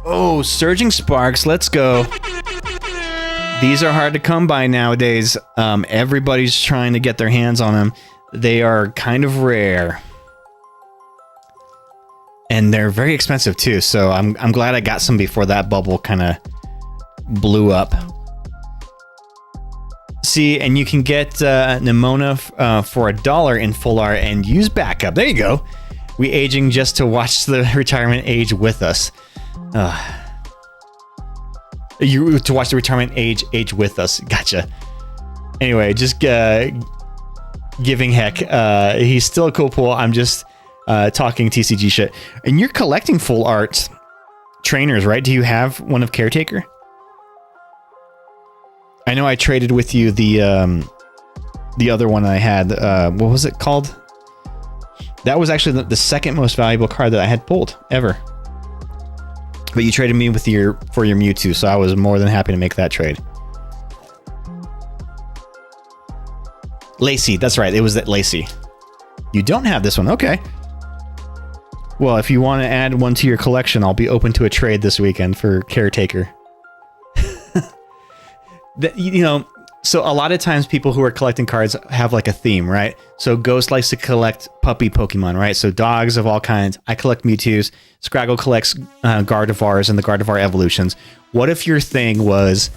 E: Oh, Surging Sparks, let's go. These are hard to come by nowadays. Everybody's trying to get their hands on them. They are kind of rare. And they're very expensive too, so I'm glad I got some before that bubble kind of blew up. See, and you can get Nimona for $1 in full art and use backup. There you go. We aging just to watch the retirement age with us. You to watch the retirement age with us. Gotcha. Anyway, just giving heck. He's still a cool pool. I'm just talking TCG shit. And you're collecting full art trainers, right? Do you have one of Caretaker? I know I traded with you the other one I had. What was it called? That was actually the second most valuable card that I had pulled ever. But you traded me with for your Mewtwo, so I was more than happy to make that trade. Lacey, that's right. It was that Lacey. You don't have this one. Okay. Well, if you want to add one to your collection, I'll be open to a trade this weekend for Caretaker. You know, so a lot of times people who are collecting cards have like a theme, right? So Ghost likes to collect puppy Pokemon, right? So dogs of all kinds. I collect Mewtwo's. Scraggle collects Gardevoirs and the Gardevoir evolutions. What if your thing was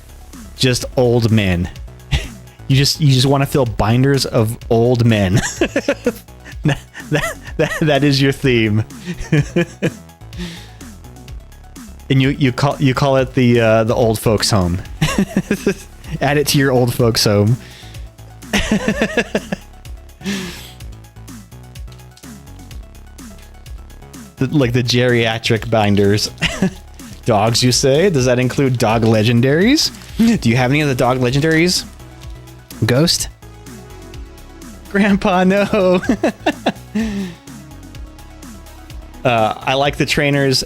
E: just old men? You just want to fill binders of old men. that is your theme. And you call it the old folks home. Add it to your old folks home. Like the geriatric binders. Dogs, you say? Does that include dog legendaries? Do you have any of the dog legendaries? Ghost? Grandpa, no. I like the trainers,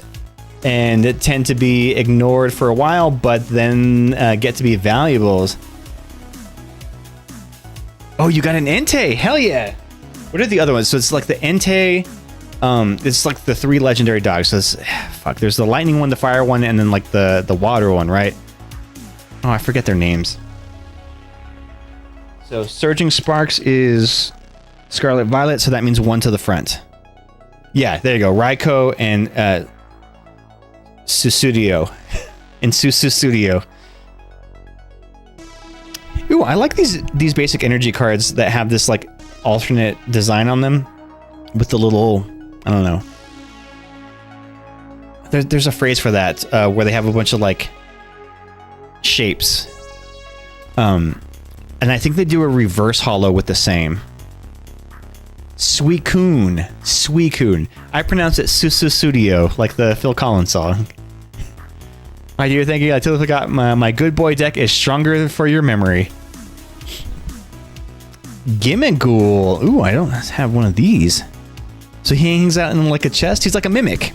E: and it tend to be ignored for a while, but then get to be valuables. Oh, you got an Entei! Hell yeah! What are the other ones? So it's like the Entei. It's like the 3 legendary dogs. So fuck. There's the lightning one, the fire one, and then like the water one, right? Oh, I forget their names. So Surging Sparks is Scarlet Violet, so that means 1 to the front. Yeah, there you go. Raikou and Susudio. In Susudio. Ooh, I like these basic energy cards that have this like alternate design on them with the little, I don't know. There's a phrase for that where they have a bunch of like shapes. And I think they do a reverse holo with the same. Suicune. I pronounce it Susudio, like the Phil Collins song. My dear, thank you. I totally forgot my good boy deck is stronger for your memory. Gimmighoul. Ooh, I don't have one of these. So he hangs out in like a chest. He's like a mimic.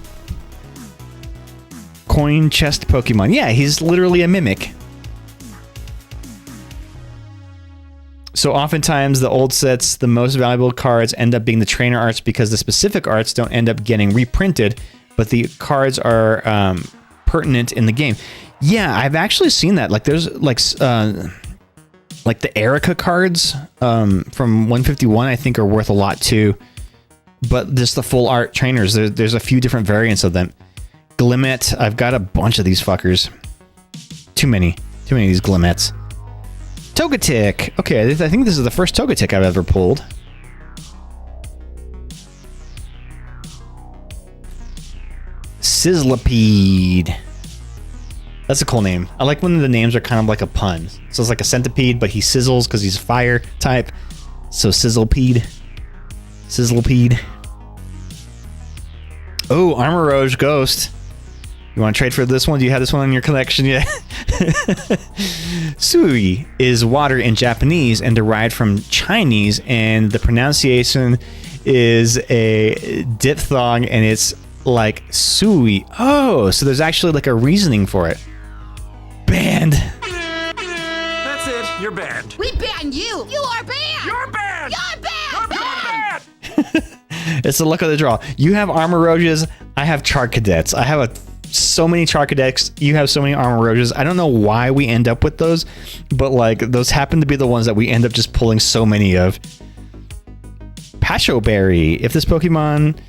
E: Coin chest Pokemon. Yeah, he's literally a mimic. So oftentimes the old sets, the most valuable cards end up being the trainer arts because the specific arts don't end up getting reprinted, but the cards are pertinent in the game. Yeah, I've actually seen that. Like there's like the Erica cards from 151, I think are worth a lot too. But just the full art trainers, there's a few different variants of them. Glimmet, I've got a bunch of these fuckers. Too many of these Glimmets. Togetic. Okay, I think this is the first Togetic I've ever pulled. Sizzlipede. That's a cool name. I like when the names are kind of like a pun. So it's like a centipede, but he sizzles because he's fire type. So Sizzlepede. Sizzlepede. Oh, Armor Rouge Ghost. You want to trade for this one? Do you have this one in your collection yet? Sui is water in Japanese and derived from Chinese, and the pronunciation is a diphthong, and it's like Sui. Oh, so there's actually like a reasoning for it. Banned.
B: That's it. You're banned.
F: We ban you! You are banned!
B: You're banned.
F: You're banned!
B: You're banned.
E: It's the luck of the draw. You have Armor Rouges. I have Char Cadets. I have so many Char Cadets. You have so many Armor Rouges. I don't know why we end up with those, but like those happen to be the ones that we end up just pulling so many of. Pacho Berry. If the Pokemon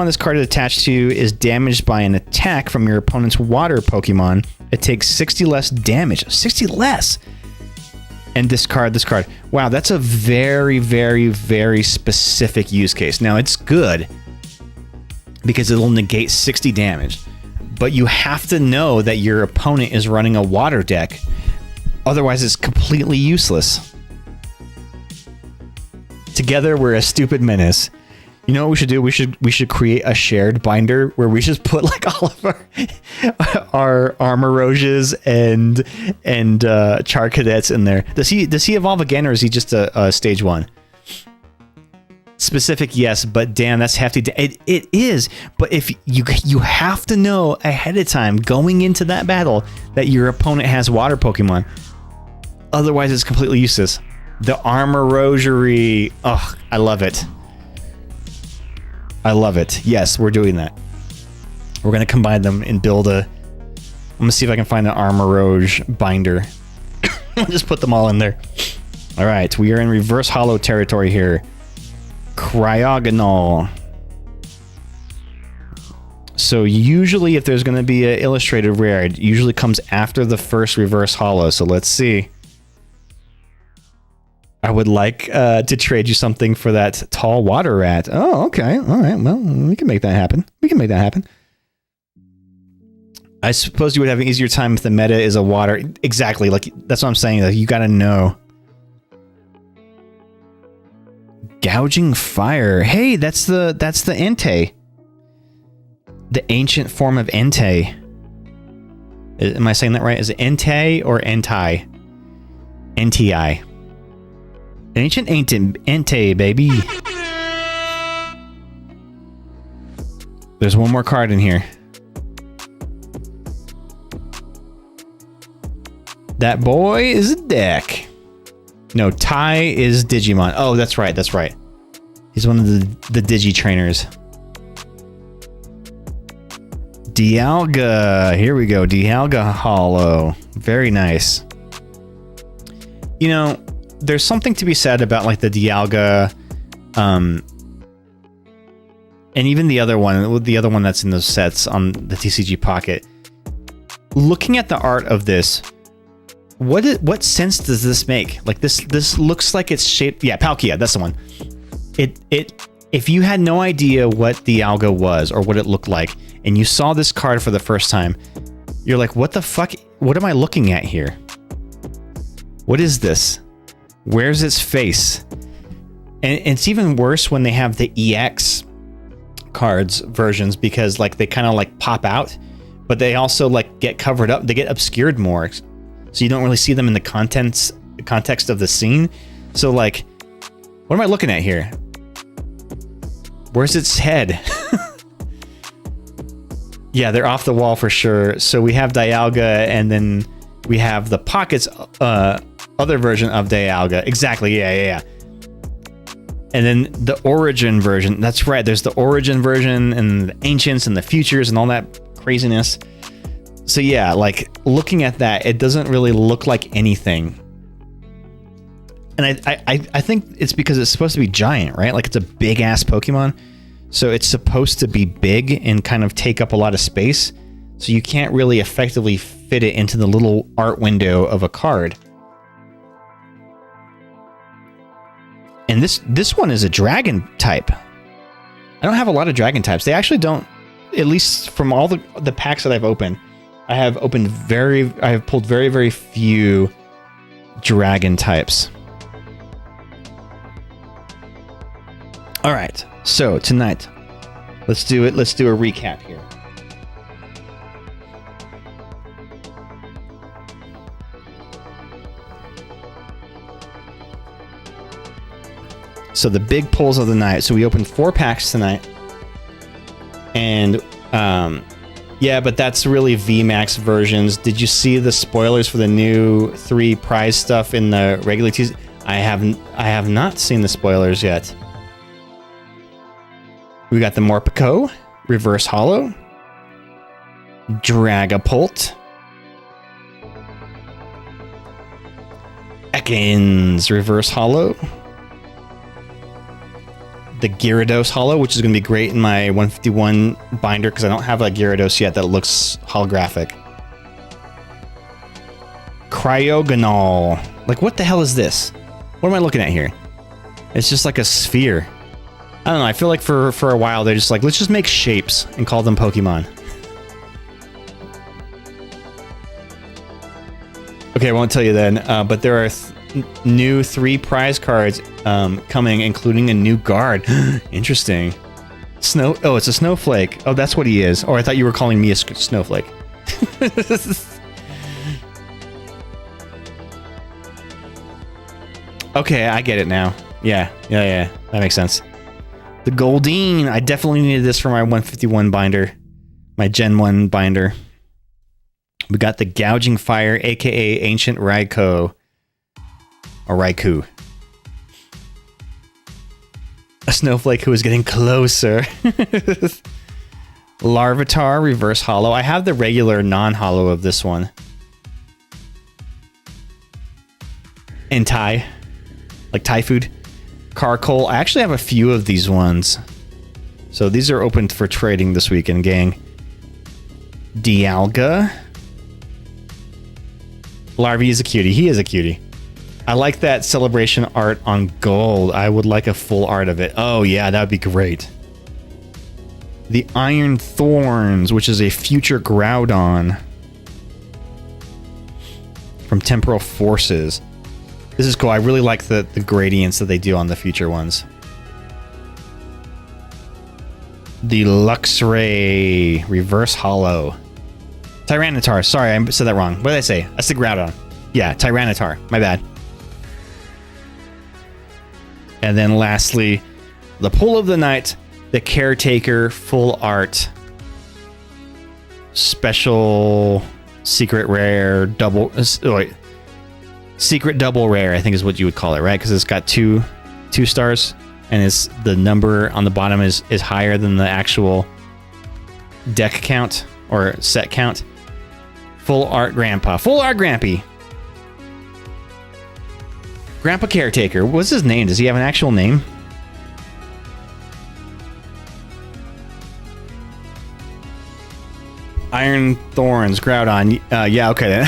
E: this card is attached to is damaged by an attack from your opponent's water Pokemon, it takes 60 less damage. 60 less! And discard this card. Wow, that's a very, very, very specific use case. Now, it's good because it'll negate 60 damage, but you have to know that your opponent is running a water deck. Otherwise, it's completely useless. Together, we're a stupid menace. You know what we should do? We should create a shared binder where we just put like all of our Armor Rouges and Char Cadets in there. Does he evolve again, or is he just a stage 1? Specific, yes, but damn, that's hefty. It is, but if you have to know ahead of time going into that battle that your opponent has water Pokemon. Otherwise, it's completely useless. The Armor Rougery. Oh, I love it. I love it. Yes, we're doing that. We're going to combine them and build a... I'm going to see if I can find an Armor Rouge binder. Just put them all in there. All right, we are in reverse hollow territory here. Cryogonal. So usually if there's going to be an illustrated rare, it usually comes after the first reverse hollow. So let's see. I would like to trade you something for that tall water rat. Oh, okay. All right. Well, we can make that happen. We can make that happen. I suppose you would have an easier time if the meta is a water. Exactly. Like, that's what I'm saying. Like, you got to know. Gouging Fire. Hey, that's the Entei. The ancient form of Entei. Am I saying that right? Is it Entei or Entei? NTI. Ancient Entei, baby. There's one more card in here. That boy is a deck. No, Tai is Digimon. Oh, that's right, that's right. He's one of the Digi trainers. Dialga. Here we go. Dialga Hollow. Very nice. You know, there's something to be said about like the Dialga, and even the other one that's in those sets on the TCG Pocket. Looking at the art of this, what sense does this make? Like this looks like it's shaped. Yeah, Palkia, that's the one. If you had no idea what Dialga was or what it looked like, and you saw this card for the first time, you're like, what the fuck? What am I looking at here? What is this? Where's its face? And it's even worse when they have the EX cards versions, because like they kind of like pop out, but they also like get covered up. They get obscured more, so you don't really see them in the context of the scene. So like, what am I looking at here? Where's its head? Yeah, they're off the wall for sure. So we have Dialga, and then we have the Pocket's other version of Dialga. Exactly, yeah. And then the Origin version. That's right, there's the Origin version, and the Ancients, and the Futures, and all that craziness. So yeah, like, looking at that, it doesn't really look like anything. And I think it's because it's supposed to be giant, right? Like, it's a big-ass Pokemon. So it's supposed to be big and kind of take up a lot of space. So you can't really effectively fit it into the little art window of a card. And this one is a dragon type. I don't have a lot of dragon types. They actually don't, at least from all the packs that I've opened, I have pulled very, very few dragon types. All right, so tonight, let's do it. Let's do a recap here. So the big pulls of the night. So we opened 4 packs tonight. And, yeah, but that's really VMAX versions. Did you see the spoilers for the new 3 prize stuff in the regular Tuesday? I have not seen the spoilers yet. We got the Morpeko, Reverse Hollow, Dragapult, Ekans, Reverse Hollow, the Gyarados Hollow, which is going to be great in my 151 binder because I don't have a Gyarados yet that looks holographic. Cryogonal. Like, what the hell is this? What am I looking at here? It's just like a sphere. I don't know. I feel like for a while they're just like, let's just make shapes and call them Pokemon. Okay, I won't tell you then, but there are new 3 prize cards coming, including a new guard. Interesting. Oh, it's a snowflake. Oh, that's what he is. Or I thought you were calling me a snowflake. Okay, I get it now. Yeah. That makes sense. The Goldeen. I definitely needed this for my 151 binder. My Gen 1 binder. We got the Gouging Fire, aka Ancient Raikou. Or Raikou. A snowflake who is getting closer. Larvitar, Reverse Hollow. I have the regular non-hollow of this one. And Thai. Like Thai food. Carkol. I actually have a few of these ones. So these are open for trading this weekend, gang. Dialga. Larvie is a cutie. He is a cutie. I like that celebration art on gold. I would like a full art of it. Oh yeah, that would be great. The Iron Thorns, which is a future Groudon. From Temporal Forces. This is cool. I really like the gradients that they do on the future ones. The Luxray Reverse Hollow. Tyranitar. Sorry, I said that wrong. What did I say? I said Groudon. Yeah, Tyranitar. My bad. And then lastly, the pull of the night, the Caretaker Full Art. Special secret rare double... wait. Secret double rare, I think is what you would call it, right? Because it's got two stars, and the number on the bottom is higher than the actual deck count or set count. Full Art Grandpa. Full Art Grampy. Grandpa Caretaker. What's his name? Does he have an actual name? Iron Thorns, Groudon. Yeah, okay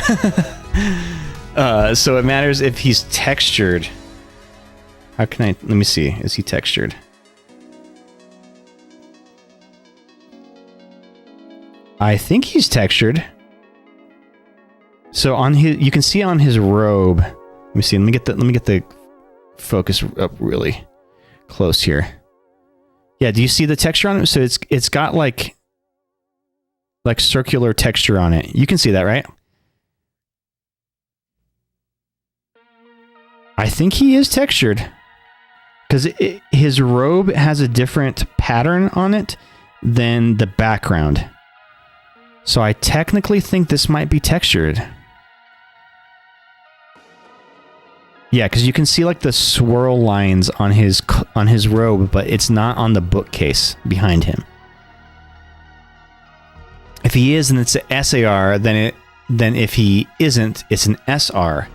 E: then. So it matters if he's textured. How can I... Let me see. Is he textured? I think he's textured. So on his... You can see on his robe... Let me see. Let me get the focus up really close here. Yeah, do you see the texture on it? So it's got like circular texture on it. You can see that, right? I think he is textured because his robe has a different pattern on it than the background. So I technically think this might be textured. Yeah, because you can see like the swirl lines on his robe, but it's not on the bookcase behind him. If he is, and it's an SAR, then if he isn't, it's an SR.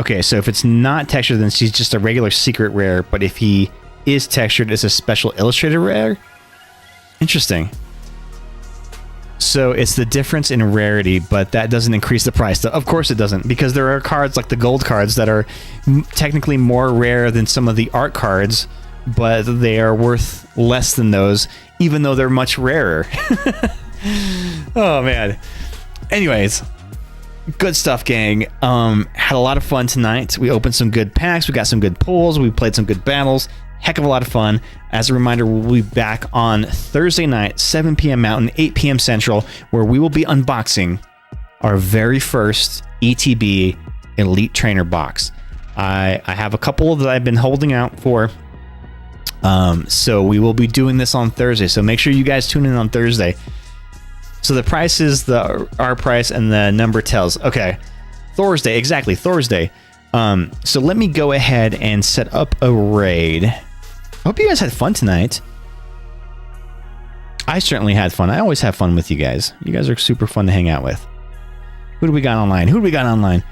E: Okay, so if it's not textured, then she's just a regular secret rare. But if he is textured, it's a special illustrated rare. Interesting. So it's the difference in rarity, but that doesn't increase the price. Of course it doesn't, because there are cards like the gold cards that are technically more rare than some of the art cards, but they are worth less than those, even though they're much rarer. Oh man. Anyways, good stuff, gang. Had a lot of fun tonight. We opened some good packs. We got some good pulls. We played some good battles. Heck of a lot of fun. As a reminder, we'll be back on Thursday night, 7 p.m. Mountain, 8 p.m. Central, where we will be unboxing our very first ETB Elite Trainer box. I have a couple that I've been holding out for. So we will be doing this on Thursday. So make sure you guys tune in on Thursday. So the price is our price and the number tells. Okay. Thursday, exactly. Thursday. So let me go ahead and set up a raid. I hope you guys had fun tonight. I certainly had fun. I always have fun with you guys. You guys are super fun to hang out with. Who do we got online?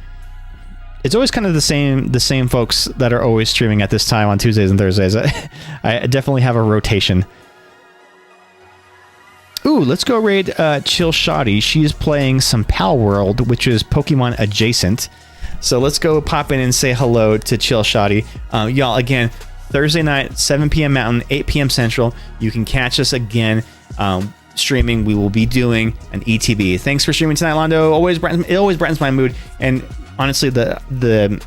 E: It's always kind of the same folks that are always streaming at this time on Tuesdays and Thursdays. I definitely have a rotation. Ooh, let's go raid Chill Shoddy. She is playing some Pal World, which is Pokemon adjacent. So let's go pop in and say hello to Chill Shoddy. Y'all, again, Thursday night, 7 p.m. Mountain, 8 p.m. Central. You can catch us again streaming. We will be doing an ETB. Thanks for streaming tonight, Londo. It always brightens my mood. And honestly, the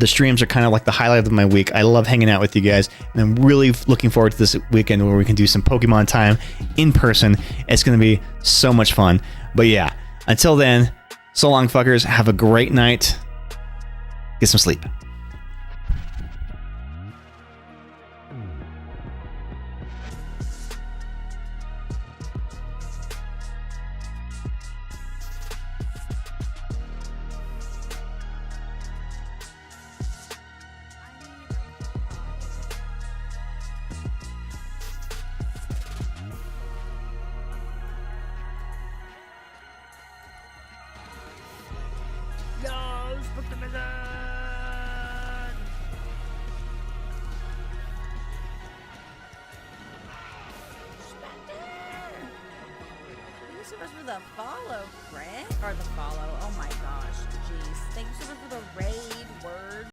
E: streams are kind of like the highlight of my week. I love hanging out with you guys, and I'm really looking forward to this weekend where we can do some Pokemon time in person. It's going to be so much fun. But yeah, until then, so long, fuckers. Have a great night. Get some sleep.
F: Thank you so much for the follow, friend. Or the follow. Oh my gosh. Jeez. Thank you so much for the raid. Word.